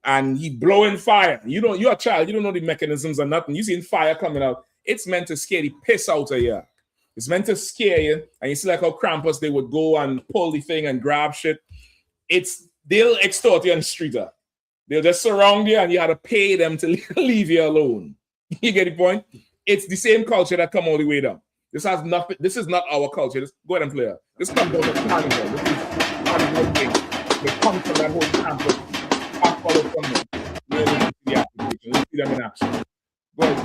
And he blowing fire. You're a child. You don't know the mechanisms or nothing. You seen fire coming out. It's meant to scare the piss out of you. It's meant to scare you. And you see like how Krampus, they would go and pull the thing and grab shit. They'll extort you on the street. They'll just surround you and you have to pay them to leave you alone. You get the point? It's the same culture that come all the way down. This has nothing. This is not our culture. Go ahead and play it. This comes from the carnival. This is carnival thing. They come from that whole campus. I follow from them. Let's see them in action. Go ahead.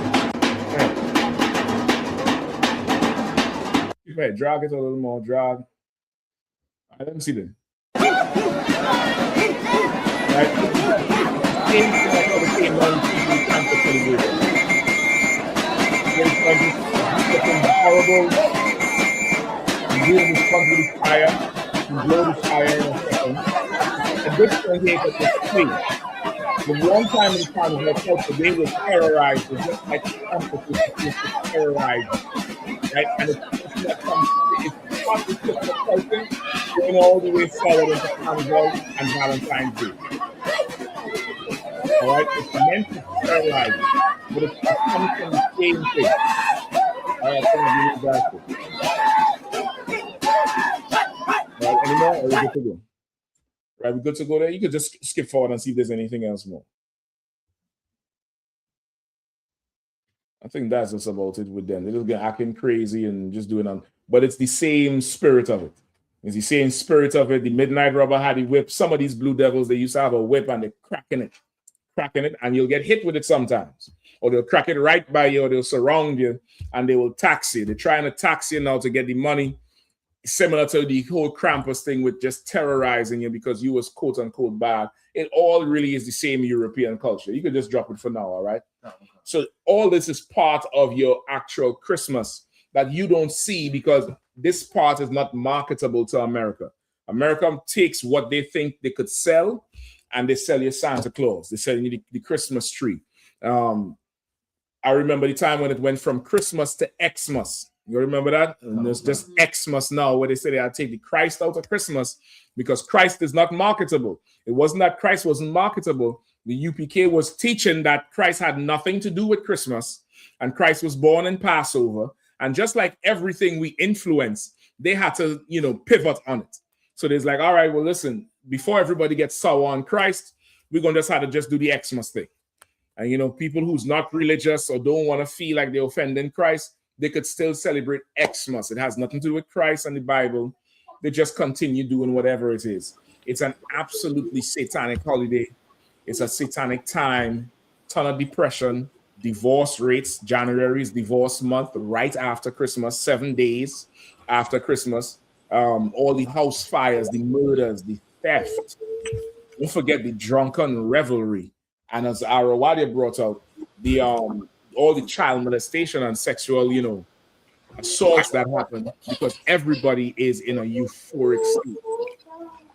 Go ahead. Drag it a little more. Drag. All right, let me see them. Right? Same thing like all the same one people can't put in the horrible. You do this comes with the fire, you blow the fire in a second. And this one here is the space. The one time in the carnival culture, they were terrorized, just like the campus was terrorized. Right? And it's something that comes, it's Christmas is Christmas person going all the way forward into Carnival and Valentine's Day. All right, it's meant to sterilize it, but it comes from the same thing. All right, some of you need that. All right, anymore? Or are we good to go? Right, we good to go there? You could just skip forward and see if there's anything else more. I think that's just about it with them. They're just getting acting crazy and just doing on, but it's the same spirit of it. It's the same spirit of it. The Midnight Rubber had the whip. Some of these Blue Devils, they used to have a whip and they're cracking it, and you'll get hit with it sometimes. Or they'll crack it right by you, or they'll surround you and they will tax you. They're trying to tax you now to get the money. Similar to the whole Krampus thing with just terrorizing you because you was quote unquote bad. It all really is the same European culture. You could just drop it for now, all right? So all this is part of your actual Christmas that you don't see because this part is not marketable to America. America takes what they think they could sell and they sell you Santa Claus. They sell you the Christmas tree. I remember the time when it went from Christmas to Xmas. You remember that? And there's just Xmas now where they say they had to take the Christ out of Christmas because Christ is not marketable. It wasn't that Christ wasn't marketable. The UPK was teaching that Christ had nothing to do with Christmas and Christ was born in Passover. And just like everything we influence, they had to, pivot on it. So there's like, all right, well, listen, before everybody gets sour on Christ, we're going to just have to just do the Xmas thing. And, people who's not religious or don't want to feel like they're offending Christ, they could still celebrate Xmas. It has nothing to do with Christ and the Bible. They just continue doing whatever it is. It's an absolutely satanic holiday. It's a satanic time, ton of depression, divorce rates. January is divorce month right after Christmas, 7 days after Christmas. All the house fires, the murders, the theft. Don't forget the drunken revelry. And as Arawadia brought out, the all the child molestation and sexual, assaults that happen because everybody is in a euphoric state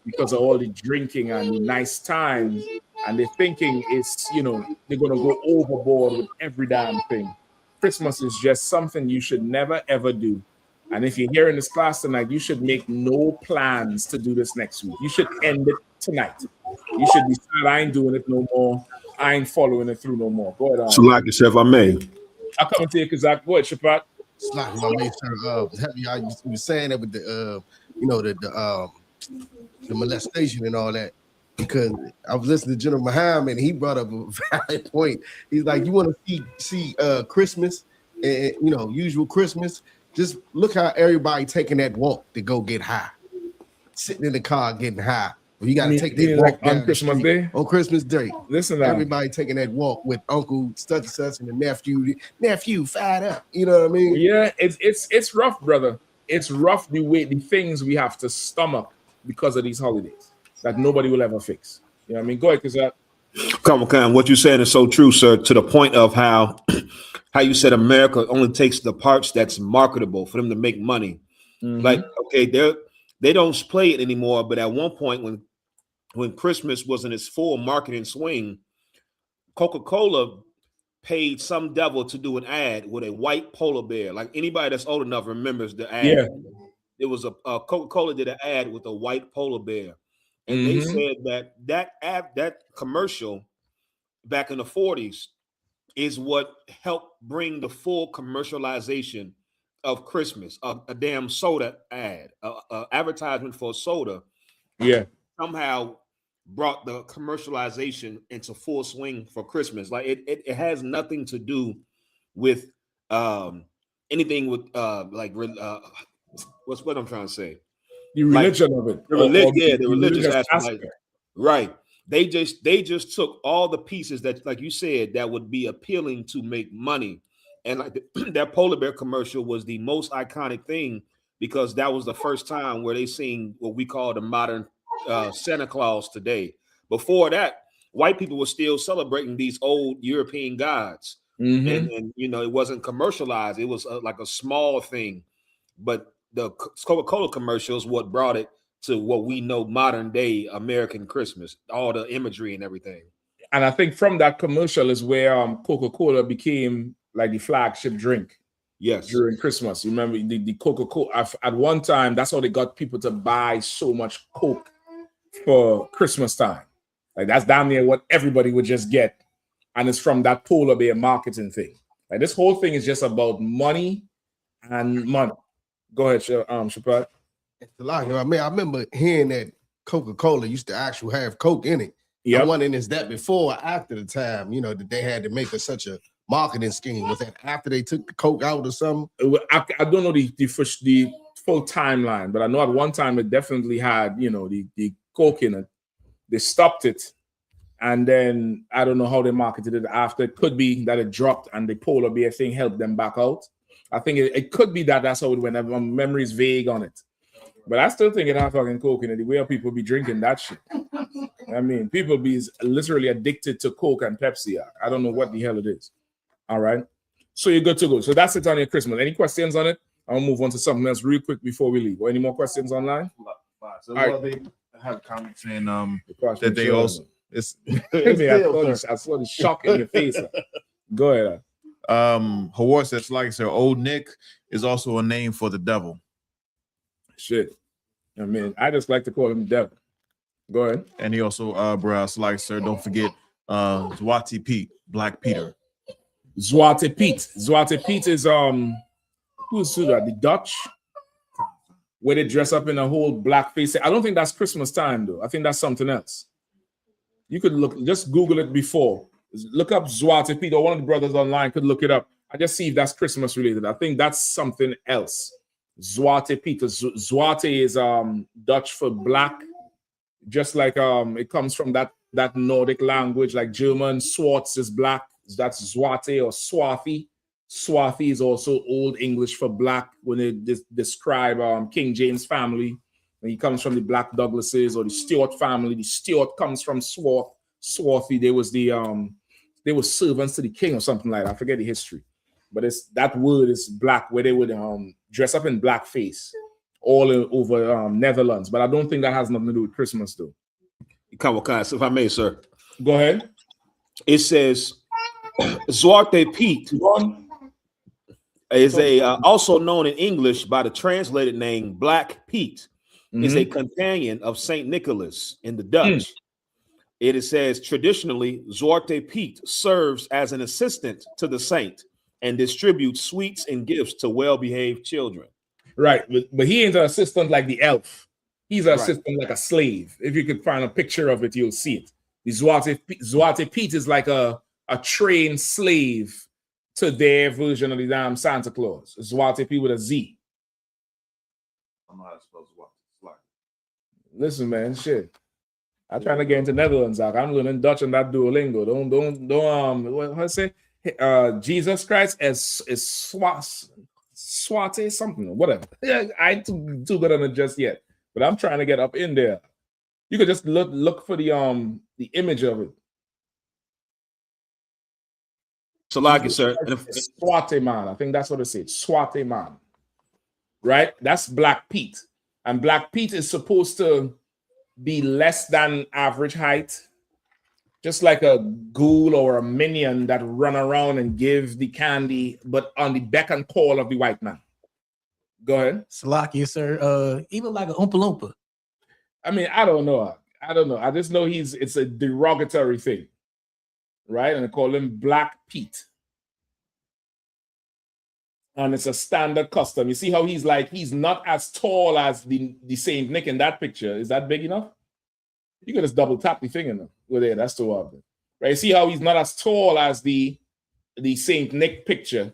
because of all the drinking and the nice times, and they're thinking it's, they're going to go overboard with every damn thing. Christmas is just something you should never, ever do. And if you're here in this class tonight, you should make no plans to do this next week. You should end it tonight. You should decide, I ain't doing it no more. I ain't following it through no more. Go ahead. So like yourself, I may. I'll come to you because I go ahead, Shapat. Slack, I made sure you were saying that with the the molestation and all that, because I was listening to General Muhammad and he brought up a valid point. He's like, you want to see Christmas and usual Christmas, just look how everybody taking that walk to go get high, sitting in the car getting high. You got to take that walk on Christmas Day. On Christmas Day, listen, everybody taking that walk with Uncle such and such and the nephew fired up. You know what I mean? Yeah, it's rough, brother. It's rough the things we have to stomach because of these holidays that nobody will ever fix. You know what I mean? Go ahead, because Come, what you're saying is so true, sir. To the point of how you said America only takes the parts that's marketable for them to make money. Mm-hmm. Like, okay, they don't play it anymore, but at one point when Christmas was in its full marketing swing, Coca-Cola paid some devil to do an ad with a white polar bear. Like anybody that's old enough remembers the ad. Yeah. It was a Coca-Cola did an ad with a white polar bear. And they said that commercial back in the 40s is what helped bring the full commercialization of Christmas. A damn soda ad, advertisement for soda. Yeah. Somehow brought the commercialization into full swing for Christmas. Like it has nothing to do with anything with what's what I'm trying to say. The religion of it. The religious aspect. Right. They just took all the pieces that, like you said, that would be appealing to make money. And like that polar bear commercial was the most iconic thing because that was the first time where they seen what we call the modern Santa Claus today. Before that, white people were still celebrating these old European gods. Mm-hmm. And it wasn't commercialized. It was like a small thing. But the Coca-Cola commercials what brought it to what we know modern day American Christmas, all the imagery and everything. And I think from that commercial is where Coca-Cola became like the flagship drink. Yes. During Christmas. You remember the Coca-Cola? At one time, that's how they got people to buy so much Coke for Christmas time. Like that's damn near what everybody would just get. And it's from that polar bear marketing thing. Like this whole thing is just about money and money. Go ahead, Shapad. I remember hearing that Coca-Cola used to actually have Coke in it. Yep. I'm wondering, is that before or after the time, that they had to make such a marketing scheme? Was that after they took the Coke out or something? I don't know the full timeline, but I know at one time it definitely had, the Coke in it. They stopped it. And then I don't know how they marketed it after. It could be that it dropped and the polar bear thing helped them back out. I think it could be that's how it went. My memory is vague on it. But I still think it has fucking Coke in it. The way people be drinking that shit. I mean, people be literally addicted to Coke and Pepsi. I don't know what the hell it is. All right. So you're good to go. So that's it on your Christmas. Any questions on it? I'll move on to something else real quick before we leave. Or any more questions online? So they have comments saying that they also... I saw the shock in your face. Go ahead. Howard says, like I said, Old Nick is also a name for the devil. Shit. I mean, I just like to call him the devil. Go ahead. And he also, like sir, don't forget Zwarte Pete, Black Peter. Zwarte Pete. Zwarte Pete is who's that? The Dutch? Where they dress up in a whole black face. I don't think that's Christmas time though. I think that's something else. You could just Google it before. Look up Zwarte Pete, or one of the brothers online could look it up. I just see if that's Christmas related. I think that's something else. Zwarte Pete. Zwarte is Dutch for black. Just like it comes from that Nordic language, like German. Swartz is black. That's Zwarte or Swarthy. Swarthy is also Old English for black when they describe King James family. And he comes from the Black Douglases or the Stuart family. The Stuart comes from Swarthy. They were servants to the king or something like that. I forget the history. But that word is black, where they would dress up in blackface all over Netherlands. But I don't think that has nothing to do with Christmas, though. If I may, sir. Go ahead. It says Zwarte Piet is also known in English by the translated name Black Pete. Is a companion of Saint Nicholas in the Dutch. It says traditionally, Zwarte Piet serves as an assistant to the saint and distributes sweets and gifts to well-behaved children. Right, but he ain't an assistant like the elf. He's an assistant like a slave. If you could find a picture of it, you'll see it. The Zwarte Piet is like a trained slave to their version of the damn Santa Claus. Zwarte Piet with a Z. I'm not supposed to watch. Listen, man, shit. I'm trying to get into Netherlands. I'm learning Dutch and that Duolingo. Don't what I say? Jesus Christ is Swate something, whatever. I ain't too good on it just yet, but I'm trying to get up in there. You could just look for the image of it. So, like it, sir. Swate man. I think that's what it says. Swate man. Right? That's Black Pete. And Black Pete is supposed to be less than average height, just like a ghoul or a minion that run around and give the candy, but on the beck and call of the white man. Go ahead. Salakia, sir. Even like an Oompa Loompa. I mean, I don't know. I just know it's a derogatory thing, right? And they call him Black Pete. And it's a standard custom. You see how he's not as tall as the Saint Nick in that picture. Is that big enough? You can just double tap the thing in them. Well, there, that's too obvious. Right? You see how he's not as tall as the Saint Nick picture.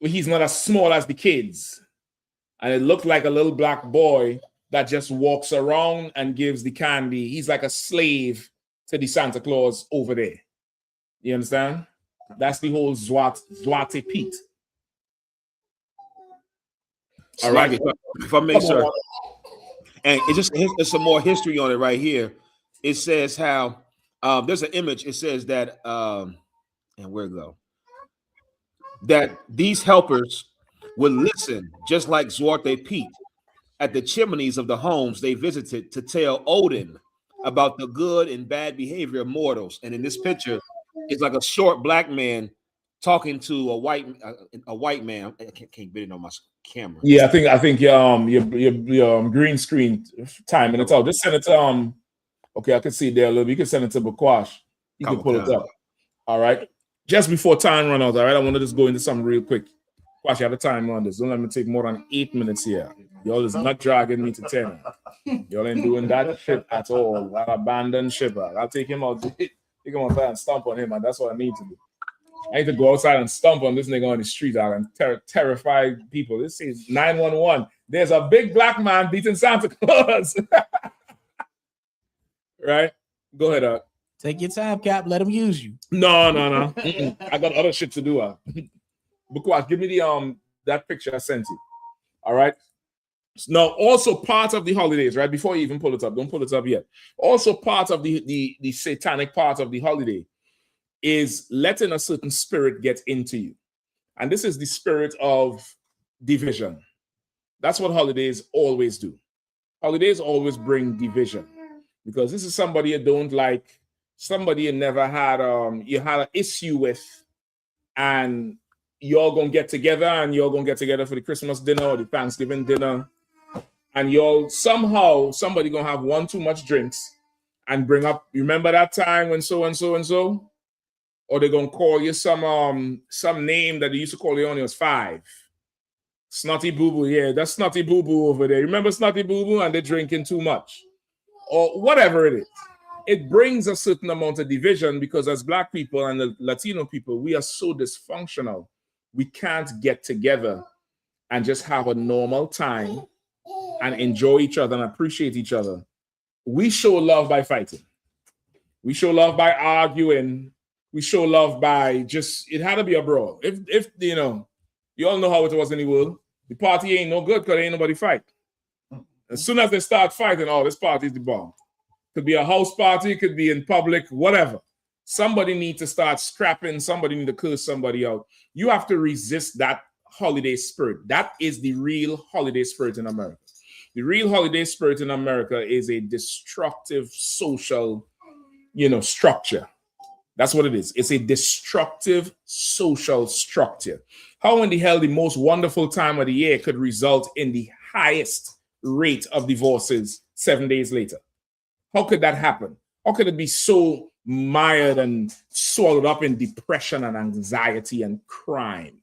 Well, he's not as small as the kids. And it looked like a little black boy that just walks around and gives the candy. He's like a slave to the Santa Claus over there. You understand? That's the whole Zwarte Piet. All right, if I may, sir. And it's some more history on it right here. It says how there's an image. It says that and where it go? That these helpers would listen, just like Zwarte Piet, at the chimneys of the homes they visited to tell Odin about the good and bad behavior of mortals. And in this picture, it's like a short black man talking to a white man. I can't get it on my camera. Yeah, I think your green screen time and it's out. Just send it to okay, I can see it there a little bit. You can send it to Bakwash. You can pull it up. All right. Just before time run out, all right. I want to just go into something real quick. Watch, you have the time on this. Don't let me take more than 8 minutes here. Y'all is not dragging me to 10. Y'all ain't doing that shit at all. I'll abandon ship. I'll take him out. Take him outside and stomp on him, and that's what I need to do. I need to go outside and stomp on this nigga on the street and terrify people. This is 911. There's a big black man beating Santa Claus. Right? Go ahead, Take your time, Cap. Let him use you. No. I got other shit to do. Because give me the that picture I sent you. All right. Now, also part of the holidays, right? Before you even pull it up, don't pull it up yet. Also, part of the satanic part of the holiday is letting a certain spirit get into you. And this is the spirit of division. That's what holidays always do. Holidays always bring division. Because this is somebody you don't like, somebody you never had you had an issue with, and you're gonna get together for the Christmas dinner or the Thanksgiving dinner, and somebody gonna have one too much drinks and bring up, remember that time when so and so and so, or they're gonna call you some name that they used to call you when it was 5. Snotty boo boo, yeah, that's snotty boo boo over there. Remember snotty boo boo, and they're drinking too much, or whatever it is. It brings a certain amount of division because as Black people and the Latino people, we are so dysfunctional. We can't get together and just have a normal time and enjoy each other and appreciate each other. We show love by fighting. We show love by arguing. We show love by it had to be a brawl. If you all know how it was in the world. The party ain't no good because ain't nobody fight. As soon as they start fighting, this party is the bomb. Could be a house party, could be in public, whatever. Somebody needs to start scrapping. Somebody need to curse somebody out. You have to resist that holiday spirit. That is the real holiday spirit in America. The real holiday spirit in America is a destructive social, structure. That's what it is. It's a destructive social structure. How in the hell the most wonderful time of the year could result in the highest rate of divorces 7 days later? How could that happen? How could it be so mired and swallowed up in depression and anxiety and crime?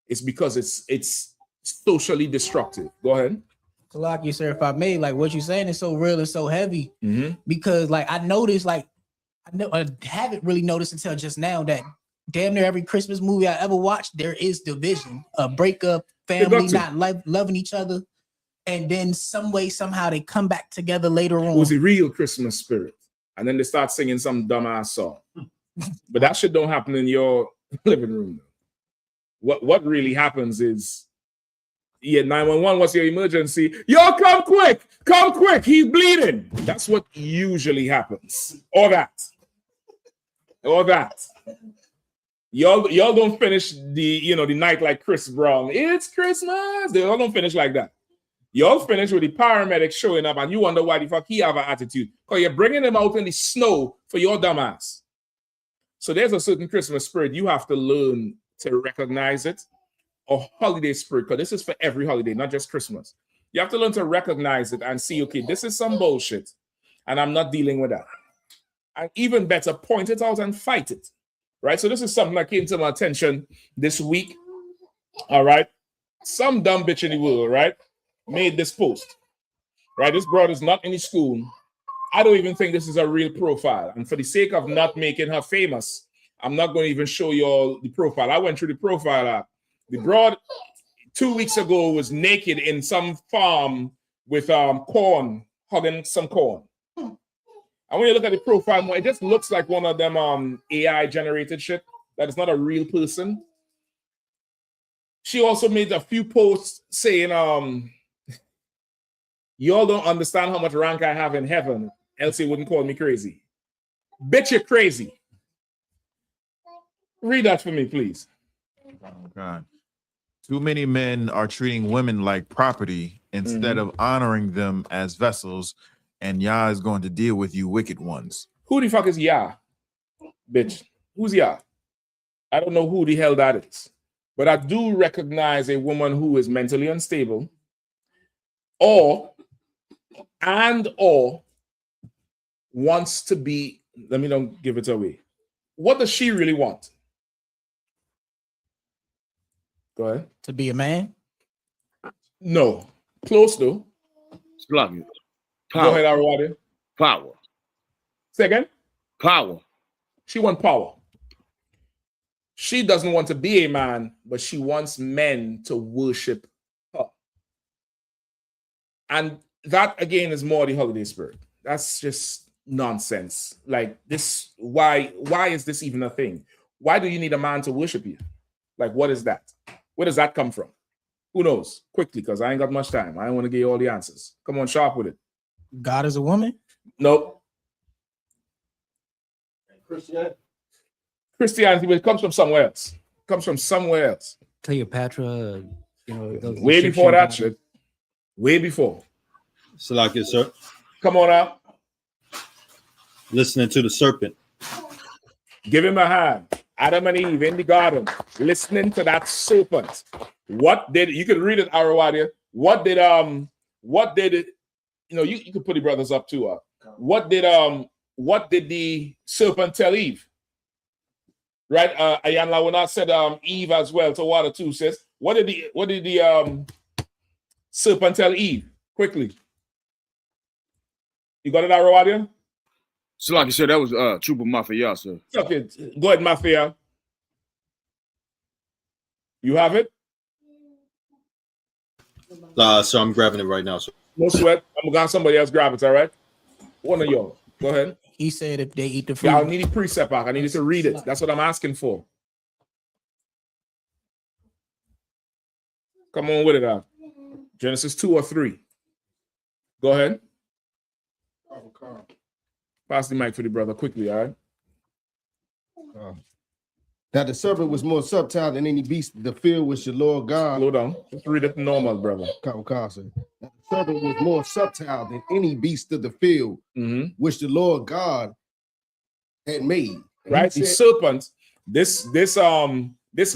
It's because it's socially destructive. Go ahead. Like you, sir, if I may, like what you're saying is so real and so heavy, because I noticed, I haven't really noticed until just now that damn near every Christmas movie I ever watched, there is division, a breakup, family not loving each other. And then some way, somehow they come back together later on. It was a real Christmas spirit. And then they start singing some dumbass song. But that shit don't happen in your living room. What really happens is, 911, what's your emergency? Yo, come quick, he's bleeding. That's what usually happens. Or that. Y'all don't finish the night like Chris Brown. It's Christmas. They all don't finish like that. Y'all finish with the paramedics showing up and you wonder why the fuck he have an attitude. Because you're bringing him out in the snow for your dumbass. So there's a certain Christmas spirit. You have to learn to recognize it. Or holiday spirit, because this is for every holiday, not just Christmas. You have to learn to recognize it and see, okay, this is some bullshit. And I'm not dealing with that. And even better, point it out and fight it. Right? So this is something that came to my attention this week. All right. Some dumb bitch in the world, right, made this post. Right? This broad is not in the school. I don't even think this is a real profile. And for the sake of not making her famous, I'm not going to even show you all the profile. I went through the profile app. The broad 2 weeks ago was naked in some farm with corn, hugging some corn. And when you look at the profile more, it just looks like one of them AI generated shit that is not a real person. She also made a few posts saying, y'all don't understand how much rank I have in heaven, else you wouldn't call me crazy. Bitch, you're crazy. Read that for me, please. Oh, God. Too many men are treating women like property instead of honoring them as vessels, and Yah is going to deal with you wicked ones. Who the fuck is Yah? Bitch. Who's Yah? I don't know who the hell that is, but I do recognize a woman who is mentally unstable or wants to be, let me don't give it away. What does she really want? Go ahead. To be a man? No. Close though. Power. Go ahead, Arwadi. Power. Second? Power. She wants power. She doesn't want to be a man, but she wants men to worship her. And that, again, is more the holiday spirit. That's just nonsense. Like this, why is this even a thing? Why do you need a man to worship you? Like, what is that? Where does that come from? Who knows? Quickly, because I ain't got much time. I don't want to give you all the answers. Come on, sharp with it. God is a woman? Nope. Christianity, but it comes from somewhere else. It comes from somewhere else. Cleopatra, Way before that shit. Way before. Salakia, sir. Come on out. Listening to the serpent. Give him a hand. Adam and Eve in the garden, listening to that serpent. What did you can read it, Arawadia? What did it? You can put the brothers up too. What did the serpent tell Eve? Right? Yahanna will not said Eve as well to water too, sis. What did the serpent tell Eve? Quickly. You got it, Arawadia? So like you said, that was Trooper Mafia, sir. Okay, go ahead, Mafia. You have it? So I'm grabbing it right now, sir. No sweat. I'm gonna have somebody else grab it, all right? One of y'all. Go ahead. He said if they eat the fruit. Yeah, I need a precept back. I need you to read it. That's what I'm asking for. Come on with it, Genesis 2 or 3. Go ahead. Pass the mic for the brother quickly, all right? That the serpent was more subtle than any beast of the field which the Lord God. Slow down. Just read it normal, brother. That the serpent was more subtle than any beast of the field which the Lord God had made. Right? The serpent, this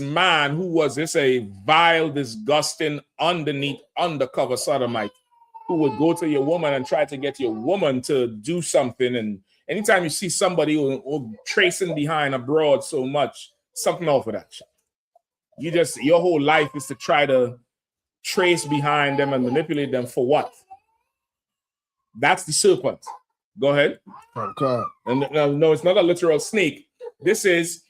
man who was a vile, disgusting, undercover sodomite who would go to your woman and try to get your woman to do something. And anytime you see somebody who tracing behind a broad so much, something off of that shit. Your whole life is to try to trace behind them and manipulate them for what? That's the serpent. Go ahead. Okay. And no, it's not a literal snake. This is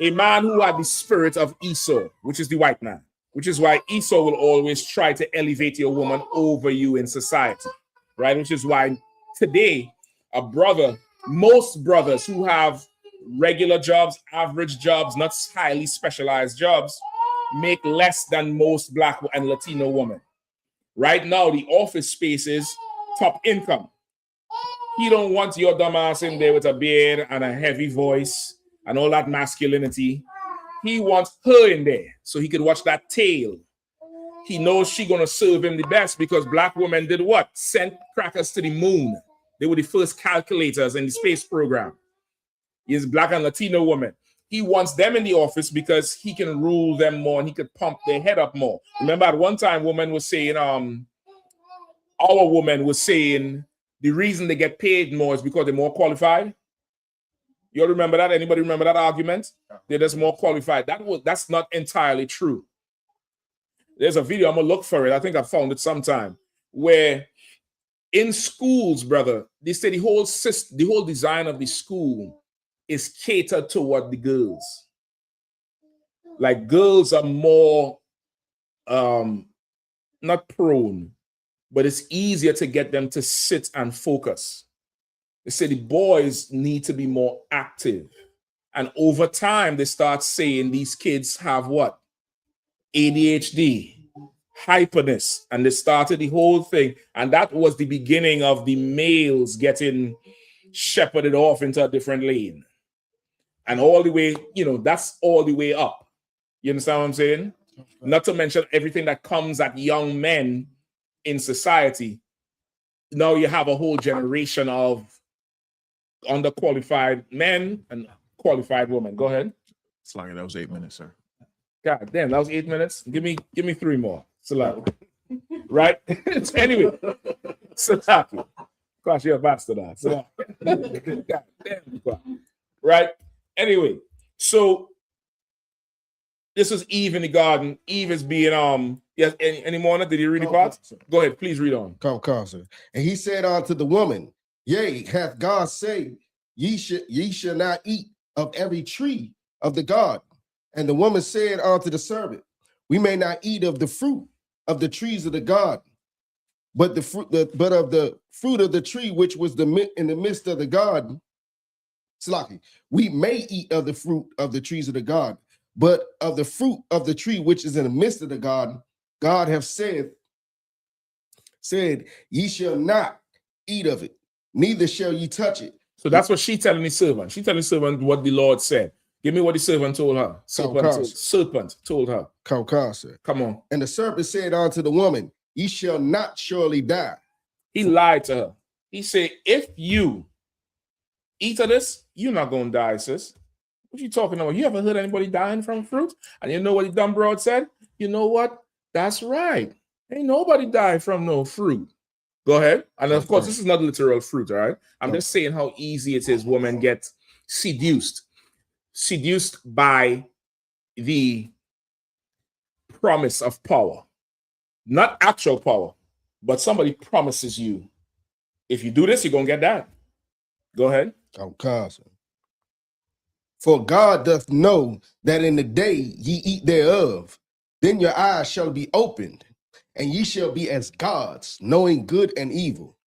a man who had the spirit of Esau, which is the white man, which is why Esau will always try to elevate your woman over you in society, right? Which is why today, most brothers who have regular jobs, average jobs, not highly specialized jobs, make less than most Black and Latino women. Right now, the office space is top income. He don't want your dumb ass in there with a beard and a heavy voice and all that masculinity. He wants her in there so he could watch that tail. He knows she's going to serve him the best because Black women did what? Sent crackers to the moon. They were the first calculators in the space program. He's Black and Latino women. He wants them in the office because he can rule them more and he could pump their head up more. Remember at one time, our woman was saying the reason they get paid more is because they're more qualified. You all remember that? Anybody remember that argument? They're just more qualified. That's not entirely true. There's a video, I'm gonna look for it. I think I found it sometime, where in schools, brother, they say the whole design of the school is catered toward the girls. Like girls are more not prone, but it's easier to get them to sit and focus. They say the boys need to be more active. And over time, they start saying these kids have what? ADHD, hyperness. And they started the whole thing. And that was the beginning of the males getting shepherded off into a different lane. And all the way, that's all the way up. You understand what I'm saying? Okay. Not to mention everything that comes at young men in society. Now you have a whole generation of underqualified men and qualified women. Go ahead. It's like that was 8 minutes, sir. God damn, that was 8 minutes. Give me 3 more. Salam. Right? Anyway, Salaki. Gosh, you're a bastard. God damn. Right? Anyway, so this is Eve in the garden. Eve is being yes. Any more? Did you read the part? Go ahead, please read on. Come, sir. And he said unto the woman, Yea, hath God said, ye shall not eat of every tree of the garden. And the woman said unto the servant, We may not eat of the fruit of the trees of the garden, but of the fruit of the tree which was in the midst of the garden. Slaki, we may eat of the fruit of the trees of the garden, but of the fruit of the tree which is in the midst of the garden, God hath said, Ye shall not eat of it, neither shall ye touch it. So that's what she telling the servant. She telling the servant what the Lord said. Give me what the servant told her. Serpent told her. Come on. And the serpent said unto the woman, Ye shall not surely die. He lied to her. He said, if you eat of this, you're not going to die, sis. What you talking about? You ever heard anybody dying from fruit? And you know what the dumb broad said? You know what? That's right. Ain't nobody died from no fruit. Go ahead. And of course, this is not literal fruit, all right? I'm just saying how easy it is women get seduced by the promise of power. Not actual power, but somebody promises you, if you do this, you're going to get that. Go ahead. For God doth know that in the day ye eat thereof, then your eyes shall be opened, and ye shall be as gods, knowing good and evil.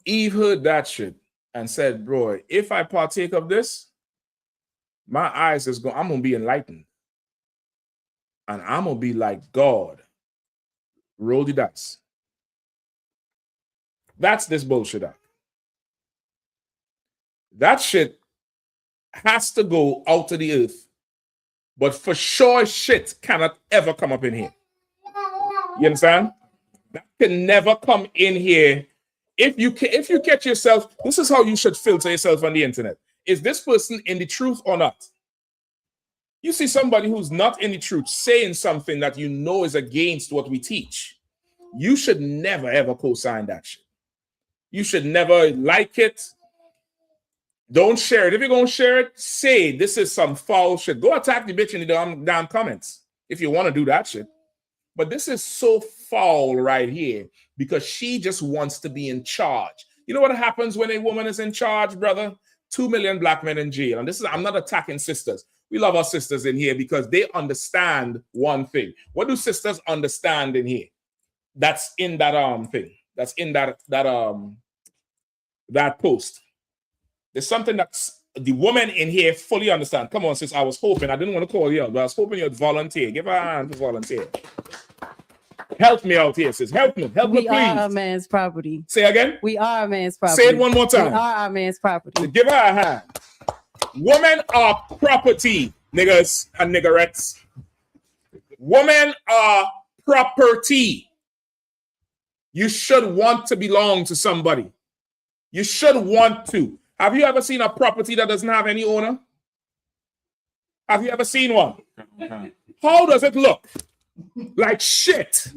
Eve heard that shit and said, bro, if I partake of this, my eyes is going, I'm going to be enlightened. And I'm going to be like God. Roll the dice. That's this bullshit act. That shit has to go out of the earth. But for sure, shit cannot ever come up in here. You understand? That can never come in here. If you catch yourself, this is how you should filter yourself on the internet. Is this person in the truth or not? You see somebody who's not in the truth saying something that you know is against what we teach. You should never, ever co-sign that shit. You should never like it. Don't share it. If you're going to share it, say this is some foul shit. Go attack the bitch in the damn comments if you want to do that shit. But this is so foul right here because she just wants to be in charge. You know what happens when a woman is in charge, brother? 2 million black men in jail. And this is, I'm not attacking sisters. We love our sisters in here because they understand one thing. What do sisters understand in here? That's in that thing. That's in that post. There's something that's the woman in here fully understand. Come on, sis. I was hoping. I didn't want to call you out, but I was hoping you'd volunteer. Give her a hand to volunteer. Help me out here, sis. Help me. Help me, please. We are a man's property. Say again? We are a man's property. Say it one more time. We are our man's property. Give her a hand. Women are property, niggas and niggerettes. Women are property. You should want to belong to somebody. You should want to. Have you ever seen a property that doesn't have any owner? Have you ever seen one? How does it look? Like shit.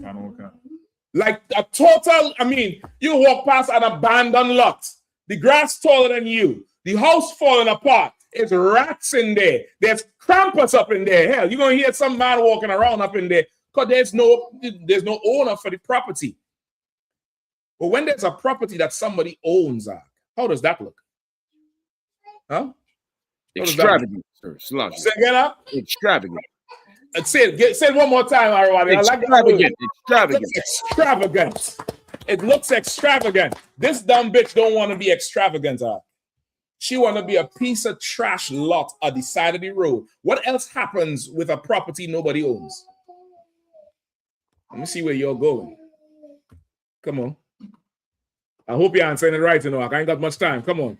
Like a total, I mean, you walk past an abandoned lot. The grass taller than you. The house falling apart. There's rats in there. There's Krampus up in there. Hell, you're going to hear some man walking around up in there because there's no owner for the property. But when there's a property that somebody owns, how does that look? Huh? Extravagant, sir. Say again, huh? Extravagant. Say it one more time, everybody. Extravagant. Extravagant. Extravagant. It looks extravagant. This dumb bitch don't want to be extravagant. She want to be a piece of trash lot at the side of the road. What else happens with a property nobody owns? Let me see where you're going. Come on. I hope you're answering it right, you know. I ain't got much time. Come on.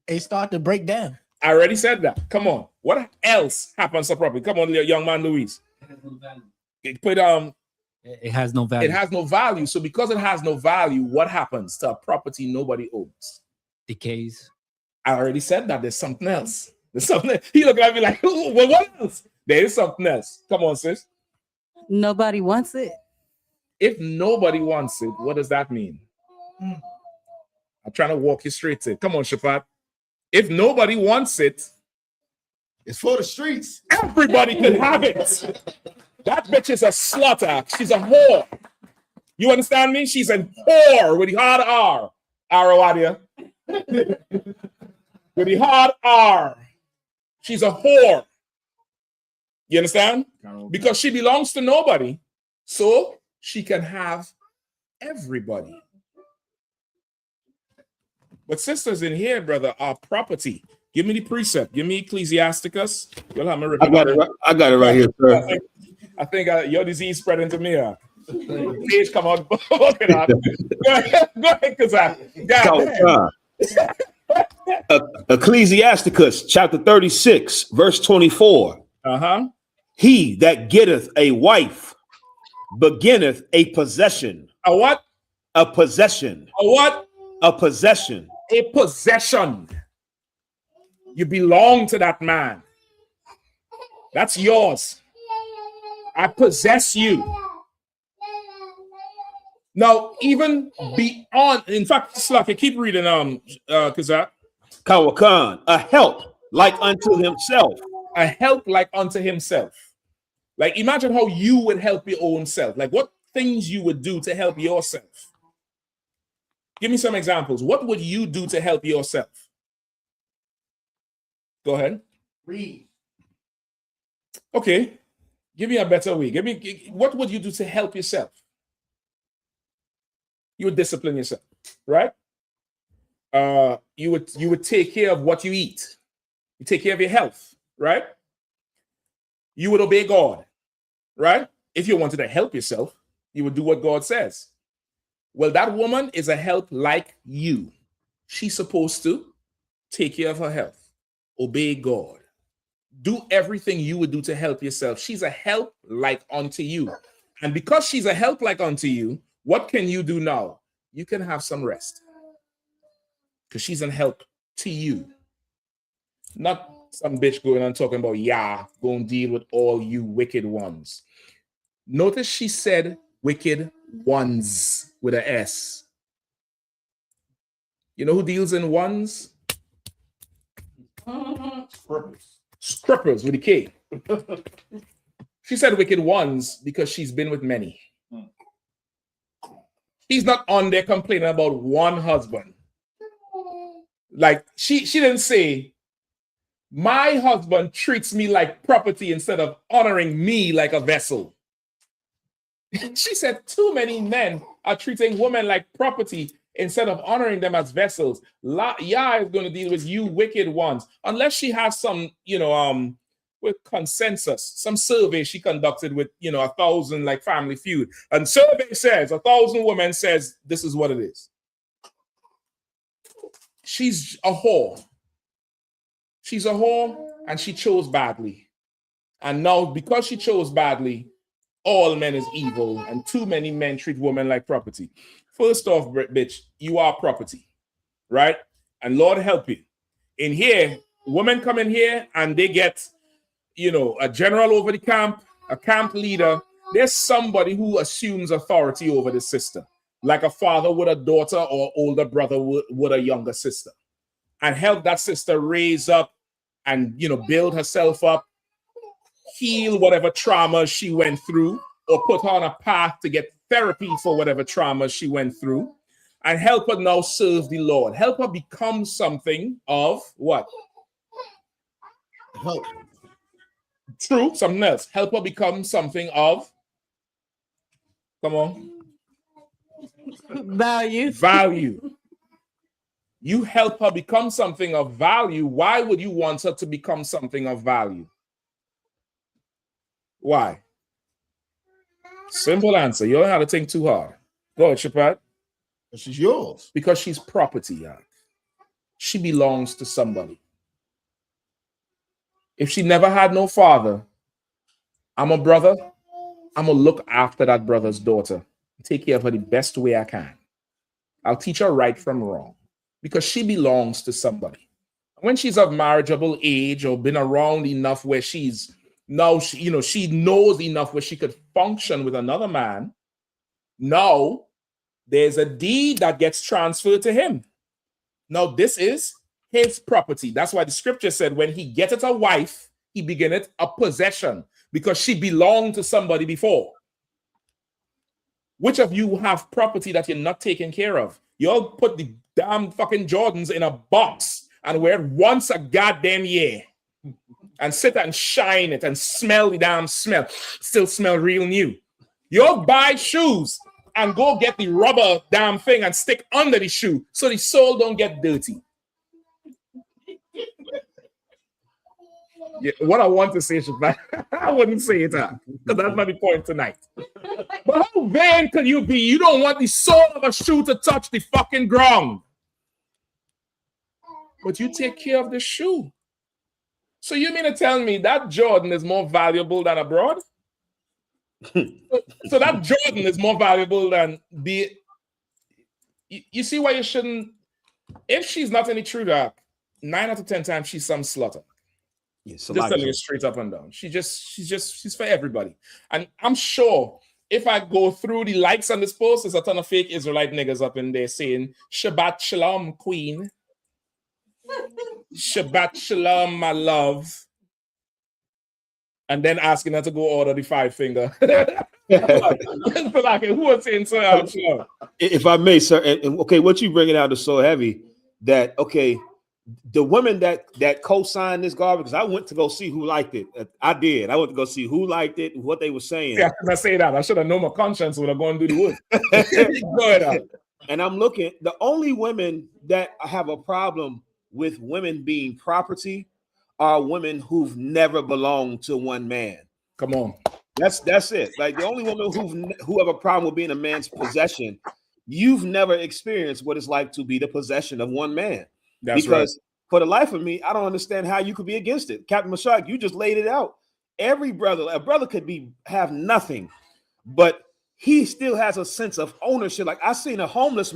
It start to break down. I already said that. Come on. What else happens to property? Come on, young man, Luis. It has no value. It has no value. So because it has no value, what happens to a property nobody owns? Decays. I already said that. There's something else. There's something. He looking at me like, well, what else? There is something else. Come on, sis. Nobody wants it. If nobody wants it, what does that mean? I'm trying to walk you straight to it. Come on, Shafat. If nobody wants it, it's for the streets. Everybody can have it. That bitch is a slaughter. She's a whore. You understand me? She's a whore with the hard R. Arawadia. With the hard R. She's a whore. You understand? Because she belongs to nobody. So she can have everybody. But sisters in here, brother, are property. Give me the precept. Give me Ecclesiasticus. You'll have I got it right here, sir. I think your disease spreading to me. Page come out. Go ahead, Kazak. Ecclesiasticus chapter 36, verse 24. He that getteth a wife beginneth a possession. A what? A possession. A what? A possession. A possession. You belong to that man. That's yours. I possess you. Now, even beyond, in fact, Slack, keep reading, Kazak. Kawakan, a help like unto himself. A help like unto himself. Like, imagine how you would help your own self. Like, what things you would do to help yourself. Give me some examples. What would you do to help yourself? Go ahead. Read. Okay. Give me a better way. What would you do to help yourself? You would discipline yourself, right? You would take care of what you eat. You take care of your health, right? You would obey God, right? If you wanted to help yourself, you would do what God says. Well, that woman is a help like you. She's supposed to take care of her health, obey God, do everything you would do to help yourself. She's a help like unto you. And because she's a help like unto you, what can you do now? You can have some rest. Because she's a help to you. Not some bitch going and talking about, yeah, go and deal with all you wicked ones. Notice she said wicked ones with an S. You know who deals in ones? Strippers with a K. She said wicked ones because she's been with many. She's not on there complaining about one husband. Like, she didn't say, my husband treats me like property instead of honoring me like a vessel. She said too many men are treating women like property instead of honoring them as vessels. Yah is going to deal with you wicked ones. Unless she has some, with consensus, some survey she conducted with, 1,000 like Family Feud. And survey says, 1,000 women says, this is what it is. She's a whore. She's a whore and she chose badly. And now because she chose badly, all men is evil and too many men treat women like property. First off, bitch, you are property, right? And Lord help you. In here, women come in here and they get, a general over the camp, a camp leader. There's somebody who assumes authority over the sister, like a father with a daughter or older brother with a younger sister, and help that sister raise up and, build herself up, heal whatever trauma she went through, or put her on a path to get therapy for whatever trauma she went through, and help her now serve the Lord. Help her become something of what? Help. True, something else. Help her become something of, come on. Value. Value. You help her become something of value. Why would you want her to become something of value? Why? Simple answer. You don't have to think too hard. Go ahead, Shapat. She's yours. Because she's property, yeah. She belongs to somebody. If she never had no father, I'm a brother. I'm going to look after that brother's daughter. Take care of her the best way I can. I'll teach her right from wrong. Because she belongs to somebody. when she's of marriageable age or been around enough where she's now, she knows enough where she could function with another man. Now, there's a deed that gets transferred to him. Now, this is his property. That's why the scripture said when he getteth a wife, he beginneth a possession, because she belonged to somebody before. Which of you have property that you're not taking care of? You all put the damn fucking Jordans in a box and wear it once a goddamn year and sit and shine it and smell the damn smell. Still smell real new. You all buy shoes and go get the rubber damn thing and stick under the shoe so the sole don't get dirty. Yeah, what I want to say, Shabbat, I wouldn't say it because that's not the point tonight. But how vain can you be? You don't want the sole of a shoe to touch the fucking ground. But you take care of the shoe. So you mean to tell me that Jordan is more valuable than a broad? So that Jordan is more valuable than the... You see why you shouldn't... If she's not any true dark, 9 out of 10 times she's some slaughter. Yes, just telling you straight up and down. She's for everybody. And I'm sure if I go through the likes on this post, there's a ton of fake Israelite niggas up in there saying, Shabbat Shalom, queen. Shabbat Shalom, my love. And then asking her to go order the 5 finger. Who was saying so? If I may, sir, and okay, what you bringing out is so heavy that, okay, the women that co-signed this garbage, because I went to go see who liked it. I did. I went to go see who liked it and what they were saying. Yeah, I say that. I should have known my conscience would have gone to do the work. Go ahead. And I'm looking, the only women that have a problem with women being property are women who've never belonged to one man. Come on. That's it. Like the only women who have a problem with being a man's possession, you've never experienced what it's like to be the possession of one man. That's because for the life of me, I don't understand how you could be against it. Captain Mashak, you just laid it out. A brother could have nothing, but he still has a sense of ownership. Like I seen homeless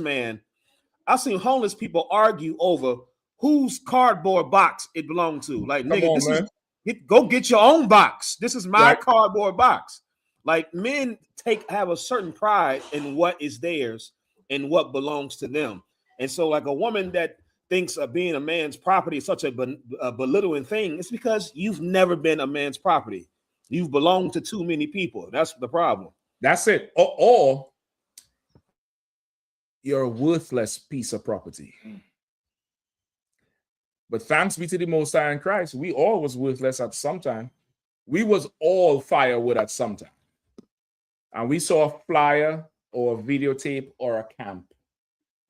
people argue over whose cardboard box it belonged to. Like, nigga, go get your own box. This is my cardboard box. Like men have a certain pride in what is theirs and what belongs to them. And so like a woman that thinks of being a man's property is such a belittling thing, it's because you've never been a man's property. You've belonged to too many people. That's the problem. That's it. Or you're a worthless piece of property. But thanks be to the Most High in Christ, we all was worthless at some time. We was all firewood at some time. And we saw a flyer or a videotape or a camp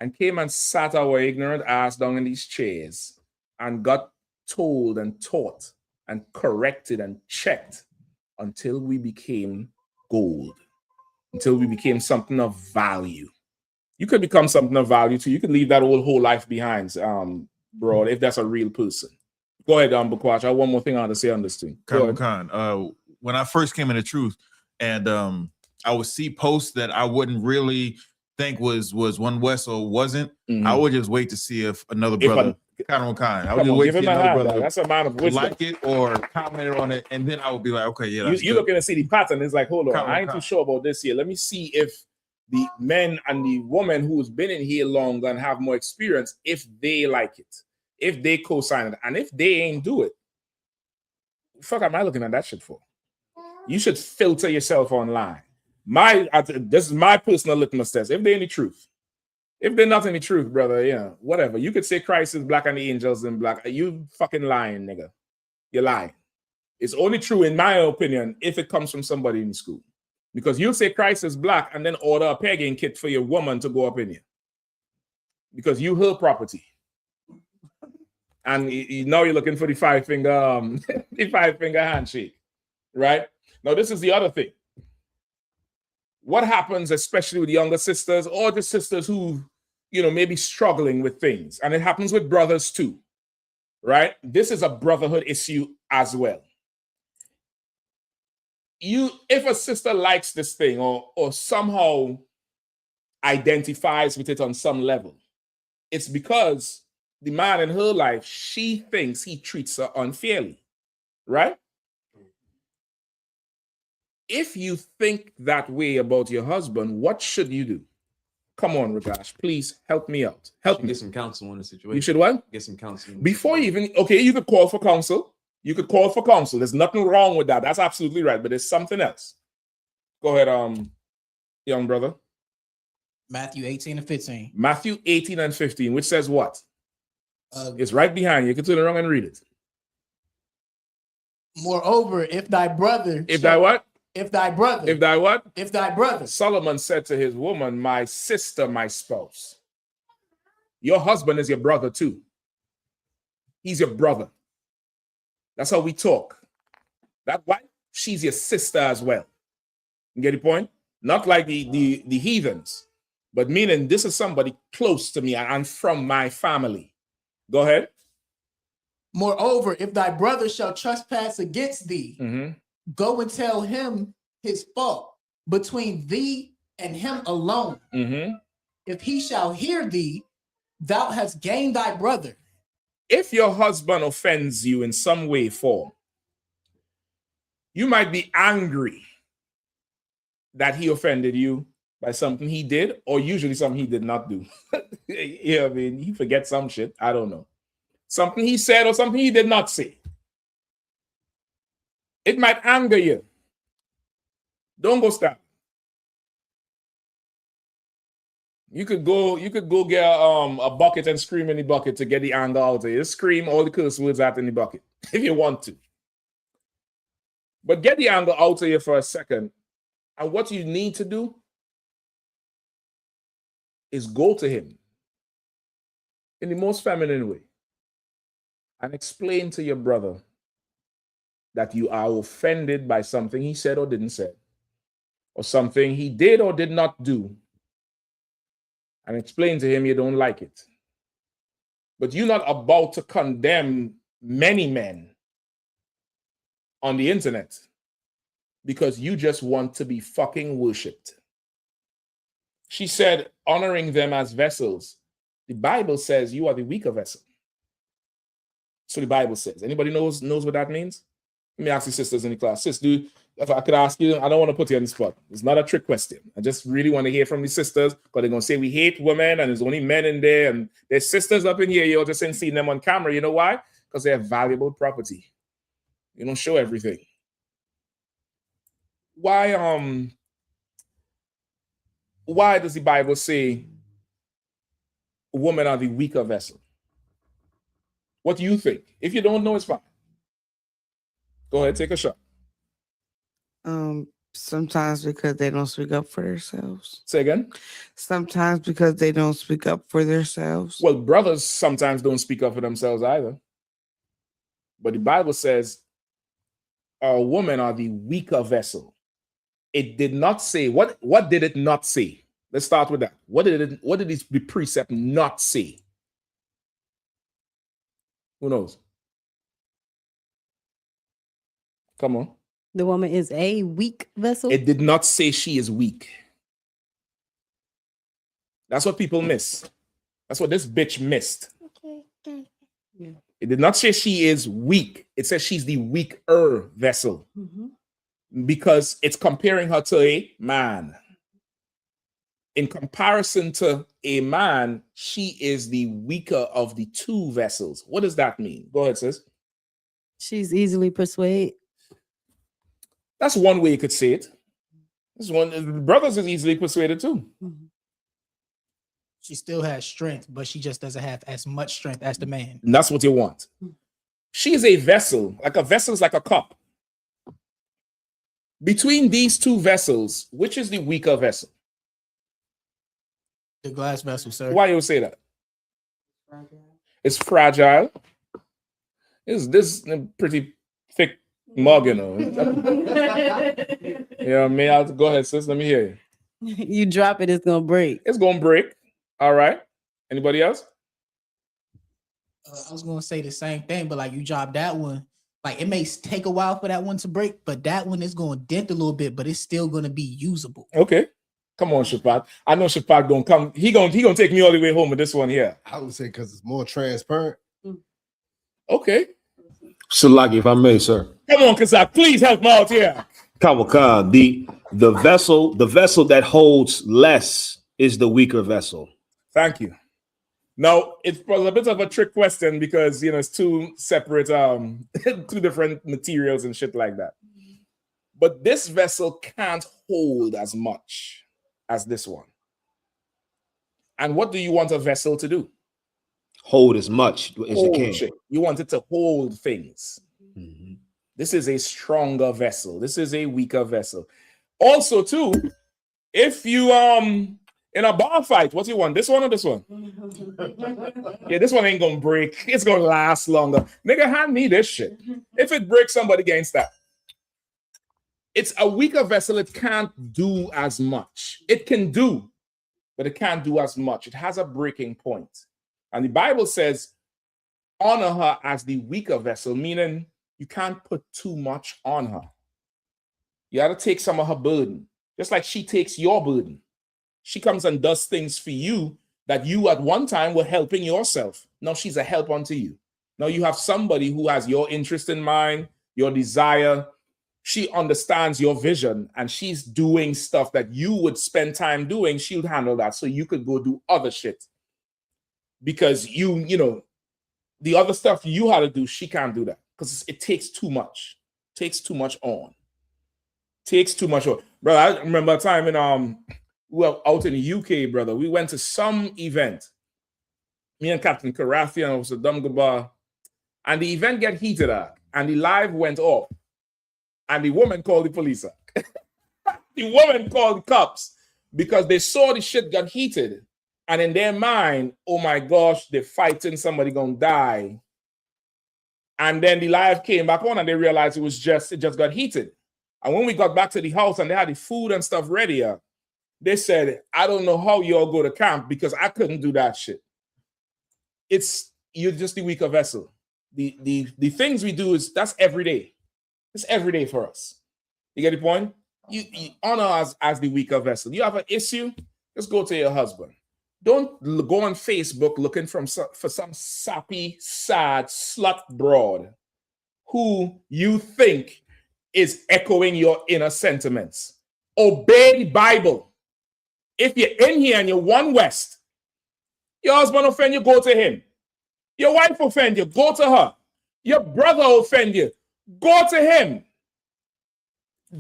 and came and sat our ignorant ass down in these chairs and got told and taught and corrected and checked until we became gold, until we became something of value. You could become something of value too. You could leave that whole life behind, bro, if that's a real person. Go ahead, Bukwach. I have one more thing I want to say on this thing. When I first came into truth, and I would see posts that I wouldn't really think was One West or wasn't, I would just wait to see if another brother, I would just wait to see another brother that's a amount of wisdom. Like it or comment on it, and then I would be like, okay, yeah, you're looking to see the pattern. It's like, hold on, I ain't too sure about this here. Let me see if the men and the woman who's been in here longer and have more experience, if they like it, if they co-sign it, and if they ain't do it, fuck am I looking at that shit for? You should filter yourself online. This is my personal litmus test. If they're in the truth, if they're not in the truth, brother, yeah, whatever. You could say Christ is black and the angels in black. You fucking lying, nigga. You're lying. It's only true, in my opinion, if it comes from somebody in school. Because you'll say Christ is black and then order a pegging kit for your woman to go up in you. Because you her property. And now you're looking for the 5-finger the 5-finger handshake. Right? Now, this is the other thing. What happens, especially with younger sisters or the sisters who, may be struggling with things, and it happens with brothers too, right? This is a brotherhood issue as well. If a sister likes this thing or somehow identifies with it on some level, it's because the man in her life, she thinks he treats her unfairly, right? If you think that way about your husband, what should you do? Come on, Ragash, please help me out. Help me. Get some counsel on the situation. You should what? Get some counsel. Before you even, okay, you could call for counsel. You could call for counsel. There's nothing wrong with that. That's absolutely right. But there's something else. Go ahead, young brother. Matthew 18 and 15. Matthew 18 and 15, which says what? It's right behind you. You can turn around and read it. Moreover, if thy brother... If thy what? If thy brother... If thy what? If thy brother... Solomon said to his woman, my sister, my spouse. Your husband is your brother too. He's your brother. That's how we talk. That wife, she's your sister as well. You get the point? Not like the heathens, but meaning this is somebody close to me and from my family. Go ahead. Moreover, if thy brother shall trespass against thee, go and tell him his fault between thee and him alone. If he shall hear thee, thou hast gained thy brother. If your husband offends you in some way, form, you might be angry that he offended you by something he did, or usually something he did not do. Yeah, I mean, he forgets some shit. I don't know. Something he said or something he did not say. It might anger you. Don't go stop. You could go get a bucket and scream in the bucket to get the anger out of you. Scream all the curse words out in the bucket if you want to. But get the anger out of you for a second. And what you need to do is go to him in the most feminine way and explain to your brother that you are offended by something he said or didn't say, or something he did or did not do, and explain to him you don't like it. But you're not about to condemn many men on the internet because you just want to be fucking worshipped. She said, honoring them as vessels. The Bible says you are the weaker vessel. So the Bible says. Anybody knows what that means? Let me ask the sisters in the class. Sis, if I could ask you, I don't want to put you on the spot. It's not a trick question. I just really want to hear from the sisters because they're going to say we hate women and there's only men in there and there's sisters up in here. You're just ain't seeing them on camera. You know why? Because they're valuable property. You don't show everything. Why does the Bible say women are the weaker vessel? What do you think? If you don't know, it's fine. Go ahead, take a shot. Sometimes because they don't speak up for themselves. Say again? Sometimes because they don't speak up for themselves. Well, brothers sometimes don't speak up for themselves either. But the Bible says our women are the weaker vessel. It did not say, what did it not say? Let's start with that. What did the precept not say? Who knows? Come on. The woman is a weak vessel. It did not say she is weak. That's what people miss. That's what this bitch missed. Yeah. It did not say she is weak. It says she's the weaker vessel. Because it's comparing her to a man. In comparison to a man, she is the weaker of the two vessels. What does that mean? Go ahead, sis. She's easily persuaded. That's one way you could say it. This one, brothers is easily persuaded too. She still has strength, but she just doesn't have as much strength as the man. And that's what you want. She is a vessel. Like a vessel is like a cup. Between these two vessels, which is the weaker vessel? The glass vessel, sir. Why you say that? It's fragile. This pretty thick mug, you know. Yeah, may I go ahead, sis? Let me hear you. You drop it, it's gonna break. It's gonna break. All right. Anybody else? I was gonna say the same thing, but like you drop that one, like it may take a while for that one to break, but that one is gonna dent a little bit, but it's still gonna be usable. Okay. Come on, Shapat. I know Shapat gonna come. He gonna take me all the way home with this one here. I would say because it's more transparent. Okay. Salaki, if I may, sir. Come on, Kazak, please help me out here. Kawaka, the vessel that holds less is the weaker vessel. Thank you. Now, it was a bit of a trick question because, you know, it's two separate, two different materials and shit like that. But this vessel can't hold as much as this one. And what do you want a vessel to do? Hold as much as you can. Shit. You want it to hold things. Mm-hmm. This is a stronger vessel. This is a weaker vessel. Also, too, if you in a bar fight, what do you want? This one or this one? Yeah, this one ain't gonna break. It's gonna last longer. Nigga, hand me this shit. If it breaks, somebody against that. It's a weaker vessel. It can't do as much. It can do, but it can't do as much. It has a breaking point. And the Bible says, honor her as the weaker vessel, meaning you can't put too much on her. You got to take some of her burden, just like she takes your burden. She comes and does things for you that you at one time were helping yourself. Now she's a help unto you. Now you have somebody who has your interest in mind, your desire. She understands your vision and she's doing stuff that you would spend time doing. She'll handle that so you could go do other shit. Because you know, the other stuff you had to do, she can't do that because it takes too much. Takes too much on. Takes too much on. Brother, I remember a time in we were out in the UK, brother. We went to some event. Me and Captain Karathian was a Dumgaba. And the event got heated up. And the live went off. And the woman called the police. The woman called the cops because they saw the shit got heated. And in their mind, oh my gosh, they're fighting, somebody gonna die. And then the live came back on and they realized it just got heated. And when we got back to the house and they had the food and stuff ready, they said, I don't know how you all go to camp because I couldn't do that shit. You're just the weaker vessel. The things we do that's every day. It's every day for us. You get the point? You honor us as the weaker vessel. You have an issue, just go to your husband. Don't go on Facebook looking for some sappy, sad, slut broad who you think is echoing your inner sentiments. Obey the Bible. If you're in here and you're one West, your husband offend you, go to him. Your wife offend you, go to her. Your brother offend you, go to him.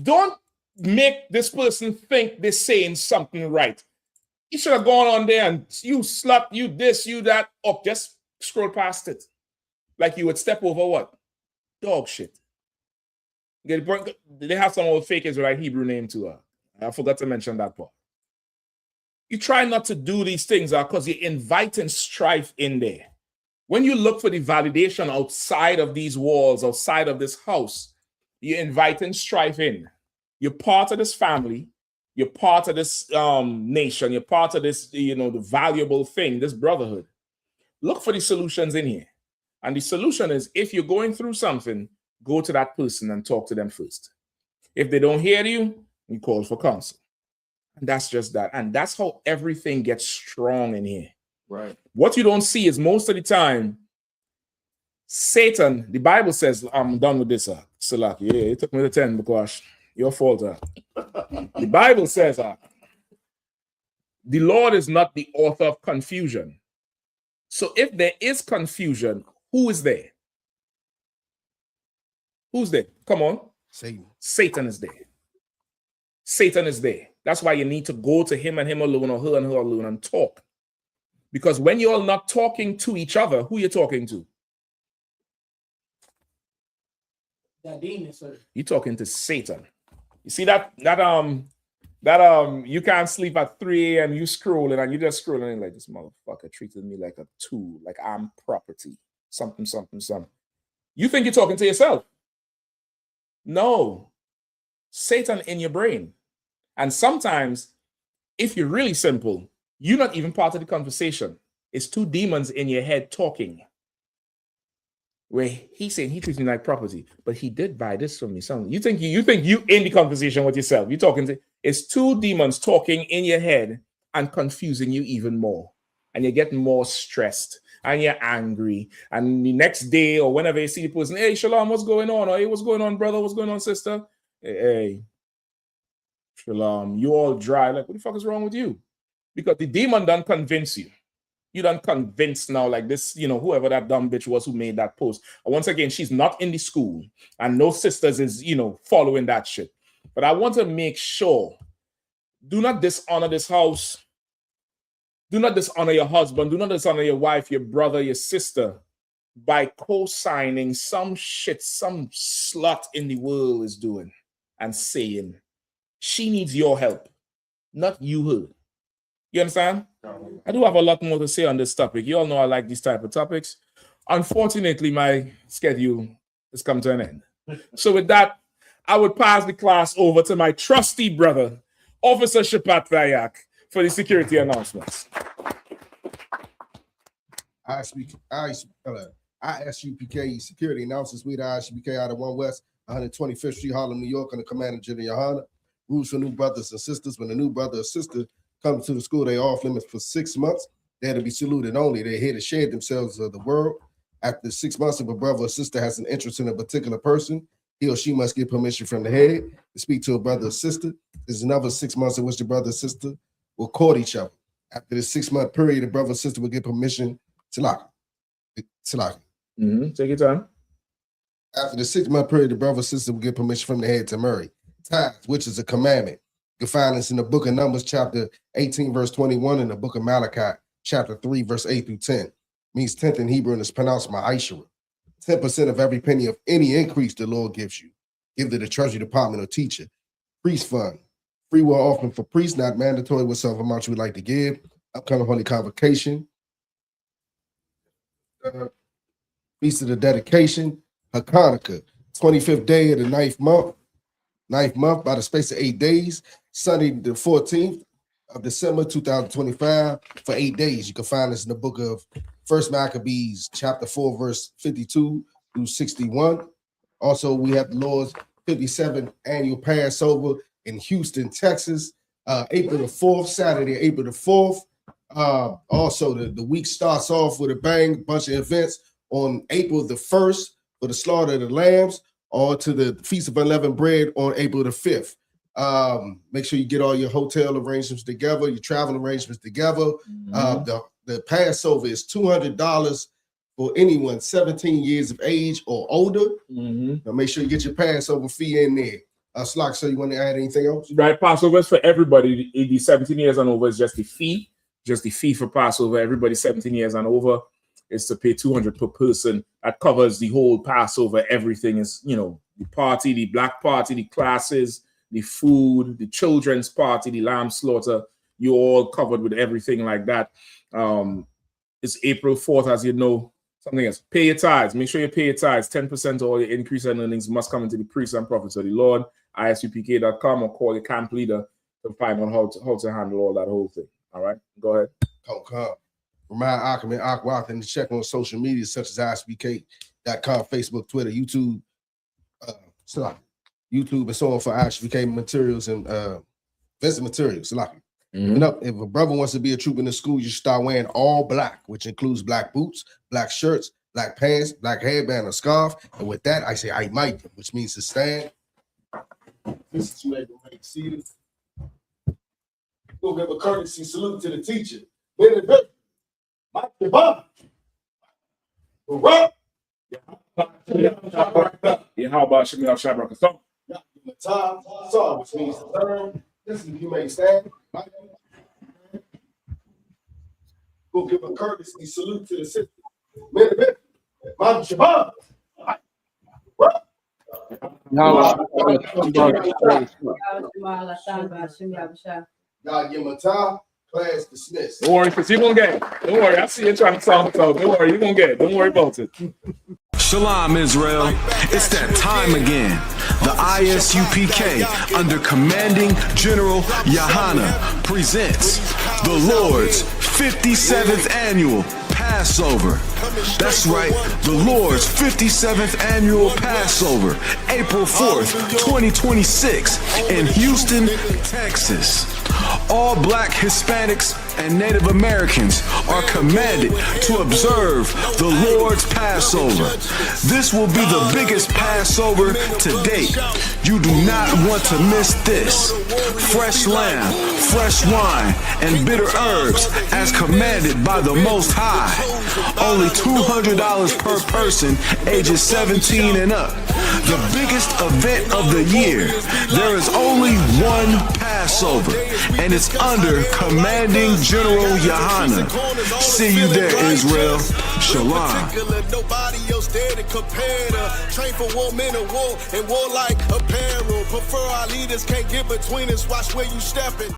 Don't make this person think they're saying something right. You should have gone on there and you slut, you this, you that, up. Just scroll past it. Like you would step over what? Dog shit. They have some old fake Israelite Hebrew name to her. I forgot to mention that part. You try not to do these things because you're inviting strife in there. When you look for the validation outside of these walls, outside of this house, you're inviting strife in. You're part of this family. You're part of this nation. You're part of this, the valuable thing, this brotherhood. Look for the solutions in here. And the solution is, if you're going through something, go to that person and talk to them first. If they don't hear you, you call for counsel. And that's just that. And that's how everything gets strong in here. Right. What you don't see is most of the time, Satan, the Bible says, I'm done with this, Salaki. Yeah, it took me to 10 because your fault. The Bible says, the Lord is not the author of confusion. So if there is confusion, who is there? Who's there? Come on. Satan. Satan is there. Satan is there. That's why you need to go to him and him alone or her and her alone and talk. Because when you're not talking to each other, who you're talking to? That demon, sir. You're talking to Satan. You see that you can't sleep at 3 a.m. you scrolling and you just scrolling and like, this motherfucker treated me like a tool, like I'm property, something. You think you're talking to yourself. No. Satan in your brain. And sometimes, if you're really simple, you're not even part of the conversation. It's 2 demons in your head talking. Where he's saying he treats me like property, but he did buy this from me. You think you in the conversation with yourself. You're talking to, It's two demons talking in your head and confusing you even more. And you're getting more stressed and you're angry. And the next day or whenever you see the person, hey, Shalom, what's going on? Or hey, what's going on, brother? What's going on, sister? Hey, Shalom, you all dry. Like, what the fuck is wrong with you? Because the demon done convince you. You done convinced now, like this, whoever that dumb bitch was who made that post. And once again, she's not in the school. And no sisters is, following that shit. But I want to make sure, do not dishonor this house. Do not dishonor your husband. Do not dishonor your wife, your brother, your sister by co-signing some shit some slut in the world is doing and saying she needs your help, not you her. You understand? I do have a lot more to say on this topic. You all know I like these type of topics. Unfortunately, my schedule has come to an end. So with that, I would pass the class over to my trusty brother, Officer Shapat Vayak, for the security announcements. I.S.U.P.K. security announcements. We the I.S.U.P.K. out of 1 West, 125th Street, Harlem, New York, under Commander General Yahanna. Rules for new brothers and sisters. When a new brother or sister comes to the school, they off limits for 6 months. They're to be saluted only. They're here to share themselves of the world. After 6 months, if a brother or sister has an interest in a particular person, he or she must get permission from the head to speak to a brother or sister. There's another 6 months in which the brother or sister will court each other. After the 6 month period, the brother or sister will get permission to lock. Take your time. After the 6 month period, the brother or sister will get permission from the head to marry. Tithes, which is a commandment. You can find this in the book of Numbers, chapter 18, verse 21, and the book of Malachi, chapter 3, verse 8 through 10. Means 10th in Hebrew and is pronounced ma'ashera. 10% of every penny of any increase the Lord gives you. Give to the treasury department or teacher. Priest fund. Free will offering for priests, not mandatory whatsoever amount you would like to give. Upcoming holy convocation. Feast of the dedication. Hanukkah, 25th day of the 9th month. 9th month by the space of 8 days. Sunday the 14th of December 2025 for 8 days. You can find this in the book of 1 Maccabees, chapter 4, verse 52 through 61. Also, we have the Lord's 57th annual Passover in Houston, Texas, April the 4th, Saturday, April the 4th. Also, the week starts off with a bang, bunch of events on April the 1st for the slaughter of the lambs, or to the Feast of Unleavened Bread on April the 5th. Make sure you get all your hotel arrangements together, your travel arrangements together. The Passover is $200 for anyone 17 years of age or older. Now make sure you get your Passover fee in there. Slock, so you want to add anything else? Right, Passover is for everybody. The 17 years and over is just the fee for Passover. Everybody 17 years and over is to pay $200 per person. That covers the whole Passover. Everything is, the party, the black party, the classes, the food, the children's party, the lamb slaughter. You're all covered with everything like that. It's April 4th, as you know. Something else. Pay your tithes. Make sure you pay your tithes. 10% of all your increase in earnings must come into the priests and prophets of the Lord. ISUPK.com, or call your camp leader to find out how to handle all that whole thing. All right, go ahead. Remind Akim and Akwat and check on social media such as ISUPK.com, Facebook, Twitter, YouTube, YouTube, and so on for ISUPK materials and visit materials. If a brother wants to be a troop in the school, you start wearing all black, which includes black boots, black shirts, black pants, black headband, or scarf. And with that, I say I might, which means to stand. This is where you make seated. We'll give a courtesy salute to the teacher. How about Shemil Shabrak? Which means to turn. This is you may stand. We'll give a courtesy salute to the sister. God give him a time. Class dismissed. Don't worry, because you're going to get it. Don't worry. I see you trying to solve it. Don't worry, you're going to get it. Don't worry about it. Shalom, Israel. It's that time again. The I.S.U.P.K. under Commanding General Yahanna presents the Lord's 57th Annual Passover. That's right, the Lord's 57th annual Passover, April 4th, 2026 in Houston, Texas. All Black, Hispanics, and Native Americans are commanded to observe the Lord's Passover. This will be the biggest Passover to date. You do not want to miss this. Fresh lamb, fresh wine, and bitter herbs as commanded by the Most High. Only $200 per person, ages 17 and up. The biggest event of the year. There is only one Passover, and it's under Commanding General Yahanna. See you there, Israel. Shalom. Nobody else there to compare to. Train for war, men of war, and warlike apparel. Prefer our leaders, can't get between us. Watch where you stepping.